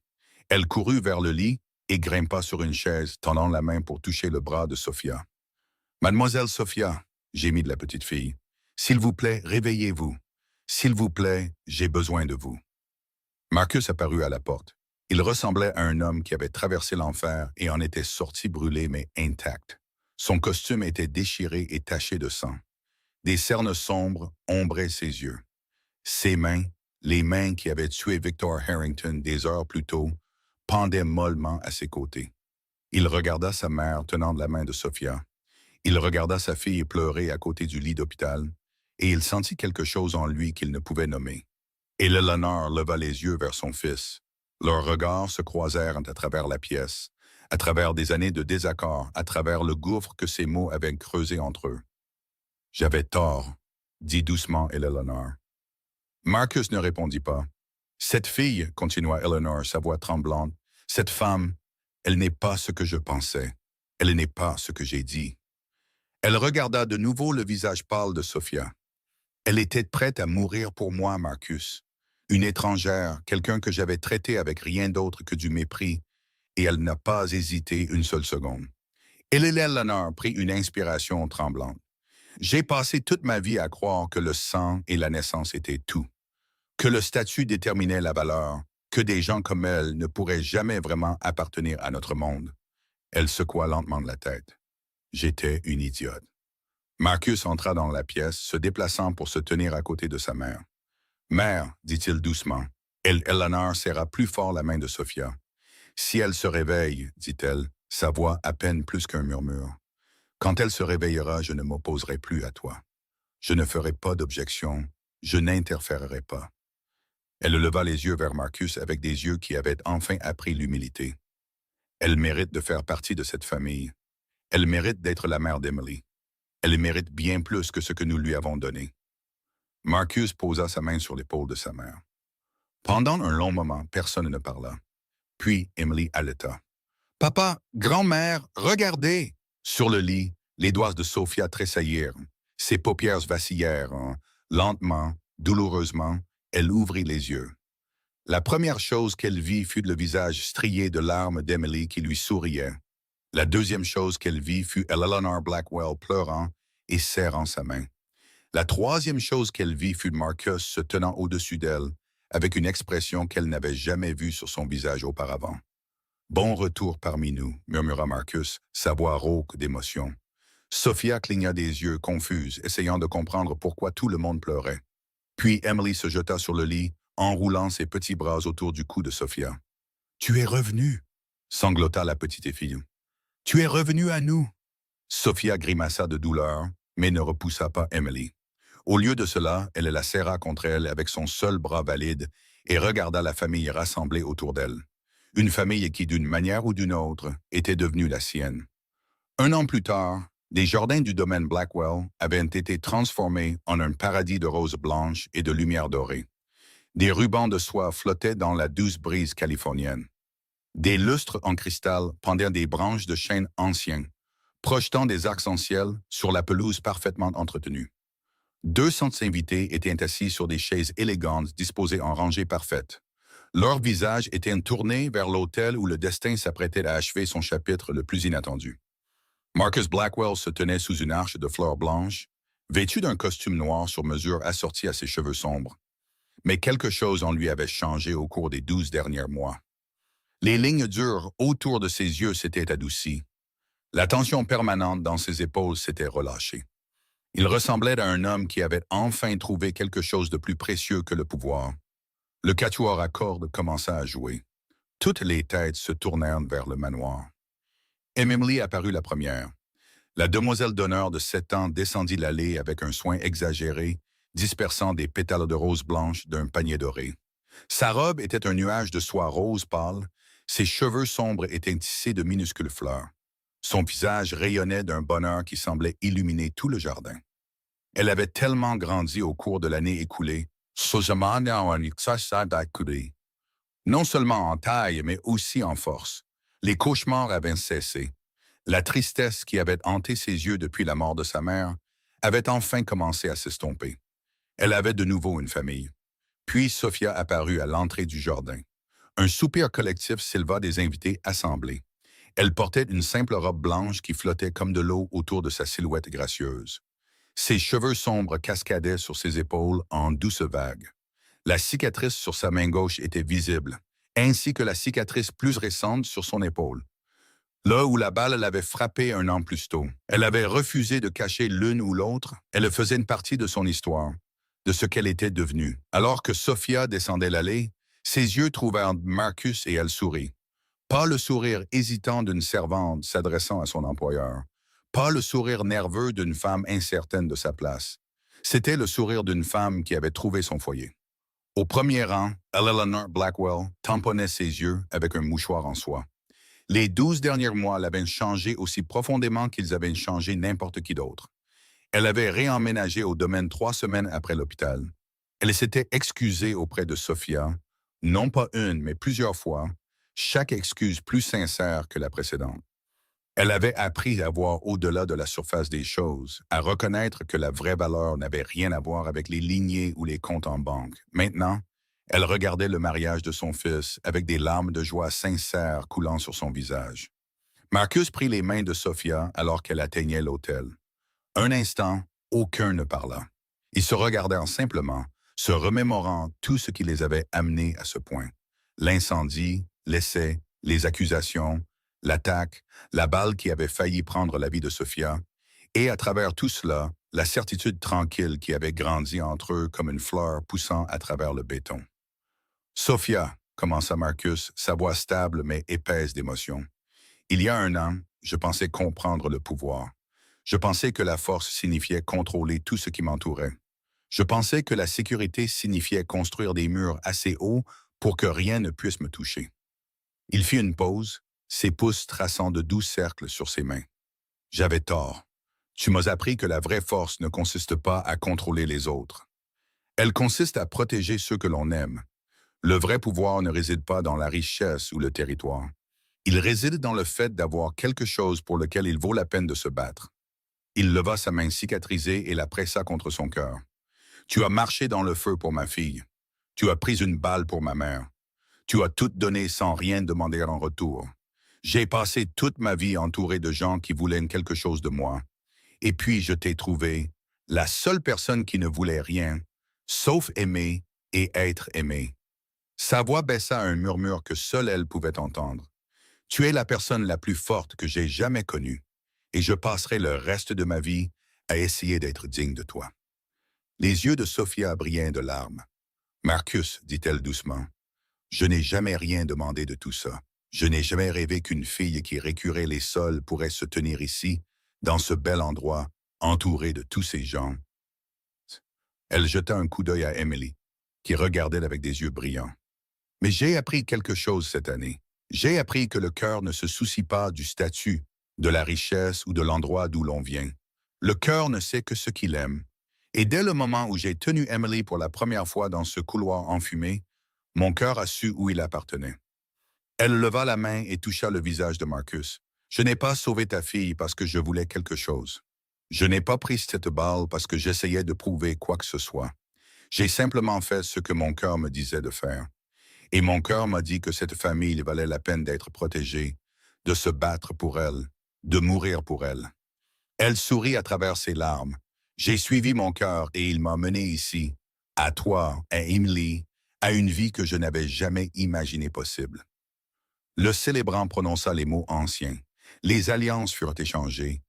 Elle courut vers le lit et grimpa sur une chaise, tendant la main pour toucher le bras de Sophia. « Mademoiselle Sophia, » gémit la petite fille, « s'il vous plaît, réveillez-vous. S'il vous plaît, j'ai besoin de vous. » Marcus apparut à la porte. Il ressemblait à un homme qui avait traversé l'enfer et en était sorti brûlé mais intact. Son costume était déchiré et taché de sang. Des cernes sombres ombraient ses yeux. Ses mains, les mains qui avaient tué Victor Harrington des heures plus tôt, pendaient mollement à ses côtés. Il regarda sa mère tenant la main de Sophia. Il regarda sa fille pleurer à côté du lit d'hôpital, et il sentit quelque chose en lui qu'il ne pouvait nommer. Et Eleanor leva les yeux vers son fils. Leurs regards se croisèrent à travers la pièce, à travers des années de désaccord, à travers le gouffre que ces mots avaient creusé entre eux. « J'avais tort, » dit doucement Eleanor. Marcus ne répondit pas. « Cette fille, » continua Eleanor, sa voix tremblante, « cette femme, elle n'est pas ce que je pensais. Elle n'est pas ce que j'ai dit. » Elle regarda de nouveau le visage pâle de Sophia. Elle était prête à mourir pour moi, Marcus. Une étrangère, quelqu'un que j'avais traité avec rien d'autre que du mépris, et elle n'a pas hésité une seule seconde. Eleanor prit une inspiration tremblante. J'ai passé toute ma vie à croire que le sang et la naissance étaient tout, que le statut déterminait la valeur, que des gens comme elle ne pourraient jamais vraiment appartenir à notre monde. Elle secoua lentement de la tête. J'étais une idiote. Marcus entra dans la pièce, se déplaçant pour se tenir à côté de sa mère. « Mère, dit-il doucement. Eleanor serra plus fort la main de Sophia. « Si elle se réveille, dit-elle, sa voix à peine plus qu'un murmure. Quand elle se réveillera, je ne m'opposerai plus à toi. Je ne ferai pas d'objection, je n'interférerai pas. » Elle leva les yeux vers Marcus avec des yeux qui avaient enfin appris l'humilité. Elle mérite de faire partie de cette famille. Elle mérite d'être la mère d'Emily. Elle mérite bien plus que ce que nous lui avons donné. Marcus posa sa main sur l'épaule de sa mère. Pendant un long moment, personne ne parla. Puis Emily haleta. « Papa, grand-mère, regardez !» Sur le lit, les doigts de Sophia tressaillirent. Ses paupières vacillèrent. Lentement, douloureusement, elle ouvrit les yeux. La première chose qu'elle vit fut le visage strié de larmes d'Emily qui lui souriait. La deuxième chose qu'elle vit fut Eleanor Blackwell pleurant et serrant sa main. La troisième chose qu'elle vit fut Marcus se tenant au-dessus d'elle, avec une expression qu'elle n'avait jamais vue sur son visage auparavant. « Bon retour parmi nous », murmura Marcus, sa voix rauque d'émotion. Sophia cligna des yeux, confuse, essayant de comprendre pourquoi tout le monde pleurait. Puis Emily se jeta sur le lit, enroulant ses petits bras autour du cou de Sophia. « Tu es revenu !» sanglota la petite fille. « Tu es revenu à nous !» Sophia grimaça de douleur, mais ne repoussa pas Emily. Au lieu de cela, elle la serra contre elle avec son seul bras valide et regarda la famille rassemblée autour d'elle. Une famille qui, d'une manière ou d'une autre, était devenue la sienne. Un an plus tard, les jardins du domaine Blackwell avaient été transformés en un paradis de roses blanches et de lumière dorée. Des rubans de soie flottaient dans la douce brise californienne. Des lustres en cristal pendaient des branches de chêne anciens, projetant des arcs-en-ciel sur la pelouse parfaitement entretenue. 200 invités étaient assis sur des chaises élégantes disposées en rangées parfaites. Leurs visages étaient tournés vers l'hôtel où le destin s'apprêtait à achever son chapitre le plus inattendu. Marcus Blackwell se tenait sous une arche de fleurs blanches, vêtu d'un costume noir sur mesure assorti à ses cheveux sombres. Mais quelque chose en lui avait changé au cours des 12 derniers mois. Les lignes dures autour de ses yeux s'étaient adoucies. La tension permanente dans ses épaules s'était relâchée. Il ressemblait à un homme qui avait enfin trouvé quelque chose de plus précieux que le pouvoir. Le quatuor à cordes commença à jouer. Toutes les têtes se tournèrent vers le manoir. Emily apparut la première. La demoiselle d'honneur de 7 ans descendit l'allée avec un soin exagéré, dispersant des pétales de rose blanche d'un panier doré. Sa robe était un nuage de soie rose pâle, ses cheveux sombres étaient tissés de minuscules fleurs. Son visage rayonnait d'un bonheur qui semblait illuminer tout le jardin. Elle avait tellement grandi au cours de l'année écoulée, non seulement en taille, mais aussi en force. Les cauchemars avaient cessé. La tristesse qui avait hanté ses yeux depuis la mort de sa mère avait enfin commencé à s'estomper. Elle avait de nouveau une famille. Puis Sophia apparut à l'entrée du jardin. Un soupir collectif s'éleva des invités assemblés. Elle portait une simple robe blanche qui flottait comme de l'eau autour de sa silhouette gracieuse. Ses cheveux sombres cascadaient sur ses épaules en douces vagues. La cicatrice sur sa main gauche était visible, ainsi que la cicatrice plus récente sur son épaule. Là où la balle l'avait frappée un an plus tôt, elle avait refusé de cacher l'une ou l'autre, elle faisait une partie de son histoire, de ce qu'elle était devenue. Alors que Sophia descendait l'allée, ses yeux trouvèrent Marcus et elle sourit. Pas le sourire hésitant d'une servante s'adressant à son employeur. Pas le sourire nerveux d'une femme incertaine de sa place. C'était le sourire d'une femme qui avait trouvé son foyer. Au premier rang, Eleanor Blackwell tamponnait ses yeux avec un mouchoir en soie. Les 12 derniers mois l'avaient changé aussi profondément qu'ils avaient changé n'importe qui d'autre. Elle avait réemménagé au domaine 3 semaines après l'hôpital. Elle s'était excusée auprès de Sophia, non pas une, mais plusieurs fois, chaque excuse plus sincère que la précédente. Elle avait appris à voir au-delà de la surface des choses, à reconnaître que la vraie valeur n'avait rien à voir avec les lignées ou les comptes en banque. Maintenant, elle regardait le mariage de son fils avec des larmes de joie sincères coulant sur son visage. Marcus prit les mains de Sophia alors qu'elle atteignait l'autel. Un instant, aucun ne parla. Ils se regardèrent simplement, se remémorant tout ce qui les avait amenés à ce point. L'incendie, l'essai, les accusations, l'attaque, la balle qui avait failli prendre la vie de Sophia, Et à travers tout cela, la certitude tranquille qui avait grandi entre eux comme une fleur poussant à travers le béton. Sophia, commença Marcus, sa voix stable mais épaisse d'émotion. Il y a un an, je pensais comprendre le pouvoir. Je pensais que la force signifiait contrôler tout ce qui m'entourait. Je pensais que la sécurité signifiait construire des murs assez hauts pour que rien ne puisse me toucher. Il fit une pause, ses pouces traçant de doux cercles sur ses mains. J'avais tort. Tu m'as appris que la vraie force ne consiste pas à contrôler les autres. Elle consiste à protéger ceux que l'on aime. Le vrai pouvoir ne réside pas dans la richesse ou le territoire. Il réside dans le fait d'avoir quelque chose pour lequel il vaut la peine de se battre. Il leva sa main cicatrisée et la pressa contre son cœur. Tu as marché dans le feu pour ma fille. Tu as pris une balle pour ma mère. Tu as tout donné sans rien demander en retour. J'ai passé toute ma vie entouré de gens qui voulaient quelque chose de moi. Et puis je t'ai trouvé, la seule personne qui ne voulait rien, sauf aimer et être aimée. Sa voix baissa à un murmure que seule elle pouvait entendre. Tu es la personne la plus forte que j'ai jamais connue, et je passerai le reste de ma vie à essayer d'être digne de toi. Les yeux de Sophia brillaient de larmes. Marcus, dit-elle doucement, je n'ai jamais rien demandé de tout ça. Je n'ai jamais rêvé qu'une fille qui récurait les sols pourrait se tenir ici, dans ce bel endroit, entourée de tous ces gens. Elle jeta un coup d'œil à Emily, qui regardait avec des yeux brillants. Mais j'ai appris quelque chose cette année. J'ai appris que le cœur ne se soucie pas du statut, de la richesse ou de l'endroit d'où l'on vient. Le cœur ne sait que ce qu'il aime. Et dès le moment où j'ai tenu Emily pour la première fois dans ce couloir enfumé, mon cœur a su où il appartenait. Elle leva la main et toucha le visage de Marcus. Je n'ai pas sauvé ta fille parce que je voulais quelque chose. Je n'ai pas pris cette balle parce que j'essayais de prouver quoi que ce soit. J'ai simplement fait ce que mon cœur me disait de faire. Et mon cœur m'a dit que cette famille valait la peine d'être protégée, de se battre pour elle, de mourir pour elle. Elle sourit à travers ses larmes. J'ai suivi mon cœur et il m'a mené ici, à toi, à Emily, à une vie que je n'avais jamais imaginée possible. Le célébrant prononça les mots anciens. Les alliances furent échangées.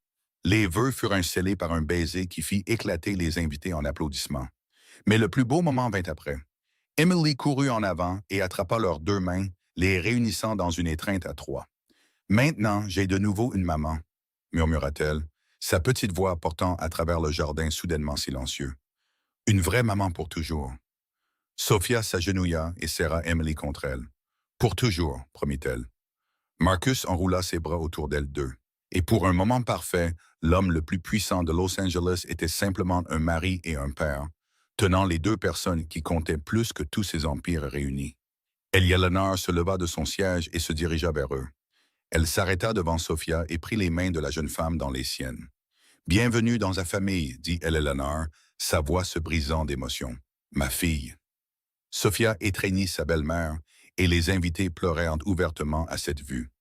Les vœux furent scellés par un baiser qui fit éclater les invités en applaudissements. Mais le plus beau moment vint après. Emily courut en avant et attrapa leurs deux mains, les réunissant dans une étreinte à trois. « Maintenant, j'ai de nouveau une maman », murmura-t-elle, sa petite voix portant à travers le jardin soudainement silencieux. « Une vraie maman pour toujours. » Sophia s'agenouilla et serra Emily contre elle. « Pour toujours, promit-elle. » Marcus enroula ses bras autour d'elle deux. Et pour un moment parfait, l'homme le plus puissant de Los Angeles était simplement un mari et un père, tenant les deux personnes qui comptaient plus que tous ses empires réunis. Eleanor se leva de son siège et se dirigea vers eux. Elle s'arrêta devant Sophia et prit les mains de la jeune femme dans les siennes. « Bienvenue dans la famille, dit Eleanor, sa voix se brisant d'émotion. « Ma fille. » Sophia étreignit sa belle-mère et les invités pleurèrent ouvertement à cette vue.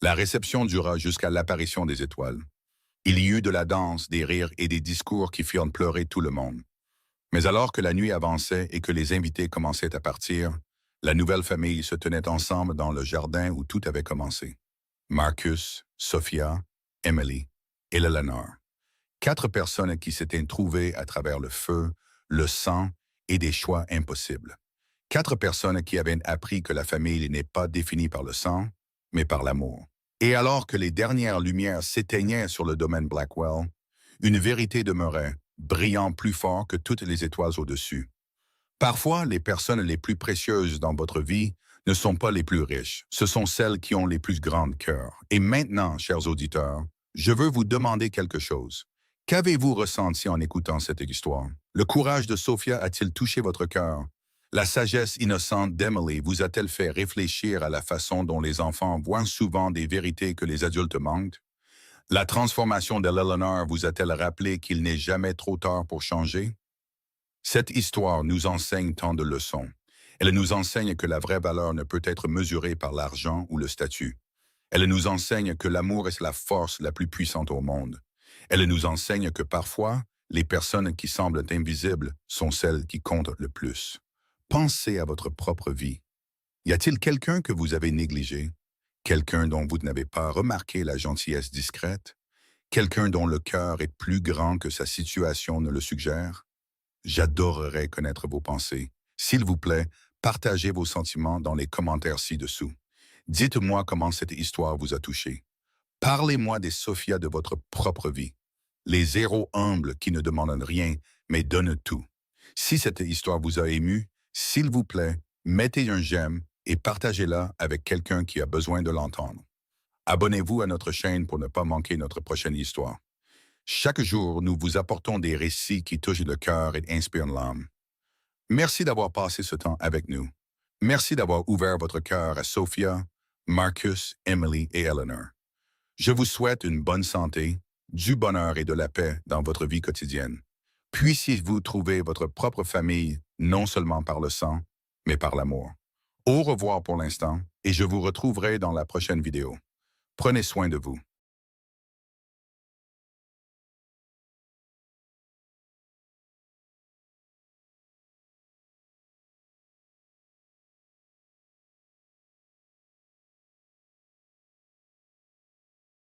La réception dura jusqu'à l'apparition des étoiles. Il y eut de la danse, des rires et des discours qui firent pleurer tout le monde. Mais alors que la nuit avançait et que les invités commençaient à partir, la nouvelle famille se tenait ensemble dans le jardin où tout avait commencé. Marcus, Sophia, Emily et Eleanor. 4 personnes qui s'étaient trouvées à travers le feu, le sang et des choix impossibles. 4 personnes qui avaient appris que la famille n'est pas définie par le sang, mais par l'amour. Et alors que les dernières lumières s'éteignaient sur le domaine Blackwell, une vérité demeurait, brillant plus fort que toutes les étoiles au-dessus. Parfois, les personnes les plus précieuses dans votre vie ne sont pas les plus riches, ce sont celles qui ont les plus grands cœurs. Et maintenant, chers auditeurs, je veux vous demander quelque chose. Qu'avez-vous ressenti en écoutant cette histoire? Le courage de Sophia a-t-il touché votre cœur? La sagesse innocente d'Emily vous a-t-elle fait réfléchir à la façon dont les enfants voient souvent des vérités que les adultes manquent? La transformation d'Eleanor vous a-t-elle rappelé qu'il n'est jamais trop tard pour changer? Cette histoire nous enseigne tant de leçons. Elle nous enseigne que la vraie valeur ne peut être mesurée par l'argent ou le statut. Elle nous enseigne que l'amour est la force la plus puissante au monde. Elle nous enseigne que parfois, les personnes qui semblent invisibles sont celles qui comptent le plus. Pensez à votre propre vie. Y a-t-il quelqu'un que vous avez négligé? Quelqu'un dont vous n'avez pas remarqué la gentillesse discrète? Quelqu'un dont le cœur est plus grand que sa situation ne le suggère? J'adorerais connaître vos pensées. S'il vous plaît, partagez vos sentiments dans les commentaires ci-dessous. Dites-moi comment cette histoire vous a touché. Parlez-moi des Sophia de votre propre vie. Les héros humbles qui ne demandent rien, mais donnent tout. Si cette histoire vous a ému, s'il vous plaît, mettez un j'aime et partagez-la avec quelqu'un qui a besoin de l'entendre. Abonnez-vous à notre chaîne pour ne pas manquer notre prochaine histoire. Chaque jour, nous vous apportons des récits qui touchent le cœur et inspirent l'âme. Merci d'avoir passé ce temps avec nous. Merci d'avoir ouvert votre cœur à Sophia, Marcus, Emily et Eleanor. Je vous souhaite une bonne santé, du bonheur et de la paix dans votre vie quotidienne. Puissiez-vous trouver votre propre famille, non seulement par le sang, mais par l'amour. Au revoir pour l'instant, et je vous retrouverai dans la prochaine vidéo. Prenez soin de vous.